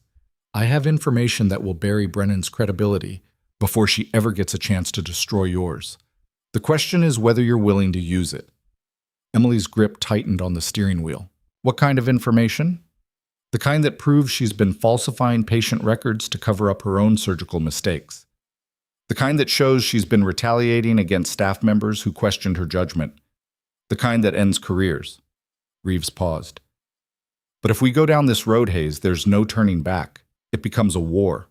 I have information that will bury Brennan's credibility before she ever gets a chance to destroy yours. The question is whether you're willing to use it." Emily's grip tightened on the steering wheel. "What kind of information?" "The kind that proves she's been falsifying patient records to cover up her own surgical mistakes. The kind that shows she's been retaliating against staff members who questioned her judgment. The kind that ends careers." Reeves paused. "But if we go down this road, Hayes, there's no turning back. It becomes a war.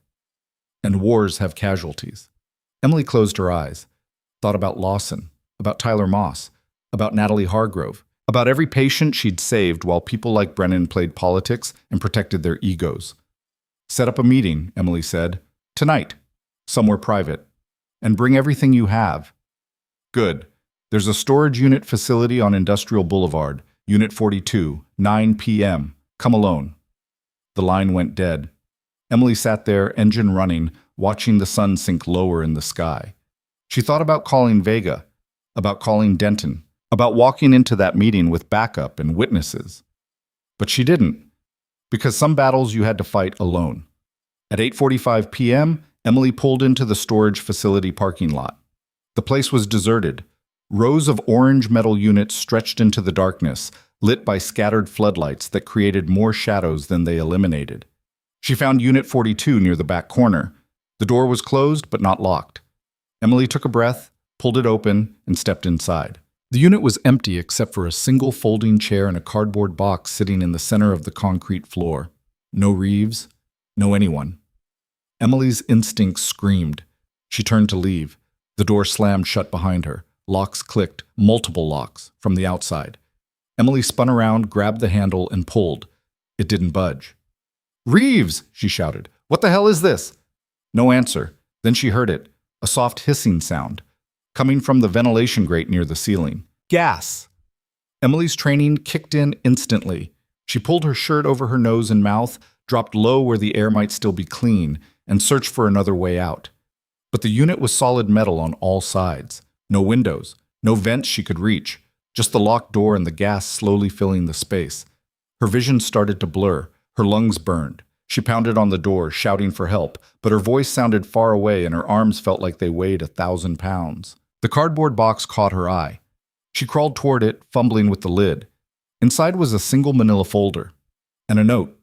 And wars have casualties." Emily closed her eyes, thought about Lawson, about Tyler Moss, about Natalie Hargrove, about every patient she'd saved while people like Brennan played politics and protected their egos. "Set up a meeting," Emily said. "Tonight, somewhere private. And bring everything you have." "Good. There's a storage unit facility on Industrial Boulevard, Unit 42, 9 p.m. Come alone." The line went dead. Emily sat there, engine running, watching the sun sink lower in the sky. She thought about calling Vega, about calling Denton, about walking into that meeting with backup and witnesses. But she didn't, because some battles you had to fight alone. At 8:45 p.m., Emily pulled into the storage facility parking lot. The place was deserted. Rows of orange metal units stretched into the darkness, lit by scattered floodlights that created more shadows than they eliminated. She found Unit 42 near the back corner. The door was closed but not locked. Emily took a breath, pulled it open, and stepped inside. The unit was empty except for a single folding chair and a cardboard box sitting in the center of the concrete floor. No Reeves, no anyone. Emily's instincts screamed. She turned to leave. The door slammed shut behind her. Locks clicked, multiple locks, from the outside. Emily spun around, grabbed the handle, and pulled. It didn't budge. "Reeves!" she shouted. "What the hell is this?" No answer. Then she heard it, a soft hissing sound, coming from the ventilation grate near the ceiling. Gas! Emily's training kicked in instantly. She pulled her shirt over her nose and mouth, dropped low where the air might still be clean, and searched for another way out. But the unit was solid metal on all sides. No windows, no vents she could reach, just the locked door and the gas slowly filling the space. Her vision started to blur. Her lungs burned. She pounded on the door, shouting for help, but her voice sounded far away and her arms felt like they weighed 1,000 pounds. The cardboard box caught her eye. She crawled toward it, fumbling with the lid. Inside was a single manila folder and a note.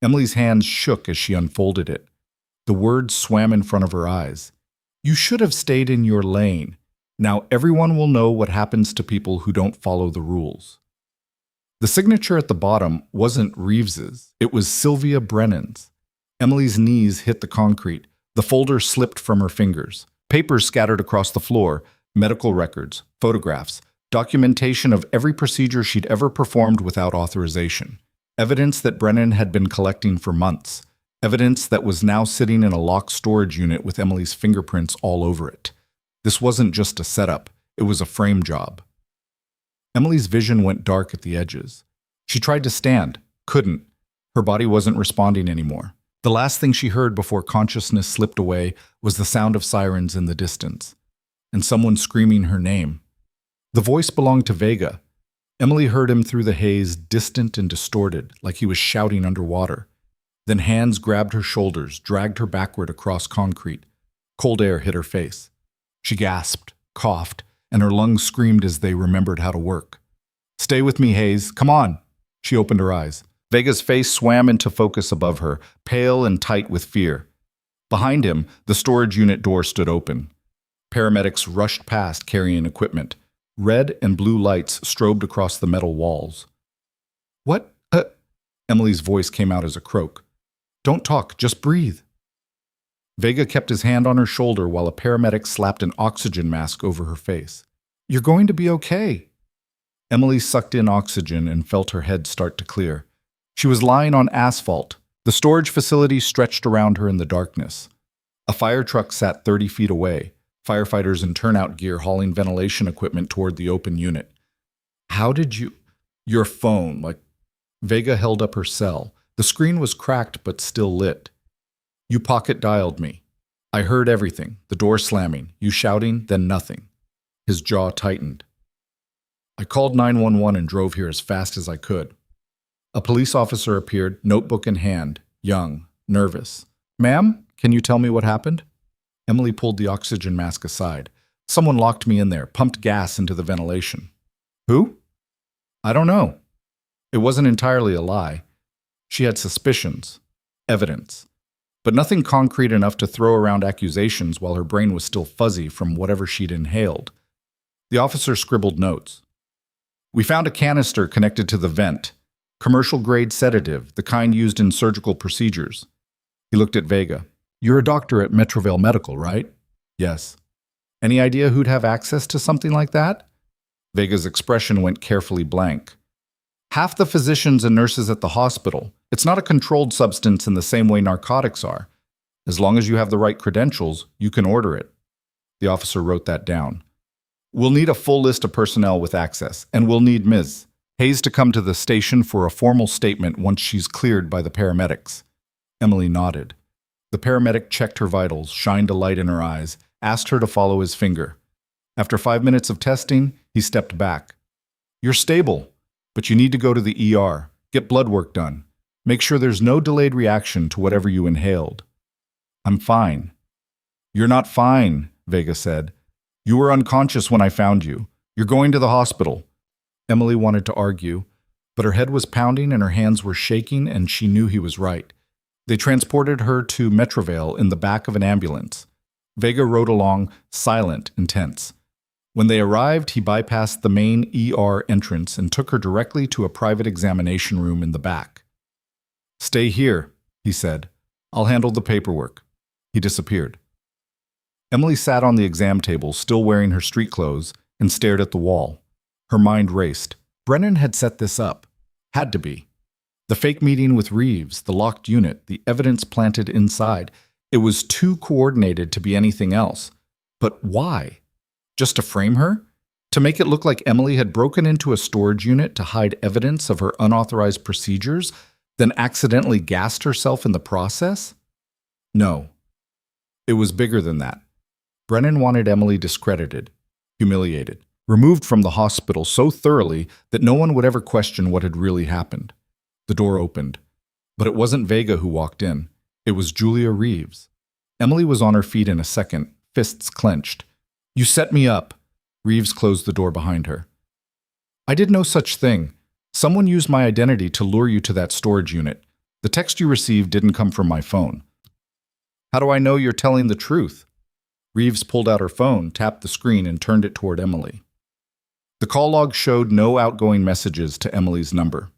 Emily's hands shook as she unfolded it. The words swam in front of her eyes. "You should have stayed in your lane. Now everyone will know what happens to people who don't follow the rules." The signature at the bottom wasn't Reeves's. It was Sylvia Brennan's. Emily's knees hit the concrete. The folder slipped from her fingers. Papers scattered across the floor, medical records, photographs, documentation of every procedure she'd ever performed without authorization. Evidence that Brennan had been collecting for months. Evidence that was now sitting in a locked storage unit with Emily's fingerprints all over it. This wasn't just a setup. It was a frame job. Emily's vision went dark at the edges. She tried to stand, couldn't. Her body wasn't responding anymore. The last thing she heard before consciousness slipped away was the sound of sirens in the distance, and someone screaming her name. The voice belonged to Vega. Emily heard him through the haze, distant and distorted, like he was shouting underwater. Then hands grabbed her shoulders, dragged her backward across concrete. Cold air hit her face. She gasped, coughed, and her lungs screamed as they remembered how to work. "Stay with me, Hayes. Come on." She opened her eyes. Vega's face swam into focus above her, pale and tight with fear. Behind him, the storage unit door stood open. Paramedics rushed past carrying equipment. Red and blue lights strobed across the metal walls. "What? Emily's voice came out as a croak. "Don't talk, just breathe." Vega kept his hand on her shoulder while a paramedic slapped an oxygen mask over her face. "You're going to be okay." Emily sucked in oxygen and felt her head start to clear. She was lying on asphalt. The storage facility stretched around her in the darkness. A fire truck sat 30 feet away, firefighters in turnout gear hauling ventilation equipment toward the open unit. "How did you—" "Your phone, Vega held up her cell. The screen was cracked but still lit. "You pocket-dialed me. I heard everything, the door slamming, you shouting, then nothing." His jaw tightened. "I called 911 and drove here as fast as I could." A police officer appeared, notebook in hand, young, nervous. "Ma'am, can you tell me what happened?" Emily pulled the oxygen mask aside. "Someone locked me in there, pumped gas into the ventilation." "Who?" "I don't know." It wasn't entirely a lie. She had suspicions, evidence, but nothing concrete enough to throw around accusations while her brain was still fuzzy from whatever she'd inhaled. The officer scribbled notes. "We found a canister connected to the vent. Commercial-grade sedative, the kind used in surgical procedures." He looked at Vega. "You're a doctor at Metrovale Medical, right?" "Yes." "Any idea who'd have access to something like that?" Vega's expression went carefully blank. "Half the physicians and nurses at the hospital. It's not a controlled substance in the same way narcotics are. As long as you have the right credentials, you can order it." The officer wrote that down. "We'll need a full list of personnel with access, and we'll need Ms. Hayes to come to the station for a formal statement once she's cleared by the paramedics." Emily nodded. The paramedic checked her vitals, shined a light in her eyes, asked her to follow his finger. After 5 minutes of testing, he stepped back. "You're stable, but you need to go to the ER, get blood work done. Make sure there's no delayed reaction to whatever you inhaled." "I'm fine." "You're not fine," Vega said. "You were unconscious when I found you. You're going to the hospital." Emily wanted to argue, but her head was pounding and her hands were shaking, and she knew he was right. They transported her to Metrovale in the back of an ambulance. Vega rode along, silent and tense. When they arrived, he bypassed the main ER entrance and took her directly to a private examination room in the back. "Stay here," he said. "I'll handle the paperwork." He disappeared. Emily sat on the exam table, still wearing her street clothes, and stared at the wall. Her mind raced. Brennan had set this up. Had to be. The fake meeting with Reeves, the locked unit, the evidence planted inside. It was too coordinated to be anything else. But why? Just to frame her? To make it look like Emily had broken into a storage unit to hide evidence of her unauthorized procedures, then accidentally gassed herself in the process? No. It was bigger than that. Brennan wanted Emily discredited, humiliated, removed from the hospital so thoroughly that no one would ever question what had really happened. The door opened. But it wasn't Vega who walked in. It was Julia Reeves. Emily was on her feet in a second, fists clenched. "You set me up." Reeves closed the door behind her. "I did no such thing. Someone used my identity to lure you to that storage unit. The text you received didn't come from my phone." "How do I know you're telling the truth?" Reeves pulled out her phone, tapped the screen, and turned it toward Emily. The call log showed no outgoing messages to Emily's number.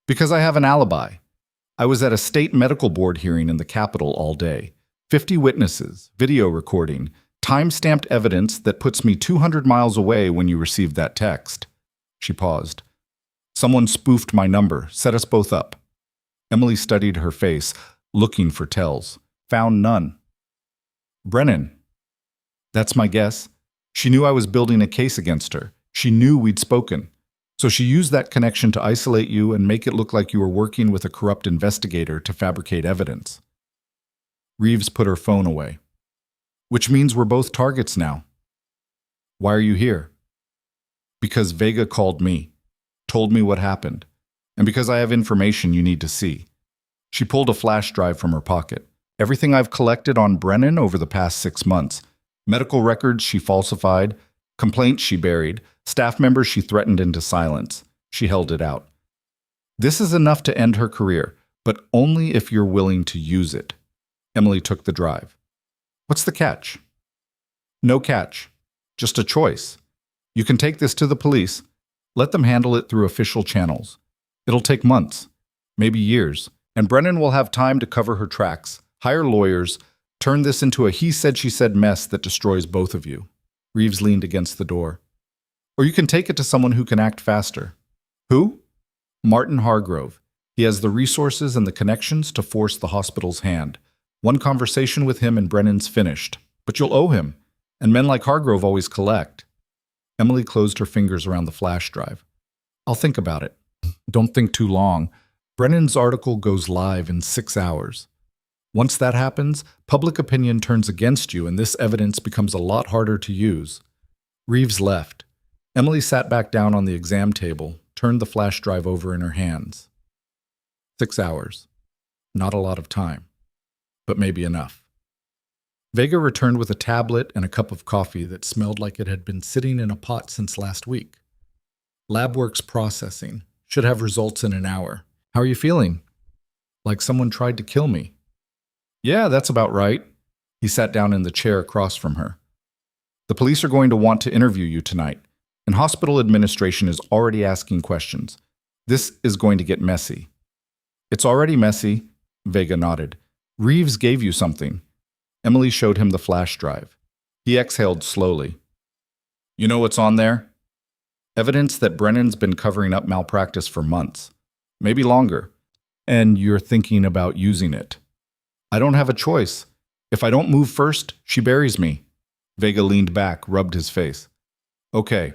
"Because I have an alibi. I was at a state medical board hearing in the Capitol all day. 50 witnesses, video recording, time-stamped evidence that puts me 200 miles away when you received that text." She paused. "Someone spoofed my number, set us both up." Emily studied her face, looking for tells. Found none. "Brennan." "That's my guess. She knew I was building a case against her. She knew we'd spoken. So she used that connection to isolate you and make it look like you were working with a corrupt investigator to fabricate evidence." Reeves put her phone away. "Which means we're both targets now." "Why are you here?" "Because Vega called me, told me what happened, and because I have information you need to see." She pulled a flash drive from her pocket. "Everything I've collected on Brennan over the past 6 months. Medical records she falsified, Complaints she buried, staff members she threatened into silence. She held it out. This is enough to end her career, but only if you're willing to use it. Emily took the drive. What's the catch? No catch. Just a choice. You can take this to the police. Let them handle it through official channels. It'll take months, maybe years, and Brennan will have time to cover her tracks, hire lawyers, turn this into a he-said-she-said mess that destroys both of you. Reeves leaned against the door. Or you can take it to someone who can act faster. Who? Martin Hargrove. He has the resources and the connections to force the hospital's hand. One conversation with him and Brennan's finished. But you'll owe him, and men like Hargrove always collect. Emily closed her fingers around the flash drive. I'll think about it. Don't think too long. Brennan's article goes live in 6 hours. Once that happens, public opinion turns against you and this evidence becomes a lot harder to use. Reeves left. Emily sat back down on the exam table, turned the flash drive over in her hands. 6 hours. Not a lot of time, but maybe enough. Vega returned with a tablet and a cup of coffee that smelled like it had been sitting in a pot since last week. LabWorks processing. Should have results in an hour. How are you feeling? Like someone tried to kill me. Yeah, that's about right. He sat down in the chair across from her. The police are going to want to interview you tonight, and hospital administration is already asking questions. This is going to get messy. It's already messy, Vega nodded. Reeves gave you something. Emily showed him the flash drive. He exhaled slowly. You know what's on there? Evidence that Brennan's been covering up malpractice for months, maybe longer, and you're thinking about using it. I don't have a choice. If I don't move first, she buries me. Vega leaned back, rubbed his face. Okay.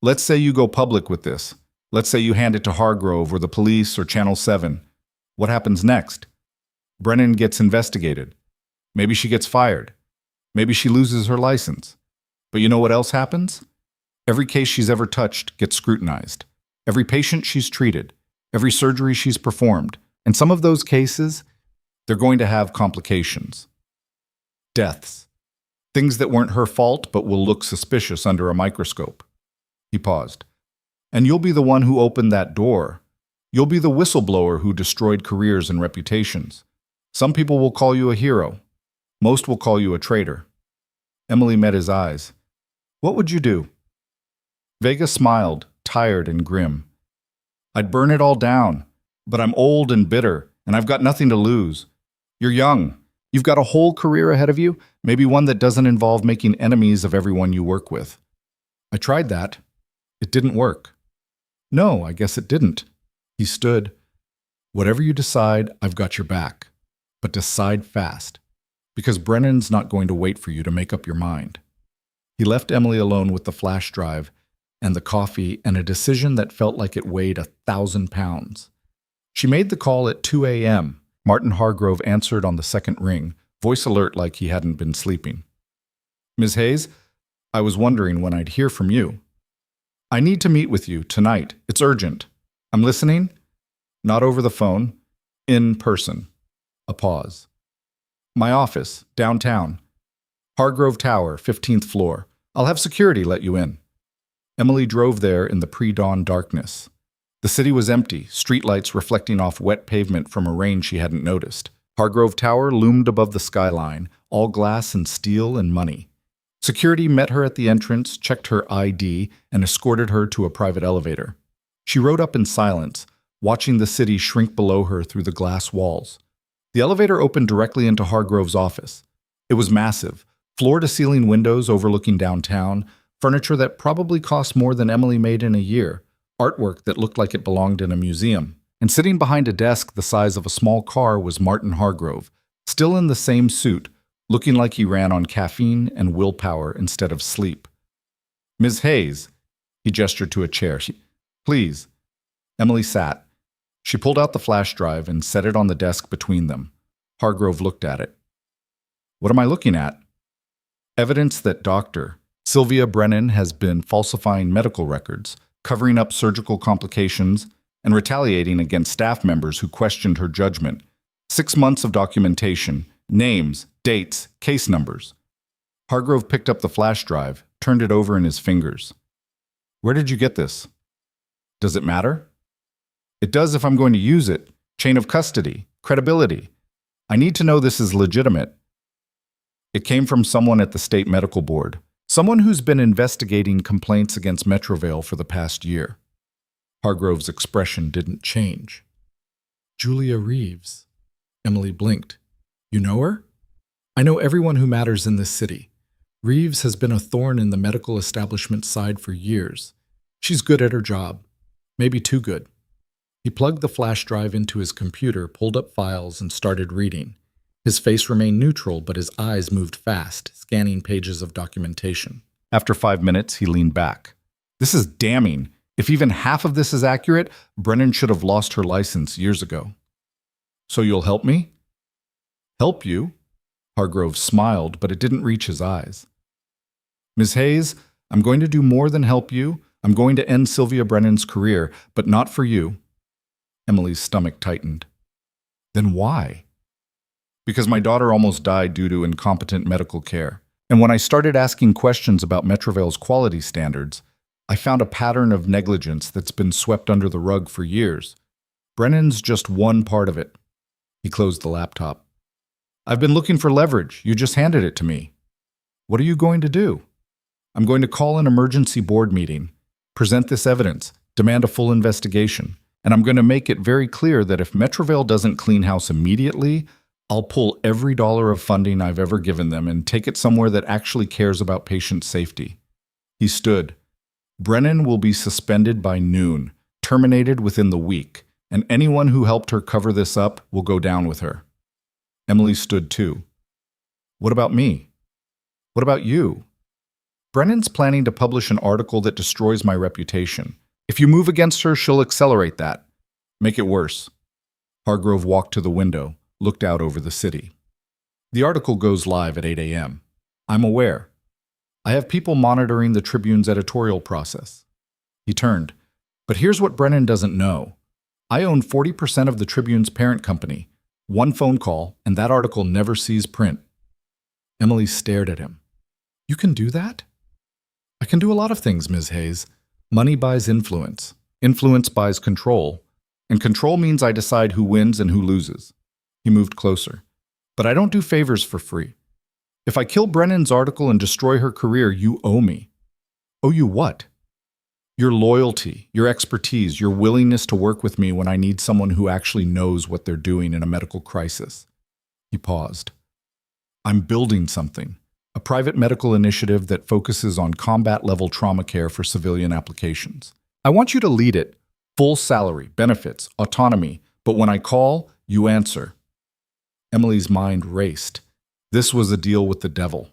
Let's say you go public with this. Let's say you hand it to Hargrove or the police or Channel 7. What happens next? Brennan gets investigated. Maybe she gets fired. Maybe she loses her license. But you know what else happens? Every case she's ever touched gets scrutinized. Every patient she's treated. Every surgery she's performed. And some of those cases, they're going to have complications. Deaths. Things that weren't her fault but will look suspicious under a microscope. He paused. And you'll be the one who opened that door. You'll be the whistleblower who destroyed careers and reputations. Some people will call you a hero. Most will call you a traitor. Emily met his eyes. What would you do? Vega smiled, tired and grim. I'd burn it all down, but I'm old and bitter, and I've got nothing to lose. You're young. You've got a whole career ahead of you, maybe one that doesn't involve making enemies of everyone you work with. I tried that. It didn't work. No, I guess it didn't. He stood. Whatever you decide, I've got your back. But decide fast, because Brennan's not going to wait for you to make up your mind. He left Emily alone with the flash drive and the coffee and a decision that felt like it weighed 1,000 pounds. She made the call at 2 a.m. Martin Hargrove answered on the second ring, voice alert like he hadn't been sleeping. Ms. Hayes, I was wondering when I'd hear from you. I need to meet with you tonight. It's urgent. I'm listening? Not over the phone. In person. A pause. My office, downtown. Hargrove Tower, 15th floor. I'll have security let you in. Emily drove there in the pre-dawn darkness. The city was empty, streetlights reflecting off wet pavement from a rain she hadn't noticed. Hargrove Tower loomed above the skyline, all glass and steel and money. Security met her at the entrance, checked her ID, and escorted her to a private elevator. She rode up in silence, watching the city shrink below her through the glass walls. The elevator opened directly into Hargrove's office. It was massive, floor-to-ceiling windows overlooking downtown, furniture that probably cost more than Emily made in a year, artwork that looked like it belonged in a museum. And sitting behind a desk the size of a small car was Martin Hargrove, still in the same suit, looking like he ran on caffeine and willpower instead of sleep. Ms. Hayes, he gestured to a chair. Please. Emily sat. She pulled out the flash drive and set it on the desk between them. Hargrove looked at it. What am I looking at? Evidence that Dr. Sylvia Brennan has been falsifying medical records, covering up surgical complications, and retaliating against staff members who questioned her judgment. 6 months of documentation, names, dates, case numbers. Hargrove picked up the flash drive, turned it over in his fingers. Where did you get this? Does it matter? It does if I'm going to use it. Chain of custody, credibility. I need to know this is legitimate. It came from someone at the state medical board, someone who's been investigating complaints against Metrovale for the past year. Hargrove's expression didn't change. Julia Reeves. Emily blinked. You know her? I know everyone who matters in this city. Reeves has been a thorn in the medical establishment side for years. She's good at her job. Maybe too good. He plugged the flash drive into his computer, pulled up files, and started reading. His face remained neutral, but his eyes moved fast, scanning pages of documentation. After 5 minutes, he leaned back. This is damning. If even half of this is accurate, Brennan should have lost her license years ago. So you'll help me? Help you? Hargrove smiled, but it didn't reach his eyes. Ms. Hayes, I'm going to do more than help you. I'm going to end Sylvia Brennan's career, but not for you. Emily's stomach tightened. Then why? Because my daughter almost died due to incompetent medical care. And when I started asking questions about Metrovale's quality standards, I found a pattern of negligence that's been swept under the rug for years. Brennan's just one part of it. He closed the laptop. I've been looking for leverage. You just handed it to me. What are you going to do? I'm going to call an emergency board meeting, present this evidence, demand a full investigation, and I'm going to make it very clear that if Metrovale doesn't clean house immediately, I'll pull every dollar of funding I've ever given them and take it somewhere that actually cares about patient safety. He stood. Brennan will be suspended by noon, terminated within the week, and anyone who helped her cover this up will go down with her. Emily stood too. What about me? What about you? Brennan's planning to publish an article that destroys my reputation. If you move against her, she'll accelerate that. Make it worse. Hargrove walked to the window, looked out over the city. The article goes live at 8 a.m. I'm aware. I have people monitoring the Tribune's editorial process. He turned. But here's what Brennan doesn't know. I own 40% of the Tribune's parent company. One phone call, and that article never sees print. Emily stared at him. You can do that? I can do a lot of things, Ms. Hayes. Money buys influence. Influence buys control. And control means I decide who wins and who loses. He moved closer. But I don't do favors for free. If I kill Brennan's article and destroy her career, you owe me. Owe you what? Your loyalty, your expertise, your willingness to work with me when I need someone who actually knows what they're doing in a medical crisis. He paused. I'm building something. A private medical initiative that focuses on combat-level trauma care for civilian applications. I want you to lead it. Full salary, benefits, autonomy. But when I call, you answer. Emily's mind raced. This was a deal with the devil,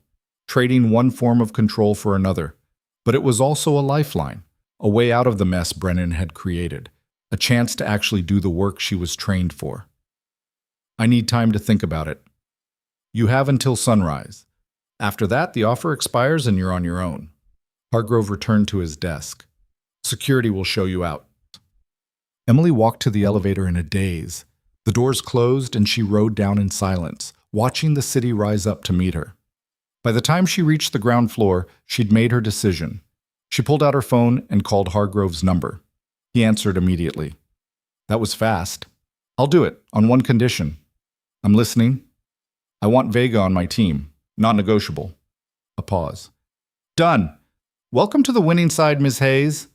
trading one form of control for another. But it was also a lifeline, a way out of the mess Brennan had created, a chance to actually do the work she was trained for. I need time to think about it. You have until sunrise. After that, the offer expires and you're on your own. Hargrove returned to his desk. Security will show you out. Emily walked to the elevator in a daze. The doors closed and she rode down in silence, watching the city rise up to meet her. By the time she reached the ground floor, she'd made her decision. She pulled out her phone and called Hargrove's number. He answered immediately. That was fast. I'll do it, on one condition. I'm listening. I want Vega on my team. Non-negotiable. A pause. Done. Welcome to the winning side, Ms. Hayes.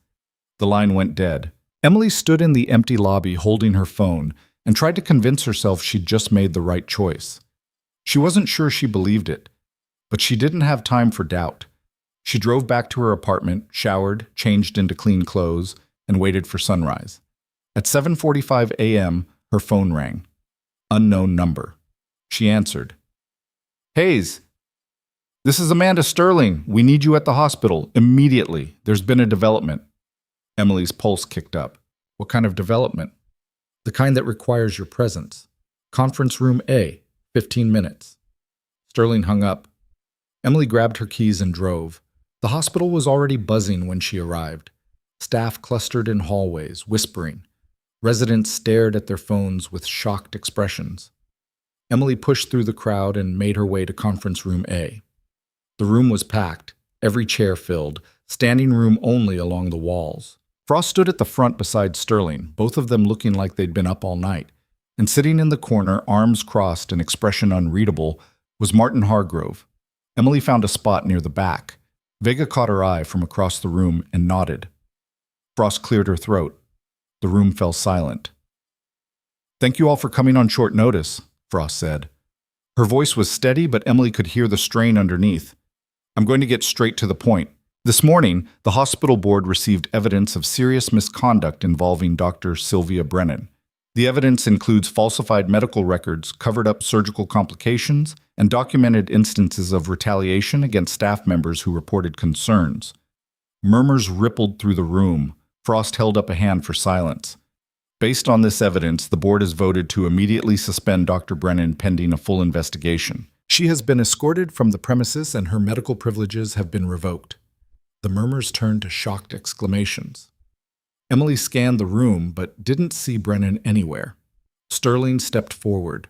The line went dead. Emily stood in the empty lobby holding her phone and tried to convince herself she'd just made the right choice. She wasn't sure she believed it, but she didn't have time for doubt. She drove back to her apartment, showered, changed into clean clothes, and waited for sunrise. At 7:45 a.m., her phone rang. Unknown number. She answered. Hayes, this is Amanda Sterling. We need you at the hospital, immediately. There's been a development. Emily's pulse kicked up. What kind of development? The kind that requires your presence. Conference room A, 15 minutes. Sterling hung up. Emily grabbed her keys and drove. The hospital was already buzzing when she arrived. Staff clustered in hallways, whispering. Residents stared at their phones with shocked expressions. Emily pushed through the crowd and made her way to conference room A. The room was packed. every chair filled, standing room only along the walls. Frost stood at the front beside Sterling, both of them looking like they'd been up all night. And sitting in the corner, arms crossed and expression unreadable, was Martin Hargrove. Emily found a spot near the back. Vega caught her eye from across the room and nodded. Frost cleared her throat. The room fell silent. "Thank you all for coming on short notice," Frost said. Her voice was steady, but Emily could hear the strain underneath. "I'm going to get straight to the point. This morning, the hospital board received evidence of serious misconduct involving Dr. Sylvia Brennan. The evidence includes falsified medical records, covered-up surgical complications, and documented instances of retaliation against staff members who reported concerns." Murmurs rippled through the room. Frost held up a hand for silence. Based on this evidence, the board has voted to immediately suspend Dr. Brennan pending a full investigation. She has been escorted from the premises and her medical privileges have been revoked. The murmurs turned to shocked exclamations. Emily scanned the room but didn't see Brennan anywhere. Sterling stepped forward.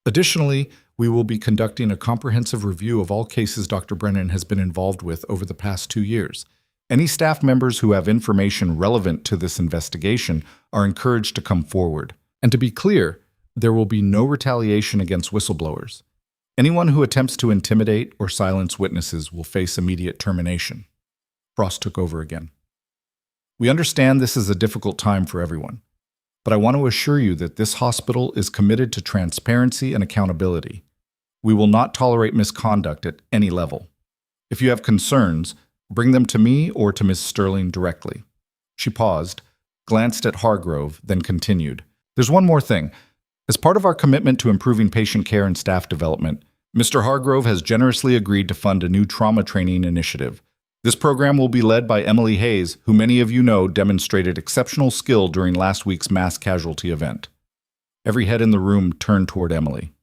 "Additionally, we will be conducting a comprehensive review of all cases Dr. Brennan has been involved with over the past 2 years. Any staff members who have information relevant to this investigation are encouraged to come forward. And to be clear, there will be no retaliation against whistleblowers. Anyone who attempts to intimidate or silence witnesses will face immediate termination." Frost took over again. "We understand this is a difficult time for everyone, but I want to assure you that this hospital is committed to transparency and accountability. We will not tolerate misconduct at any level. If you have concerns, bring them to me or to Ms. Sterling directly." She paused, glanced at Hargrove, then continued. "There's one more thing. As part of our commitment to improving patient care and staff development, Mr. Hargrove has generously agreed to fund a new trauma training initiative. This program will be led by Emily Hayes, who many of you know demonstrated exceptional skill during last week's mass casualty event." Every head in the room turned toward Emily.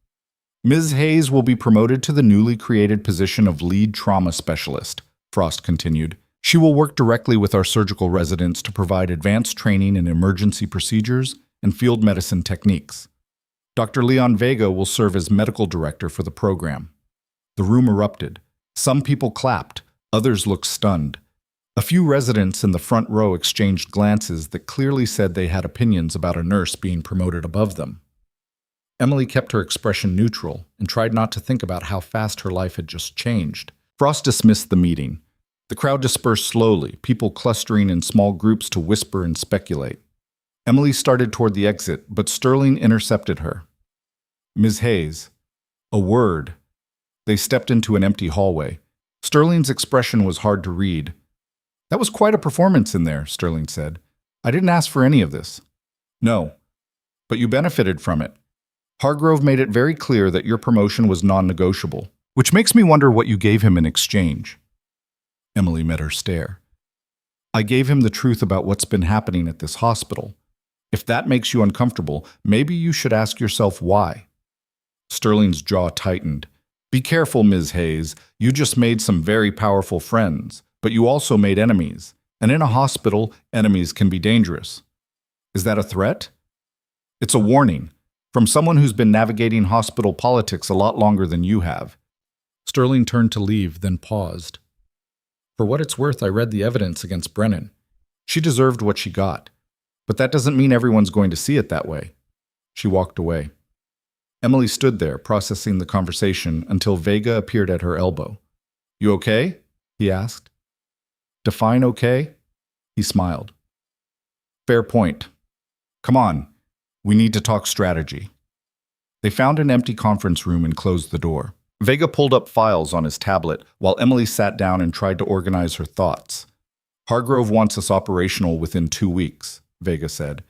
"Ms. Hayes will be promoted to the newly created position of lead trauma specialist," Frost continued. "She will work directly with our surgical residents to provide advanced training in emergency procedures and field medicine techniques. Dr. Leon Vega will serve as medical director for the program." The room erupted. Some people clapped. Others looked stunned. A few residents in the front row exchanged glances that clearly said they had opinions about a nurse being promoted above them. Emily kept her expression neutral and tried not to think about how fast her life had just changed. Frost dismissed the meeting. The crowd dispersed slowly, people clustering in small groups to whisper and speculate. Emily started toward the exit, but Sterling intercepted her. "Ms. Hayes, a word." They stepped into an empty hallway. Sterling's expression was hard to read. "That was quite a performance in there," Sterling said. "I didn't ask for any of this." "No, but you benefited from it. Hargrove made it very clear that your promotion was non-negotiable, which makes me wonder what you gave him in exchange." Emily met her stare. "I gave him the truth about what's been happening at this hospital. If that makes you uncomfortable, maybe you should ask yourself why." Sterling's jaw tightened. "Be careful, Ms. Hayes. You just made some very powerful friends, but you also made enemies. And in a hospital, enemies can be dangerous." "Is that a threat?" "It's a warning, from someone who's been navigating hospital politics a lot longer than you have." Sterling turned to leave, then paused. "For what it's worth, I read the evidence against Brennan. She deserved what she got. But that doesn't mean everyone's going to see it that way." She walked away. Emily stood there, processing the conversation, until Vega appeared at her elbow. "You okay?" he asked. "Define okay?" He smiled. "Fair point. Come on, we need to talk strategy." They found an empty conference room and closed the door. Vega pulled up files on his tablet, while Emily sat down and tried to organize her thoughts. "Hargrove wants us operational within 2 weeks, Vega said,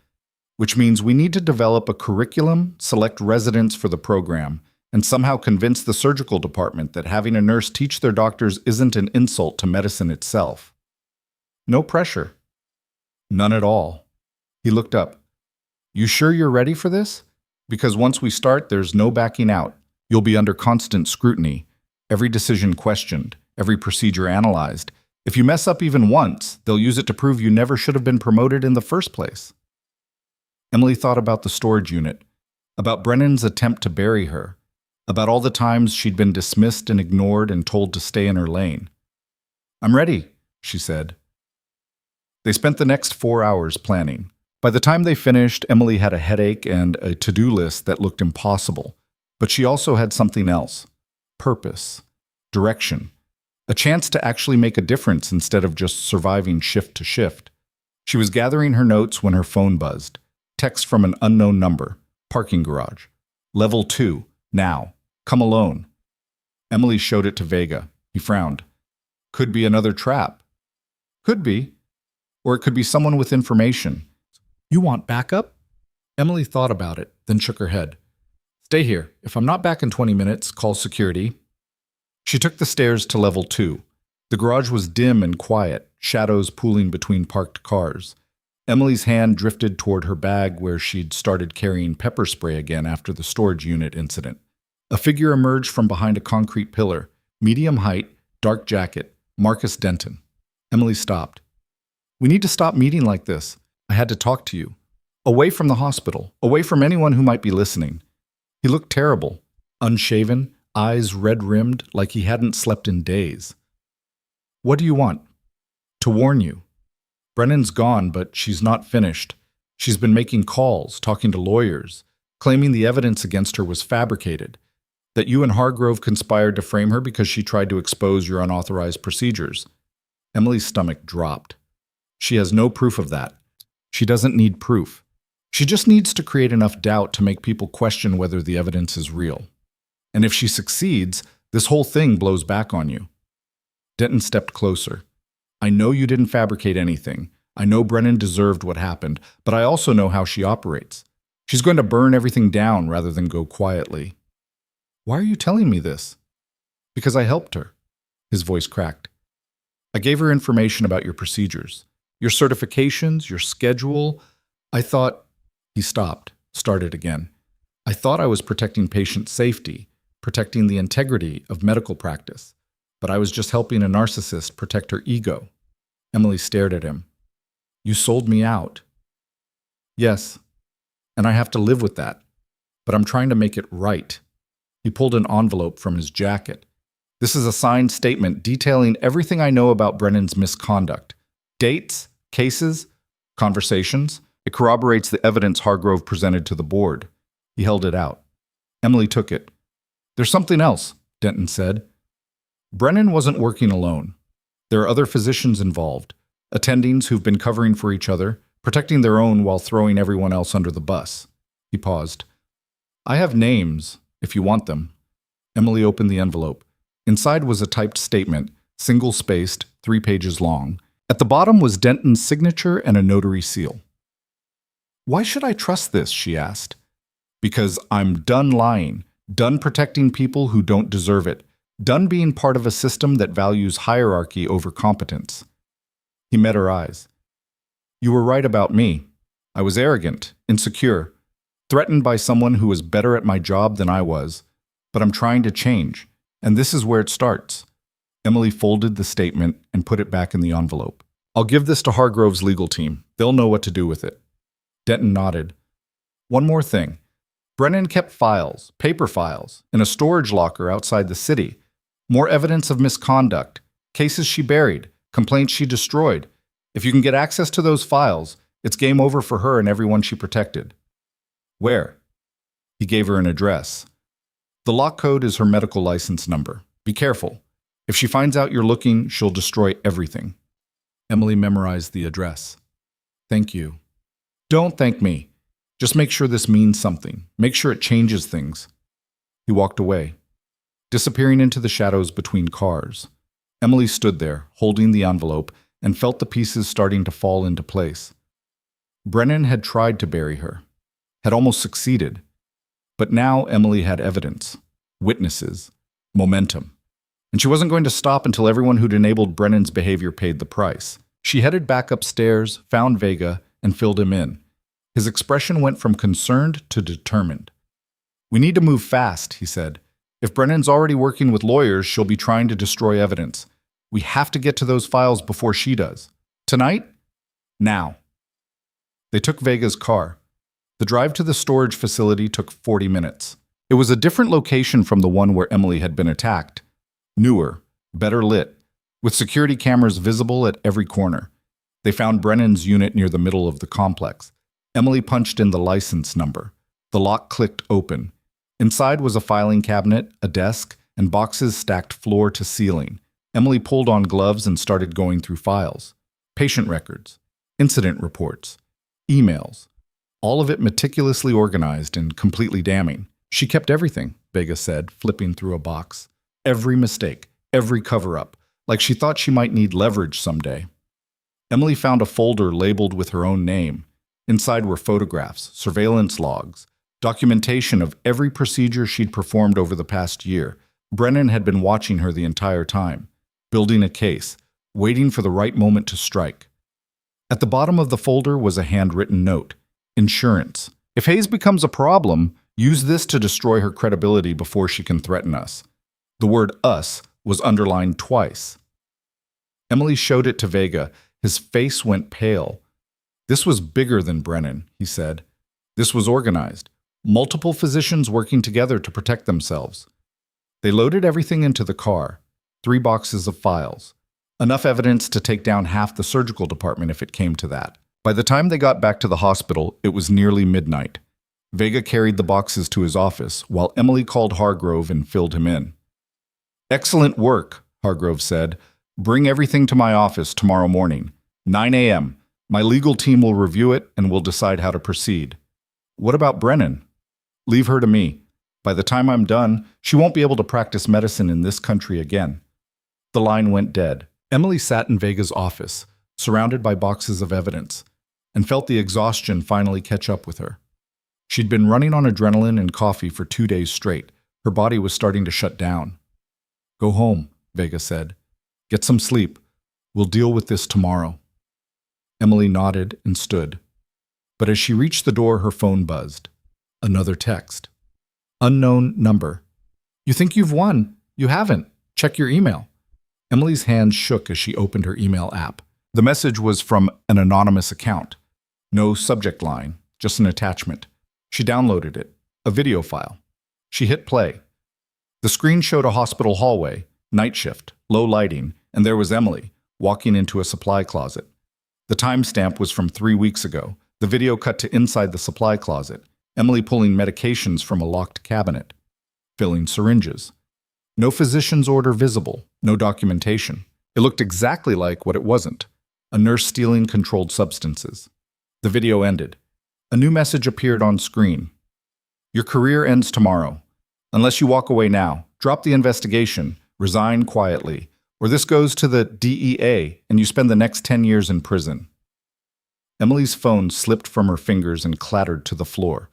"which means we need to develop a curriculum, select residents for the program, and somehow convince the surgical department that having a nurse teach their doctors isn't an insult to medicine itself." "No pressure." "None at all." He looked up. "You sure you're ready for this? Because once we start, there's no backing out. You'll be under constant scrutiny, every decision questioned, every procedure analyzed. If you mess up even once, they'll use it to prove you never should have been promoted in the first place." Emily thought about the storage unit, about Brennan's attempt to bury her, about all the times she'd been dismissed and ignored and told to stay in her lane. I'm ready, she said. They spent the next 4 hours planning. By the time they finished, Emily had a headache and a to-do list that looked impossible. But she also had something else: purpose, direction, a chance to actually make a difference instead of just surviving shift to shift. She was gathering her notes when her phone buzzed. Text from an unknown number. Parking garage. Level 2. Now. Come alone. Emily showed it to Vega. He frowned. Could be another trap. Could be. Or it could be someone with information. You want backup? Emily thought about it, then shook her head. Stay here. If I'm not back in 20 minutes, call security. She took the stairs to level 2. The garage was dim and quiet, shadows pooling between parked cars. Emily's hand drifted toward her bag where she'd started carrying pepper spray again after the storage unit incident. A figure emerged from behind a concrete pillar. Medium height, dark jacket, Marcus Denton. Emily stopped. We need to stop meeting like this. I had to talk to you. Away from the hospital, away from anyone who might be listening. He looked terrible, unshaven, eyes red-rimmed like he hadn't slept in days. What do you want? To warn you. Brennan's gone, but she's not finished. She's been making calls, talking to lawyers, claiming the evidence against her was fabricated, that you and Hargrove conspired to frame her because she tried to expose your unauthorized procedures. Emily's stomach dropped. She has no proof of that. She doesn't need proof. She just needs to create enough doubt to make people question whether the evidence is real. And if she succeeds, this whole thing blows back on you. Denton stepped closer. I know you didn't fabricate anything. I know Brennan deserved what happened, but I also know how she operates. She's going to burn everything down rather than go quietly. Why are you telling me this? Because I helped her. His voice cracked. I gave her information about your procedures, your certifications, your schedule. I thought... He stopped, started again. I thought I was protecting patient safety, protecting the integrity of medical practice, but I was just helping a narcissist protect her ego. Emily stared at him. You sold me out. Yes, and I have to live with that, but I'm trying to make it right. He pulled an envelope from his jacket. This is a signed statement detailing everything I know about Brennan's misconduct. Dates, cases, conversations. It corroborates the evidence Hargrove presented to the board. He held it out. Emily took it. There's something else, Denton said. Brennan wasn't working alone. There are other physicians involved, attendings who've been covering for each other, protecting their own while throwing everyone else under the bus. He paused. I have names, if you want them. Emily opened the envelope. Inside was a typed statement, single-spaced, 3 pages long. At the bottom was Denton's signature and a notary seal. Why should I trust this? She asked. Because I'm done lying, done protecting people who don't deserve it, done being part of a system that values hierarchy over competence. He met her eyes. You were right about me. I was arrogant, insecure, threatened by someone who was better at my job than I was. But I'm trying to change, and this is where it starts. Emily folded the statement and put it back in the envelope. I'll give this to Hargrove's legal team. They'll know what to do with it. Denton nodded. One more thing. Brennan kept files, paper files, in a storage locker outside the city. More evidence of misconduct, cases she buried, complaints she destroyed. If you can get access to those files, it's game over for her and everyone she protected. Where? He gave her an address. The lock code is her medical license number. Be careful. If she finds out you're looking, she'll destroy everything. Emily memorized the address. Thank you. Don't thank me. Just make sure this means something. Make sure it changes things. He walked away, disappearing into the shadows between cars. Emily stood there, holding the envelope, and felt the pieces starting to fall into place. Brennan had tried to bury her, had almost succeeded. But now Emily had evidence, witnesses, momentum. And she wasn't going to stop until everyone who'd enabled Brennan's behavior paid the price. She headed back upstairs, found Vega, and filled him in. His expression went from concerned to determined. We need to move fast, he said. If Brennan's already working with lawyers, she'll be trying to destroy evidence. We have to get to those files before she does. Tonight? Now. They took Vega's car. The drive to the storage facility took 40 minutes. It was a different location from the one where Emily had been attacked. Newer, better lit, with security cameras visible at every corner. They found Brennan's unit near the middle of the complex. Emily punched in the license number. The lock clicked open. Inside was a filing cabinet, a desk, and boxes stacked floor to ceiling. Emily pulled on gloves and started going through files. Patient records, incident reports, emails. All of it meticulously organized and completely damning. She kept everything, Vega said, flipping through a box. Every mistake, every cover-up, like she thought she might need leverage someday. Emily found a folder labeled with her own name. Inside were photographs, surveillance logs, documentation of every procedure she'd performed over the past year. Brennan had been watching her the entire time, building a case, waiting for the right moment to strike. At the bottom of the folder was a handwritten note. Insurance. If Hayes becomes a problem, use this to destroy her credibility before she can threaten us. The word us was underlined twice. Emily showed it to Vega. His face went pale. This was bigger than Brennan, he said. This was organized. Multiple physicians working together to protect themselves. They loaded everything into the car. 3 boxes of files. Enough evidence to take down half the surgical department if it came to that. By the time they got back to the hospital, it was nearly midnight. Vega carried the boxes to his office, while Emily called Hargrove and filled him in. "Excellent work," Hargrove said. "Bring everything to my office tomorrow morning, 9 a.m. My legal team will review it and will decide how to proceed." "What about Brennan?" "Leave her to me. By the time I'm done, she won't be able to practice medicine in this country again." The line went dead. Emily sat in Vega's office, surrounded by boxes of evidence, and felt the exhaustion finally catch up with her. She'd been running on adrenaline and coffee for 2 days straight. Her body was starting to shut down. "Go home," Vega said. "Get some sleep. We'll deal with this tomorrow." Emily nodded and stood. But as she reached the door, her phone buzzed. Another text. Unknown number. "You think you've won? You haven't. Check your email." Emily's hands shook as she opened her email app. The message was from an anonymous account. No subject line, just an attachment. She downloaded it, a video file. She hit play. The screen showed a hospital hallway, night shift, low lighting, and there was Emily, walking into a supply closet. The timestamp was from 3 weeks ago. The video cut to inside the supply closet, Emily pulling medications from a locked cabinet, filling syringes. No physician's order visible, no documentation. It looked exactly like what it wasn't, a nurse stealing controlled substances. The video ended. A new message appeared on screen. "Your career ends tomorrow. Unless you walk away now, drop the investigation, resign quietly, or this goes to the DEA and you spend the next 10 years in prison." Emily's phone slipped from her fingers and clattered to the floor.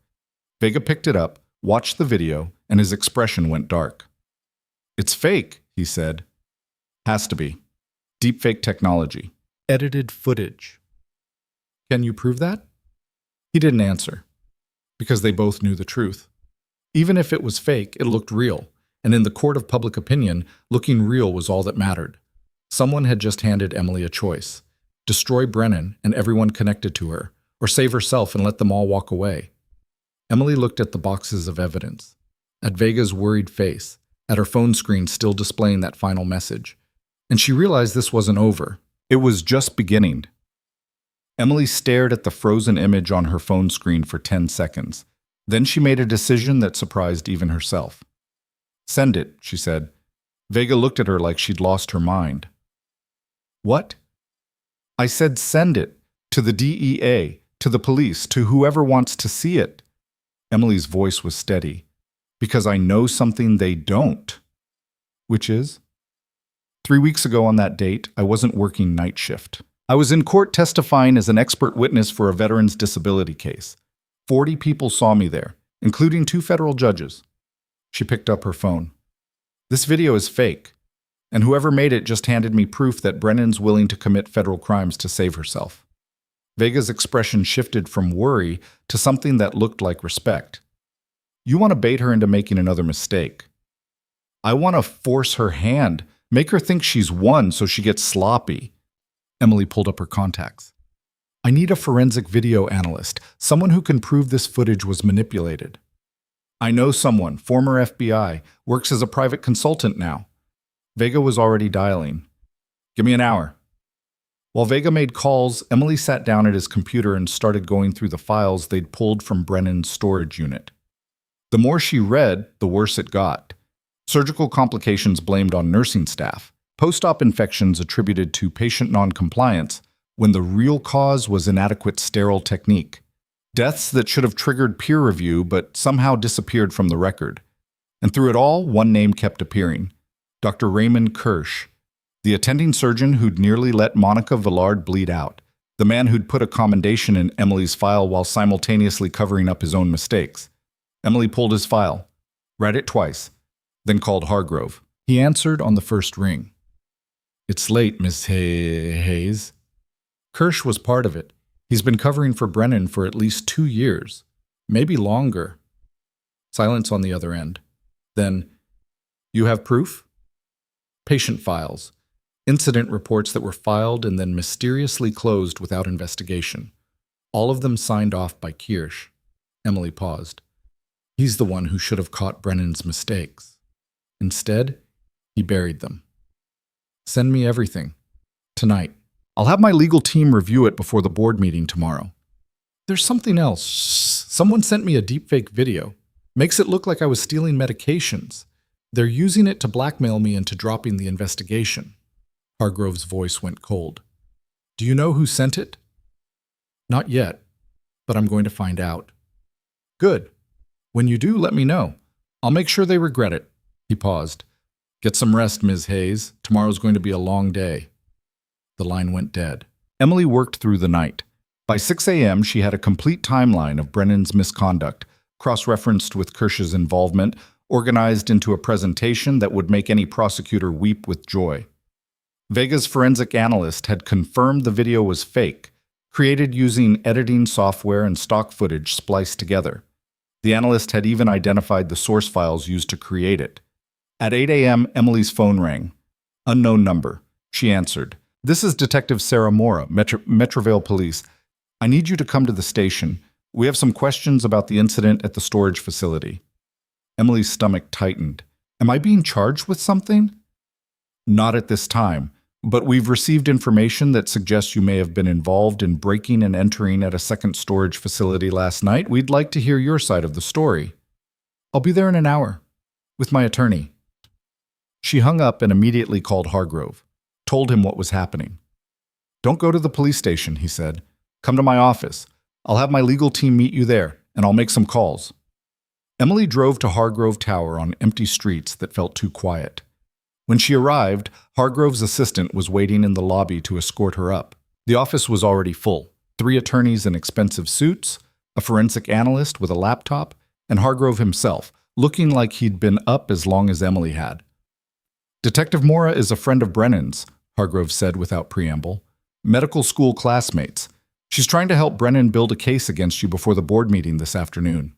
Vega picked it up, watched the video, and his expression went dark. "It's fake," he said. "Has to be. Deepfake technology. Edited footage." "Can you prove that?" He didn't answer, because they both knew the truth. Even if it was fake, it looked real, and in the court of public opinion, looking real was all that mattered. Someone had just handed Emily a choice. Destroy Brennan and everyone connected to her, or save herself and let them all walk away. Emily looked at the boxes of evidence, at Vega's worried face, at her phone screen still displaying that final message, and she realized this wasn't over. It was just beginning. Emily stared at the frozen image on her phone screen for 10 seconds. Then she made a decision that surprised even herself. "Send it," she said. Vega looked at her like she'd lost her mind. "What?" "I said send it. To the DEA, to the police, to whoever wants to see it." Emily's voice was steady. "Because I know something they don't." "Which is?" 3 weeks ago on that date, I wasn't working night shift. I was in court testifying as an expert witness for a veteran's disability case. 40 people saw me there, including 2 federal judges. She picked up her phone. "This video is fake, and whoever made it just handed me proof that Brennan's willing to commit federal crimes to save herself." Vega's expression shifted from worry to something that looked like respect. "You want to bait her into making another mistake. I want to force her hand, make her think she's won so she gets sloppy." Emily pulled up her contacts. "I need a forensic video analyst, someone who can prove this footage was manipulated." "I know someone, former FBI, works as a private consultant now." Vega was already dialing. Give me an hour. While Vega made calls, Emily sat down at his computer and started going through the files they'd pulled from Brennan's storage unit. The more she read, the worse it got. Surgical complications blamed on nursing staff, post-op infections attributed to patient noncompliance, when the real cause was inadequate sterile technique. Deaths that should have triggered peer review but somehow disappeared from the record. And through it all, one name kept appearing: Dr. Raymond Kirsch, the attending surgeon who'd nearly let Monica Villard bleed out, the man who'd put a commendation in Emily's file while simultaneously covering up his own mistakes. Emily pulled his file, read it twice, then called Hargrove. He answered on the first ring. "It's late, Miss Hayes." Kirsch was part of it. He's been covering for Brennan for at least 2 years, maybe longer. Silence on the other end. Then, "You have proof?" Patient files. Incident reports that were filed and then mysteriously closed without investigation. All of them signed off by Kirsch. Emily paused. He's the one who should have caught Brennan's mistakes. Instead, he buried them. "Send me everything. Tonight. I'll have my legal team review it before the board meeting tomorrow." "There's something else. Someone sent me a deepfake video. Makes it look like I was stealing medications. They're using it to blackmail me into dropping the investigation." Hargrove's voice went cold. "Do you know who sent it?" "Not yet, but I'm going to find out." "Good. When you do, let me know. I'll make sure they regret it." He paused. "Get some rest, Ms. Hayes. Tomorrow's going to be a long day." The line went dead. Emily worked through the night. By 6 a.m., she had a complete timeline of Brennan's misconduct, cross-referenced with Kirsch's involvement, organized into a presentation that would make any prosecutor weep with joy. Vega's forensic analyst had confirmed the video was fake, created using editing software and stock footage spliced together. The analyst had even identified the source files used to create it. At 8 a.m., Emily's phone rang. Unknown number. She answered. "This is Detective Sarah Mora, Metrovale Police. I need you to come to the station. We have some questions about the incident at the storage facility." Emily's stomach tightened. "Am I being charged with something?" "Not at this time, but we've received information that suggests you may have been involved in breaking and entering at a second storage facility last night. We'd like to hear your side of the story." "I'll be there in an hour, with my attorney." She hung up and immediately called Hargrove, told him what was happening. "Don't go to the police station," he said. "Come to my office. I'll have my legal team meet you there, and I'll make some calls." Emily drove to Hargrove Tower on empty streets that felt too quiet. When she arrived, Hargrove's assistant was waiting in the lobby to escort her up. The office was already full. 3 attorneys in expensive suits, a forensic analyst with a laptop, and Hargrove himself, looking like he'd been up as long as Emily had. "Detective Mora is a friend of Brennan's," Hargrove said without preamble. "Medical school classmates. She's trying to help Brennan build a case against you before the board meeting this afternoon."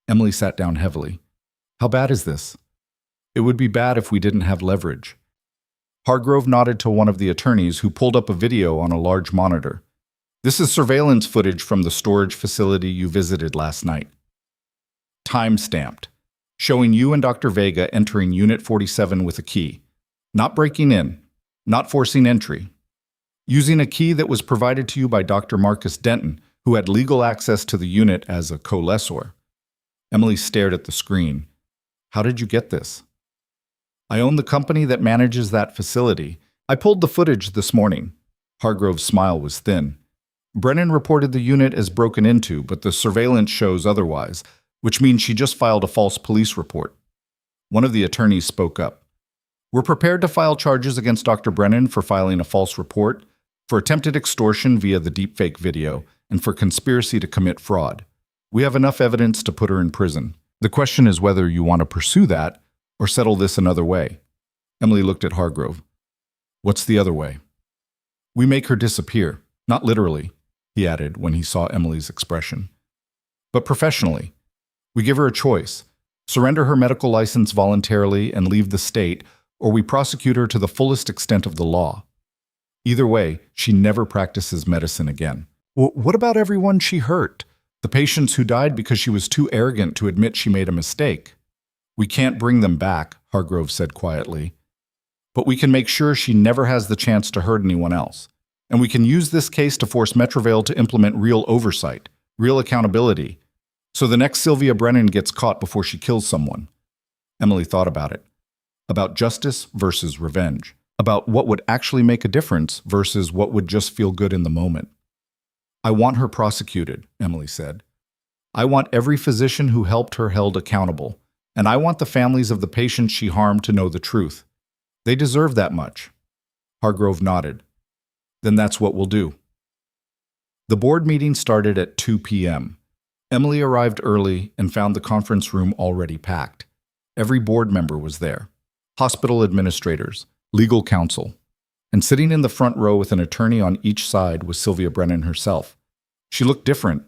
Emily sat down heavily. "How bad is this?" "It would be bad if we didn't have leverage." Hargrove nodded to one of the attorneys who pulled up a video on a large monitor. "This is surveillance footage from the storage facility you visited last night. Time-stamped, showing you and Dr. Vega entering Unit 47 with a key. Not breaking in, not forcing entry. Using a key that was provided to you by Dr. Marcus Denton, who had legal access to the unit as a co-lessor." Emily stared at the screen. "How did you get this?" "I own the company that manages that facility. I pulled the footage this morning." Hargrove's smile was thin. "Brennan reported the unit as broken into, but the surveillance shows otherwise, which means she just filed a false police report." One of the attorneys spoke up. "We're prepared to file charges against Dr. Brennan for filing a false report, for attempted extortion via the deepfake video, and for conspiracy to commit fraud. We have enough evidence to put her in prison. The question is whether you want to pursue that or settle this another way." Emily looked at Hargrove. "What's the other way?" "We make her disappear. Not literally," he added when he saw Emily's expression, "but professionally. We give her a choice. Surrender her medical license voluntarily and leave the state, or we prosecute her to the fullest extent of the law. Either way, she never practices medicine again." "What about everyone she hurt? The patients who died because she was too arrogant to admit she made a mistake?" "We can't bring them back," Hargrove said quietly. but we can make sure she never has the chance to hurt anyone else. And we can use this case to force Metrovale to implement real oversight, real accountability, so the next Sylvia Brennan gets caught before she kills someone. Emily thought about it. About justice versus revenge. About what would actually make a difference versus what would just feel good in the moment. I want her prosecuted, Emily said. I want every physician who helped her held accountable, and I want the families of the patients she harmed to know the truth. They deserve that much. Hargrove nodded. Then that's what we'll do. The board meeting started at 2 p.m. Emily arrived early and found the conference room already packed. Every board member was there. Hospital administrators, legal counsel. And sitting in the front row with an attorney on each side was Sylvia Brennan herself. She looked different,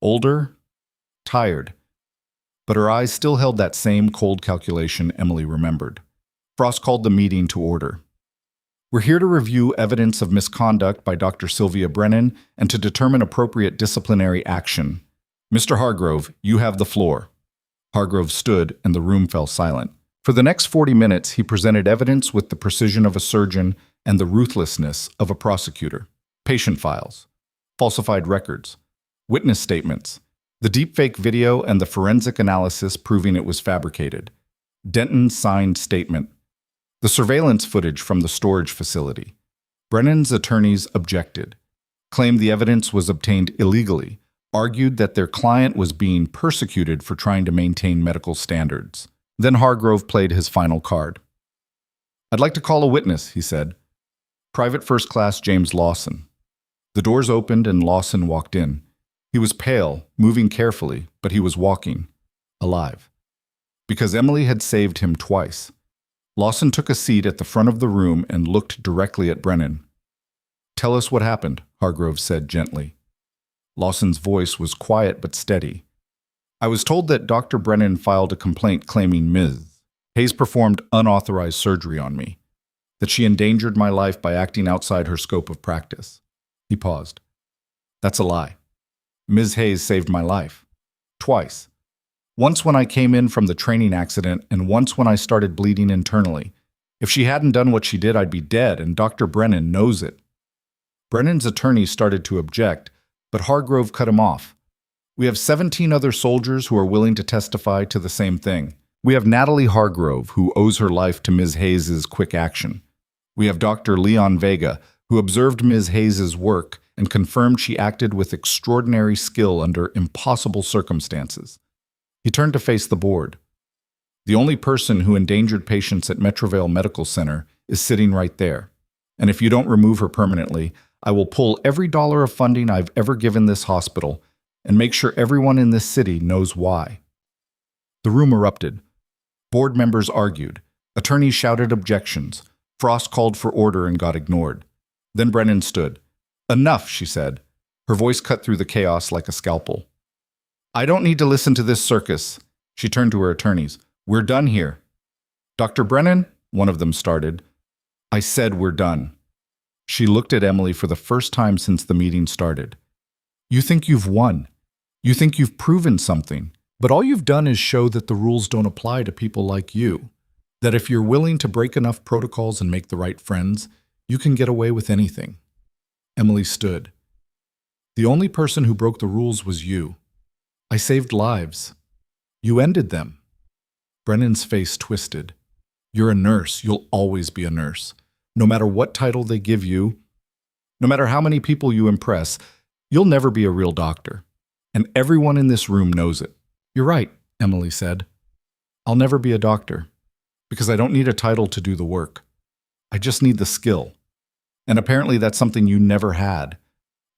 older, tired. But her eyes still held that same cold calculation Emily remembered. Frost called the meeting to order. We're here to review evidence of misconduct by Dr. Sylvia Brennan and to determine appropriate disciplinary action. Mr. Hargrove, you have the floor. Hargrove stood and the room fell silent. For the next 40 minutes, he presented evidence with the precision of a surgeon and the ruthlessness of a prosecutor. Patient files, falsified records, witness statements, the deepfake video and the forensic analysis proving it was fabricated. Denton's signed statement. The surveillance footage from the storage facility. Brennan's attorneys objected, claimed the evidence was obtained illegally, argued that their client was being persecuted for trying to maintain medical standards. Then Hargrove played his final card. I'd like to call a witness, he said. Private First Class James Lawson. The doors opened and Lawson walked in. He was pale, moving carefully, but he was walking, alive. Because Emily had saved him twice. Lawson took a seat at the front of the room and looked directly at Brennan. Tell us what happened, Hargrove said gently. Lawson's voice was quiet but steady. I was told that Dr. Brennan filed a complaint claiming Ms. Hayes performed unauthorized surgery on me, that she endangered my life by acting outside her scope of practice. He paused. That's a lie. Ms. Hayes saved my life. Twice. Once when I came in from the training accident and once when I started bleeding internally. If she hadn't done what she did, I'd be dead, and Dr. Brennan knows it. Brennan's attorney started to object, but Hargrove cut him off. We have 17 other soldiers who are willing to testify to the same thing. We have Natalie Hargrove, who owes her life to Ms. Hayes' quick action. We have Dr. Leon Vega, who observed Ms. Hayes' work and confirmed she acted with extraordinary skill under impossible circumstances. He turned to face the board. The only person who endangered patients at Metrovale Medical Center is sitting right there. And if you don't remove her permanently, I will pull every dollar of funding I've ever given this hospital and make sure everyone in this city knows why. The room erupted. Board members argued. Attorneys shouted objections. Frost called for order and got ignored. Then Brennan stood. Enough, she said. Her voice cut through the chaos like a scalpel. I don't need to listen to this circus. She turned to her attorneys. We're done here. Dr. Brennan, one of them started. I said we're done. She looked at Emily for the first time since the meeting started. You think you've won. You think you've proven something. But all you've done is show that the rules don't apply to people like you. That if you're willing to break enough protocols and make the right friends, you can get away with anything. Emily stood. The only person who broke the rules was you. I saved lives. You ended them. Brennan's face twisted. You're a nurse. You'll always be a nurse. No matter what title they give you, no matter how many people you impress, you'll never be a real doctor. And everyone in this room knows it. You're right, Emily said. I'll never be a doctor, because I don't need a title to do the work. I just need the skill. And apparently that's something you never had.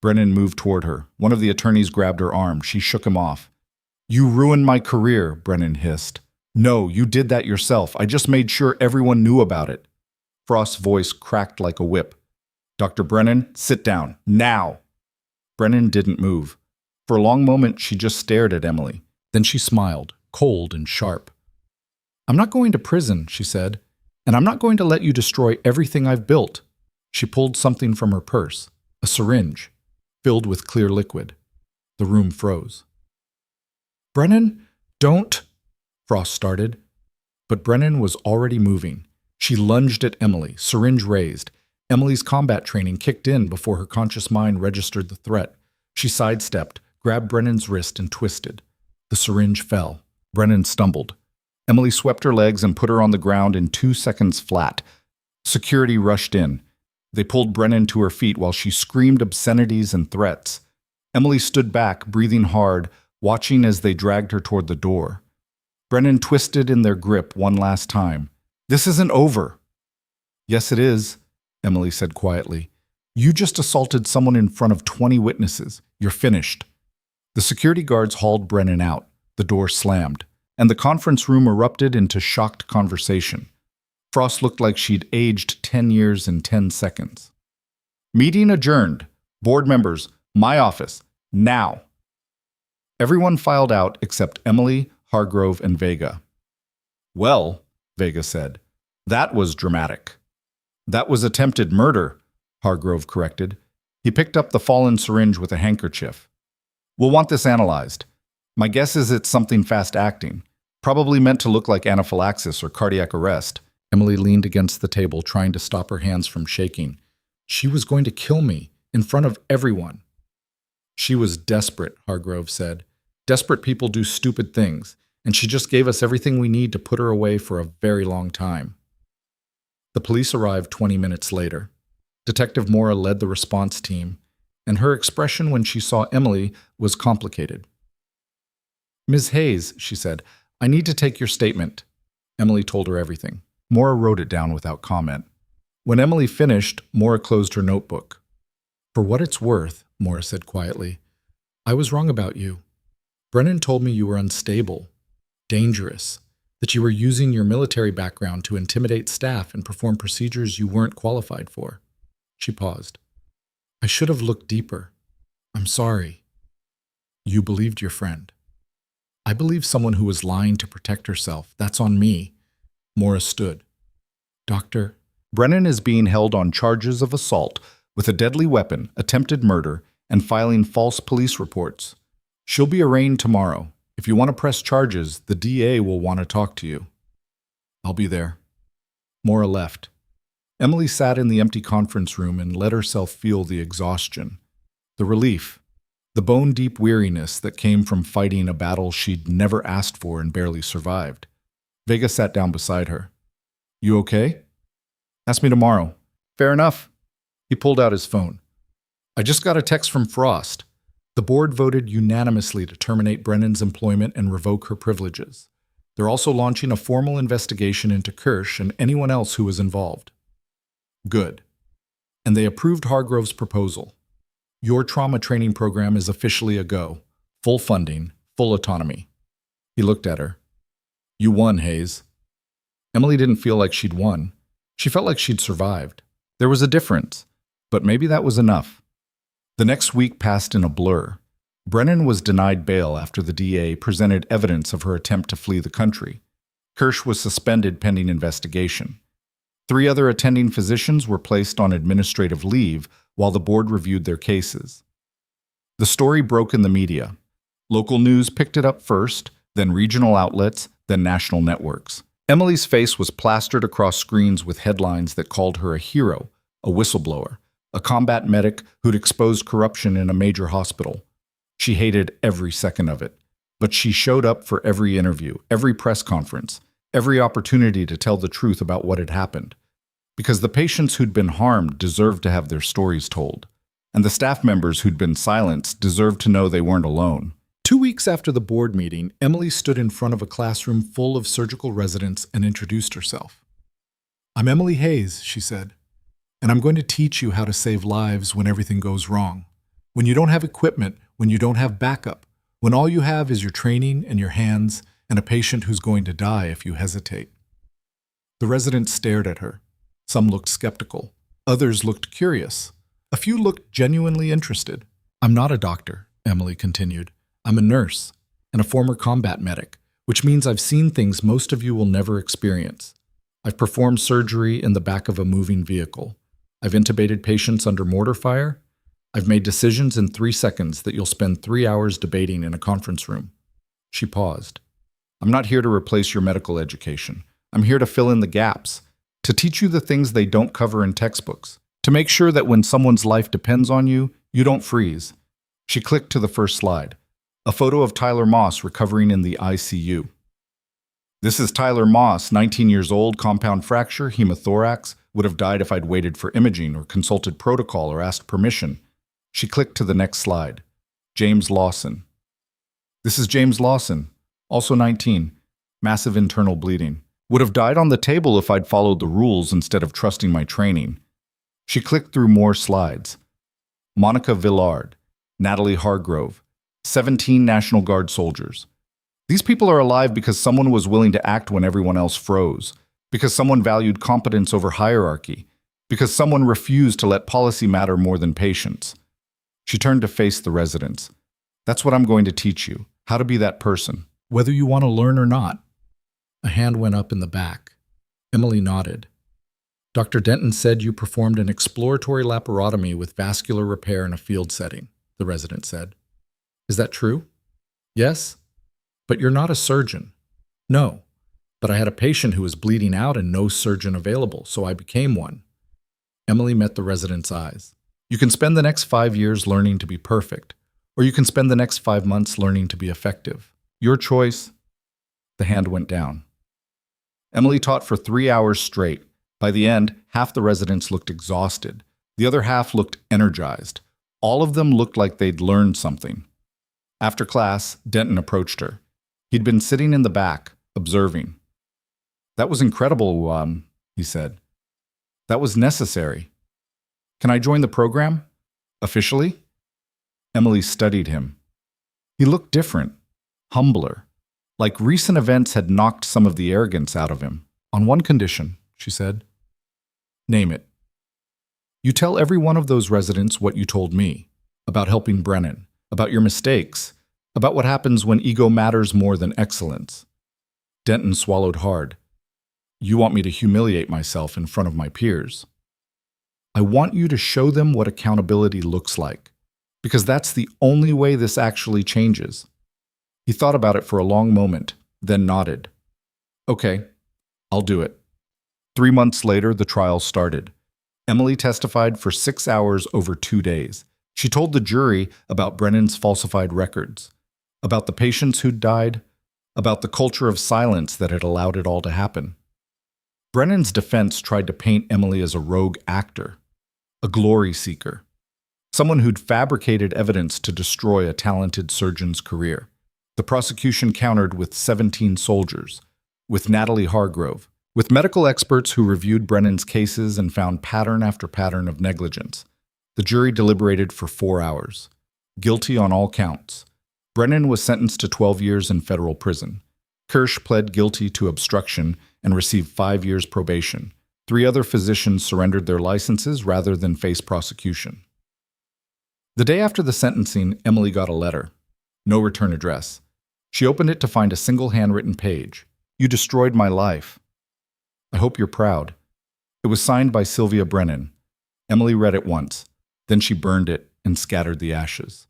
Brennan moved toward her. One of the attorneys grabbed her arm. She shook him off. You ruined my career, Brennan hissed. No, you did that yourself. I just made sure everyone knew about it. Frost's voice cracked like a whip. Dr. Brennan, sit down, now. Brennan didn't move. For a long moment, she just stared at Emily. Then she smiled, cold and sharp. I'm not going to prison, she said, and I'm not going to let you destroy everything I've built. She pulled something from her purse, a syringe, filled with clear liquid. The room froze. Brennan, don't, Frost started. But Brennan was already moving. She lunged at Emily, syringe raised. Emily's combat training kicked in before her conscious mind registered the threat. She sidestepped, grabbed Brennan's wrist, and twisted. The syringe fell. Brennan stumbled. Emily swept her legs and put her on the ground in 2 seconds flat. Security rushed in. They pulled Brennan to her feet while she screamed obscenities and threats. Emily stood back, breathing hard, watching as they dragged her toward the door. Brennan twisted in their grip one last time. "This isn't over." "Yes, it is," Emily said quietly. "You just assaulted someone in front of 20 witnesses. You're finished." The security guards hauled Brennan out. The door slammed, and the conference room erupted into shocked conversation. Frost looked like she'd aged 10 years in 10 seconds. "Meeting adjourned. Board members, my office, now." Everyone filed out except Emily, Hargrove, and Vega. "Well," Vega said, "that was dramatic." "That was attempted murder," Hargrove corrected. He picked up the fallen syringe with a handkerchief. "We'll want this analyzed. My guess is it's something fast-acting, probably meant to look like anaphylaxis or cardiac arrest." Emily leaned against the table, trying to stop her hands from shaking. She was going to kill me, in front of everyone. "She was desperate," Hargrove said. "Desperate people do stupid things, and she just gave us everything we need to put her away for a very long time." The police arrived 20 minutes later. Detective Mora led the response team, and her expression when she saw Emily was complicated. "Ms. Hayes," she said, "I need to take your statement." Emily told her everything. Mora wrote it down without comment. When Emily finished, Mora closed her notebook. "For what it's worth," Mora said quietly, "I was wrong about you. Brennan told me you were unstable, dangerous, that you were using your military background to intimidate staff and perform procedures you weren't qualified for." She paused. "I should have looked deeper. I'm sorry." "You believed your friend." "I believed someone who was lying to protect herself. That's on me." Mora stood. "Doctor, Brennan is being held on charges of assault with a deadly weapon, attempted murder, and filing false police reports. She'll be arraigned tomorrow. If you want to press charges, the DA will want to talk to you." "I'll be there." Mora left. Emily sat in the empty conference room and let herself feel the exhaustion, the relief, the bone-deep weariness that came from fighting a battle she'd never asked for and barely survived. Vega sat down beside her. "You okay?" "Ask me tomorrow." "Fair enough." He pulled out his phone. "I just got a text from Frost. The board voted unanimously to terminate Brennan's employment and revoke her privileges. They're also launching a formal investigation into Kirsch and anyone else who was involved." "Good." "And they approved Hargrove's proposal. Your trauma training program is officially a go. Full funding, full autonomy." He looked at her. "You won, Hayes." Emily didn't feel like she'd won. She felt like she'd survived. There was a difference, but maybe that was enough. The next week passed in a blur. Brennan was denied bail after the DA presented evidence of her attempt to flee the country. Kirsch was suspended pending investigation. 3 other attending physicians were placed on administrative leave while the board reviewed their cases. The story broke in the media. Local news picked it up first, then regional outlets, then national networks. Emily's face was plastered across screens with headlines that called her a hero, a whistleblower, a combat medic who'd exposed corruption in a major hospital. She hated every second of it, but she showed up for every interview, every press conference, every opportunity to tell the truth about what had happened. Because the patients who'd been harmed deserved to have their stories told, and the staff members who'd been silenced deserved to know they weren't alone. 2 weeks after the board meeting, Emily stood in front of a classroom full of surgical residents and introduced herself. "I'm Emily Hayes," she said, "and I'm going to teach you how to save lives when everything goes wrong. When you don't have equipment, when you don't have backup, when all you have is your training and your hands and a patient who's going to die if you hesitate." The residents stared at her. Some looked skeptical. Others looked curious. A few looked genuinely interested. "I'm not a doctor," Emily continued. "I'm a nurse and a former combat medic, which means I've seen things most of you will never experience. I've performed surgery in the back of a moving vehicle. I've intubated patients under mortar fire. I've made decisions in 3 seconds that you'll spend 3 hours debating in a conference room." She paused. "I'm not here to replace your medical education. I'm here to fill in the gaps. to teach you the things they don't cover in textbooks, to make sure that when someone's life depends on you, you don't freeze. She clicked to the first slide, a photo of Tyler Moss recovering in the ICU. This is Tyler Moss, 19 years old, compound fracture, hemothorax, would have died if I'd waited for imaging or consulted protocol or asked permission. She clicked to the next slide. James Lawson. This is James Lawson, also 19, massive internal bleeding. Would have died on the table if I'd followed the rules instead of trusting my training. She clicked through more slides. Monica Villard, Natalie Hargrove, 17 National Guard soldiers. These people are alive because someone was willing to act when everyone else froze, because someone valued competence over hierarchy, because someone refused to let policy matter more than patience. She turned to face the residents. That's what I'm going to teach you, how to be that person, whether you want to learn or not. A hand went up in the back. Emily nodded. Dr. Denton said you performed an exploratory laparotomy with vascular repair in a field setting, the resident said. Is that true? Yes. But you're not a surgeon. No. But I had a patient who was bleeding out and no surgeon available, so I became one. Emily met the resident's eyes. You can spend the next 5 years learning to be perfect, or you can spend the next 5 months learning to be effective. Your choice. The hand went down. Emily taught for 3 hours straight. By the end, half the residents looked exhausted. The other half looked energized. All of them looked like they'd learned something. After class, Denton approached her. He'd been sitting in the back, observing. That was incredible, he said. That was necessary. Can I join the program? Officially? Emily studied him. He looked different, humbler, like recent events had knocked some of the arrogance out of him. On one condition, she said. Name it. You tell every one of those residents what you told me, about helping Brennan, about your mistakes, about what happens when ego matters more than excellence. Denton swallowed hard. You want me to humiliate myself in front of my peers. I want you to show them what accountability looks like, because that's the only way this actually changes. He thought about it for a long moment, then nodded. Okay, I'll do it. 3 months later, the trial started. Emily testified for 6 hours over 2 days. She told the jury about Brennan's falsified records, about the patients who'd died, about the culture of silence that had allowed it all to happen. Brennan's defense tried to paint Emily as a rogue actor, a glory seeker, someone who'd fabricated evidence to destroy a talented surgeon's career. The prosecution countered with 17 soldiers, with Natalie Hargrove, with medical experts who reviewed Brennan's cases and found pattern after pattern of negligence. The jury deliberated for 4 hours. Guilty on all counts. Brennan was sentenced to 12 years in federal prison. Kirsch pled guilty to obstruction and received 5 years probation. 3 other physicians surrendered their licenses rather than face prosecution. The day after the sentencing, Emily got a letter. No return address. She opened it to find a single handwritten page. You destroyed my life. I hope you're proud. It was signed by Sylvia Brennan. Emily read it once. Then she burned it and scattered the ashes.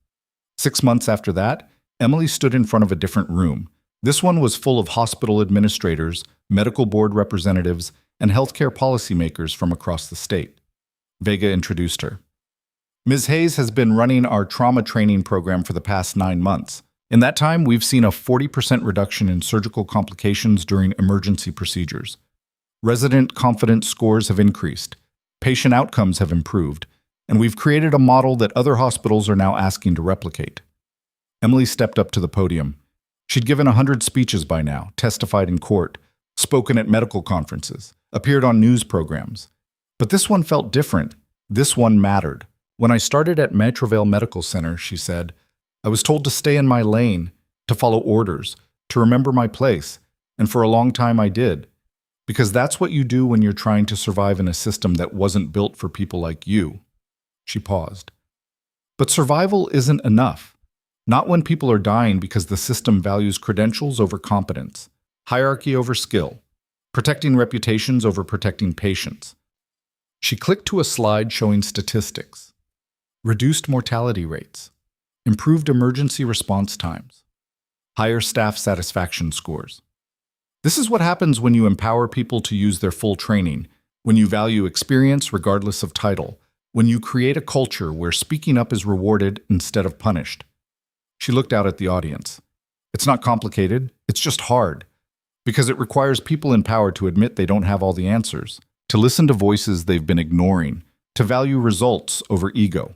6 months after that, Emily stood in front of a different room. This one was full of hospital administrators, medical board representatives, and healthcare policymakers from across the state. Vega introduced her. Ms. Hayes has been running our trauma training program for the past 9 months. In that time, we've seen a 40% reduction in surgical complications during emergency procedures. Resident confidence scores have increased. Patient outcomes have improved. And we've created a model that other hospitals are now asking to replicate. Emily stepped up to the podium. She'd given 100 speeches by now, testified in court, spoken at medical conferences, appeared on news programs. But this one felt different. This one mattered. When I started at Metrovale Medical Center, she said, I was told to stay in my lane, to follow orders, to remember my place, and for a long time I did. Because that's what you do when you're trying to survive in a system that wasn't built for people like you. She paused. But survival isn't enough. Not when people are dying because the system values credentials over competence, hierarchy over skill, protecting reputations over protecting patients. She clicked to a slide showing statistics. Reduced mortality rates, improved emergency response times, higher staff satisfaction scores. This is what happens when you empower people to use their full training, when you value experience regardless of title, when you create a culture where speaking up is rewarded instead of punished. She looked out at the audience. It's not complicated, it's just hard, because it requires people in power to admit they don't have all the answers, to listen to voices they've been ignoring, to value results over ego.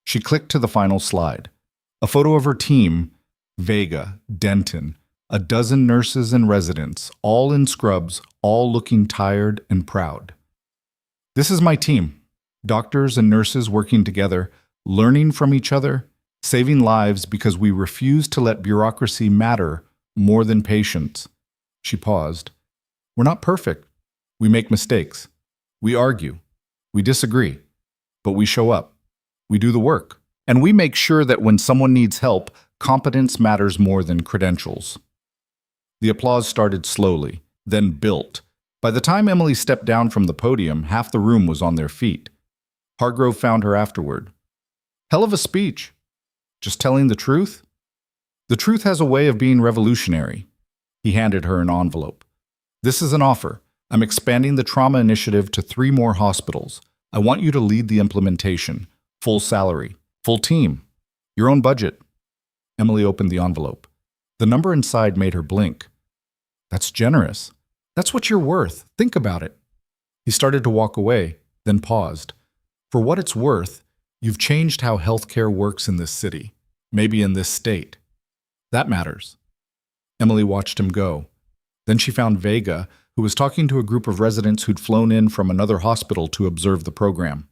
She clicked to the final slide. A photo of her team, Vega, Denton, a dozen nurses and residents, all in scrubs, all looking tired and proud. This is my team. Doctors and nurses working together, learning from each other, saving lives because we refuse to let bureaucracy matter more than patients. She paused. We're not perfect. We make mistakes. We argue. We disagree. But we show up. We do the work. And we make sure that when someone needs help, competence matters more than credentials. The applause started slowly, then built. By the time Emily stepped down from the podium, half the room was on their feet. Hargrove found her afterward. Hell of a speech. Just telling the truth? The truth has a way of being revolutionary. He handed her an envelope. This is an offer. I'm expanding the trauma initiative to 3 more hospitals. I want you to lead the implementation. Full salary. Full team. Your own budget. Emily opened the envelope. The number inside made her blink. That's generous. That's what you're worth. Think about it. He started to walk away, then paused. For what it's worth, you've changed how healthcare works in this city, maybe in this state. That matters. Emily watched him go. Then she found Vega, who was talking to a group of residents who'd flown in from another hospital to observe the program.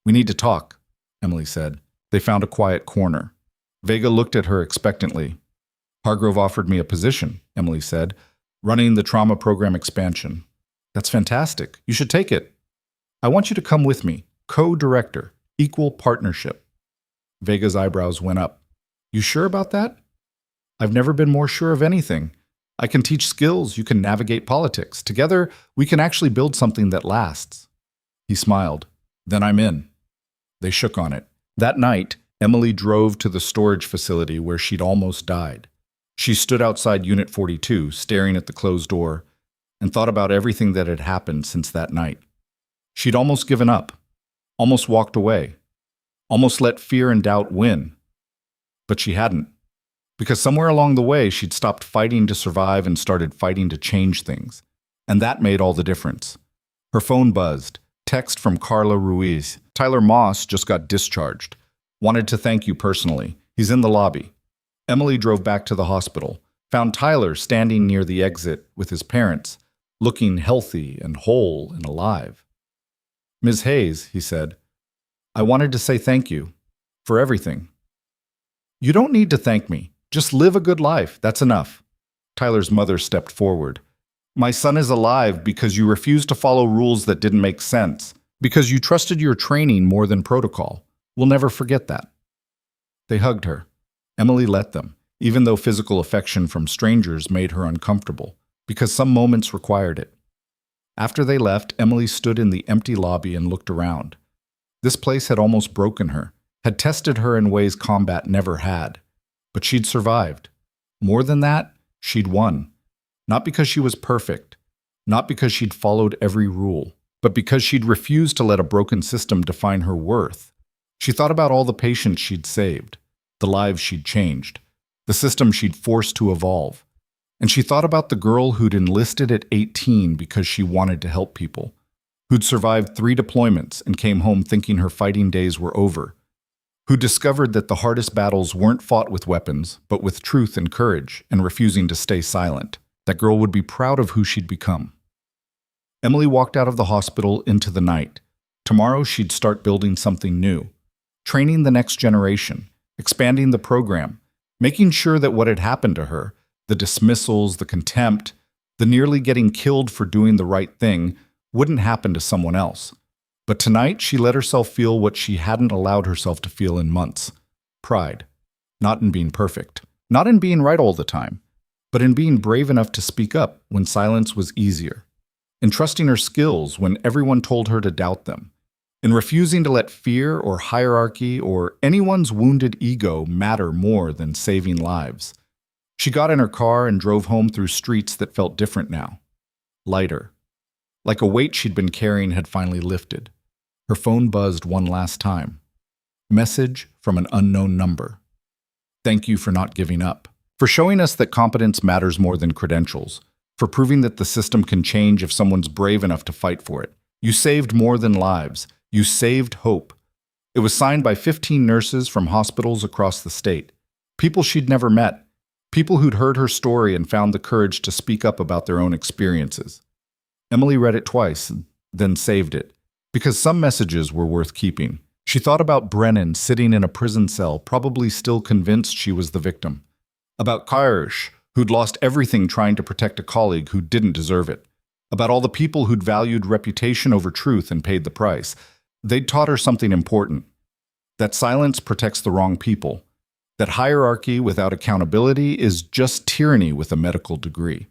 We need to talk, Emily said. They found a quiet corner. Vega looked at her expectantly. Hargrove offered me a position, Emily said, running the trauma program expansion. That's fantastic. You should take it. I want you to come with me. Co-director. Equal partnership. Vega's eyebrows went up. You sure about that? I've never been more sure of anything. I can teach skills, you can navigate politics. Together, we can actually build something that lasts. He smiled. Then I'm in. They shook on it. That night, Emily drove to the storage facility where she'd almost died. She stood outside Unit 42, staring at the closed door, and thought about everything that had happened since that night. She'd almost given up, almost walked away, almost let fear and doubt win. But she hadn't, because somewhere along the way she'd stopped fighting to survive and started fighting to change things. And that made all the difference. Her phone buzzed. Text from Carla Ruiz. Tyler Moss just got discharged. Wanted to thank you personally. He's in the lobby. Emily drove back to the hospital, found Tyler standing near the exit with his parents, looking healthy and whole and alive. Ms. Hayes, he said, I wanted to say thank you for everything. You don't need to thank me. Just live a good life. That's enough. Tyler's mother stepped forward. My son is alive because you refused to follow rules that didn't make sense, because you trusted your training more than protocol. We'll never forget that. They hugged her. Emily let them, even though physical affection from strangers made her uncomfortable, because some moments required it. After they left, Emily stood in the empty lobby and looked around. This place had almost broken her, had tested her in ways combat never had. But she'd survived. More than that, she'd won. Not because she was perfect, not because she'd followed every rule, but because she'd refused to let a broken system define her worth. She thought about all the patients she'd saved, the lives she'd changed, the system she'd forced to evolve. And she thought about the girl who'd enlisted at 18 because she wanted to help people, who'd survived 3 deployments and came home thinking her fighting days were over, who discovered that the hardest battles weren't fought with weapons, but with truth and courage, and refusing to stay silent. That girl would be proud of who she'd become. Emily walked out of the hospital into the night. Tomorrow she'd start building something new, training the next generation, expanding the program, making sure that what had happened to her, the dismissals, the contempt, the nearly getting killed for doing the right thing, wouldn't happen to someone else. But tonight she let herself feel what she hadn't allowed herself to feel in months. Pride. Not in being perfect. Not in being right all the time. But in being brave enough to speak up when silence was easier. In trusting her skills when everyone told her to doubt them. In refusing to let fear or hierarchy or anyone's wounded ego matter more than saving lives. She got in her car and drove home through streets that felt different now. Lighter. like a weight she'd been carrying had finally lifted. Her phone buzzed one last time. Message from an unknown number. Thank you for not giving up. For showing us that competence matters more than credentials. For proving that the system can change if someone's brave enough to fight for it. You saved more than lives. You saved hope. It was signed by 15 nurses from hospitals across the state. People she'd never met. People who'd heard her story and found the courage to speak up about their own experiences. Emily read it twice, then saved it, because some messages were worth keeping. She thought about Brennan sitting in a prison cell, probably still convinced she was the victim. About Kairush, who'd lost everything trying to protect a colleague who didn't deserve it. About all the people who'd valued reputation over truth and paid the price. They'd taught her something important. That silence protects the wrong people. That hierarchy without accountability is just tyranny with a medical degree.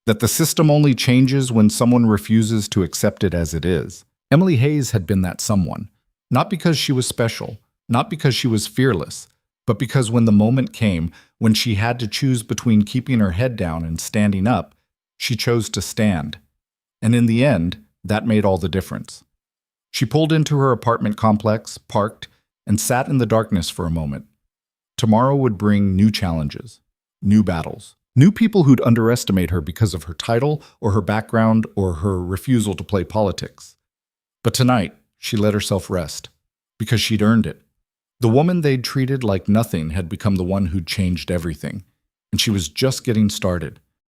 That the system only changes when someone refuses to accept it as it is. Emily Hayes had been that someone. Not because she was special, not because she was fearless, but because when the moment came, when she had to choose between keeping her head down and standing up, she chose to stand. And in the end, that made all the difference. She pulled into her apartment complex, parked, and sat in the darkness for a moment. Tomorrow would bring new challenges, new battles, new people who'd underestimate her because of her title or her background or her refusal to play politics. But tonight, she let herself rest, because she'd earned it. The woman they'd treated like nothing had become the one who'd changed everything, and she was just getting started.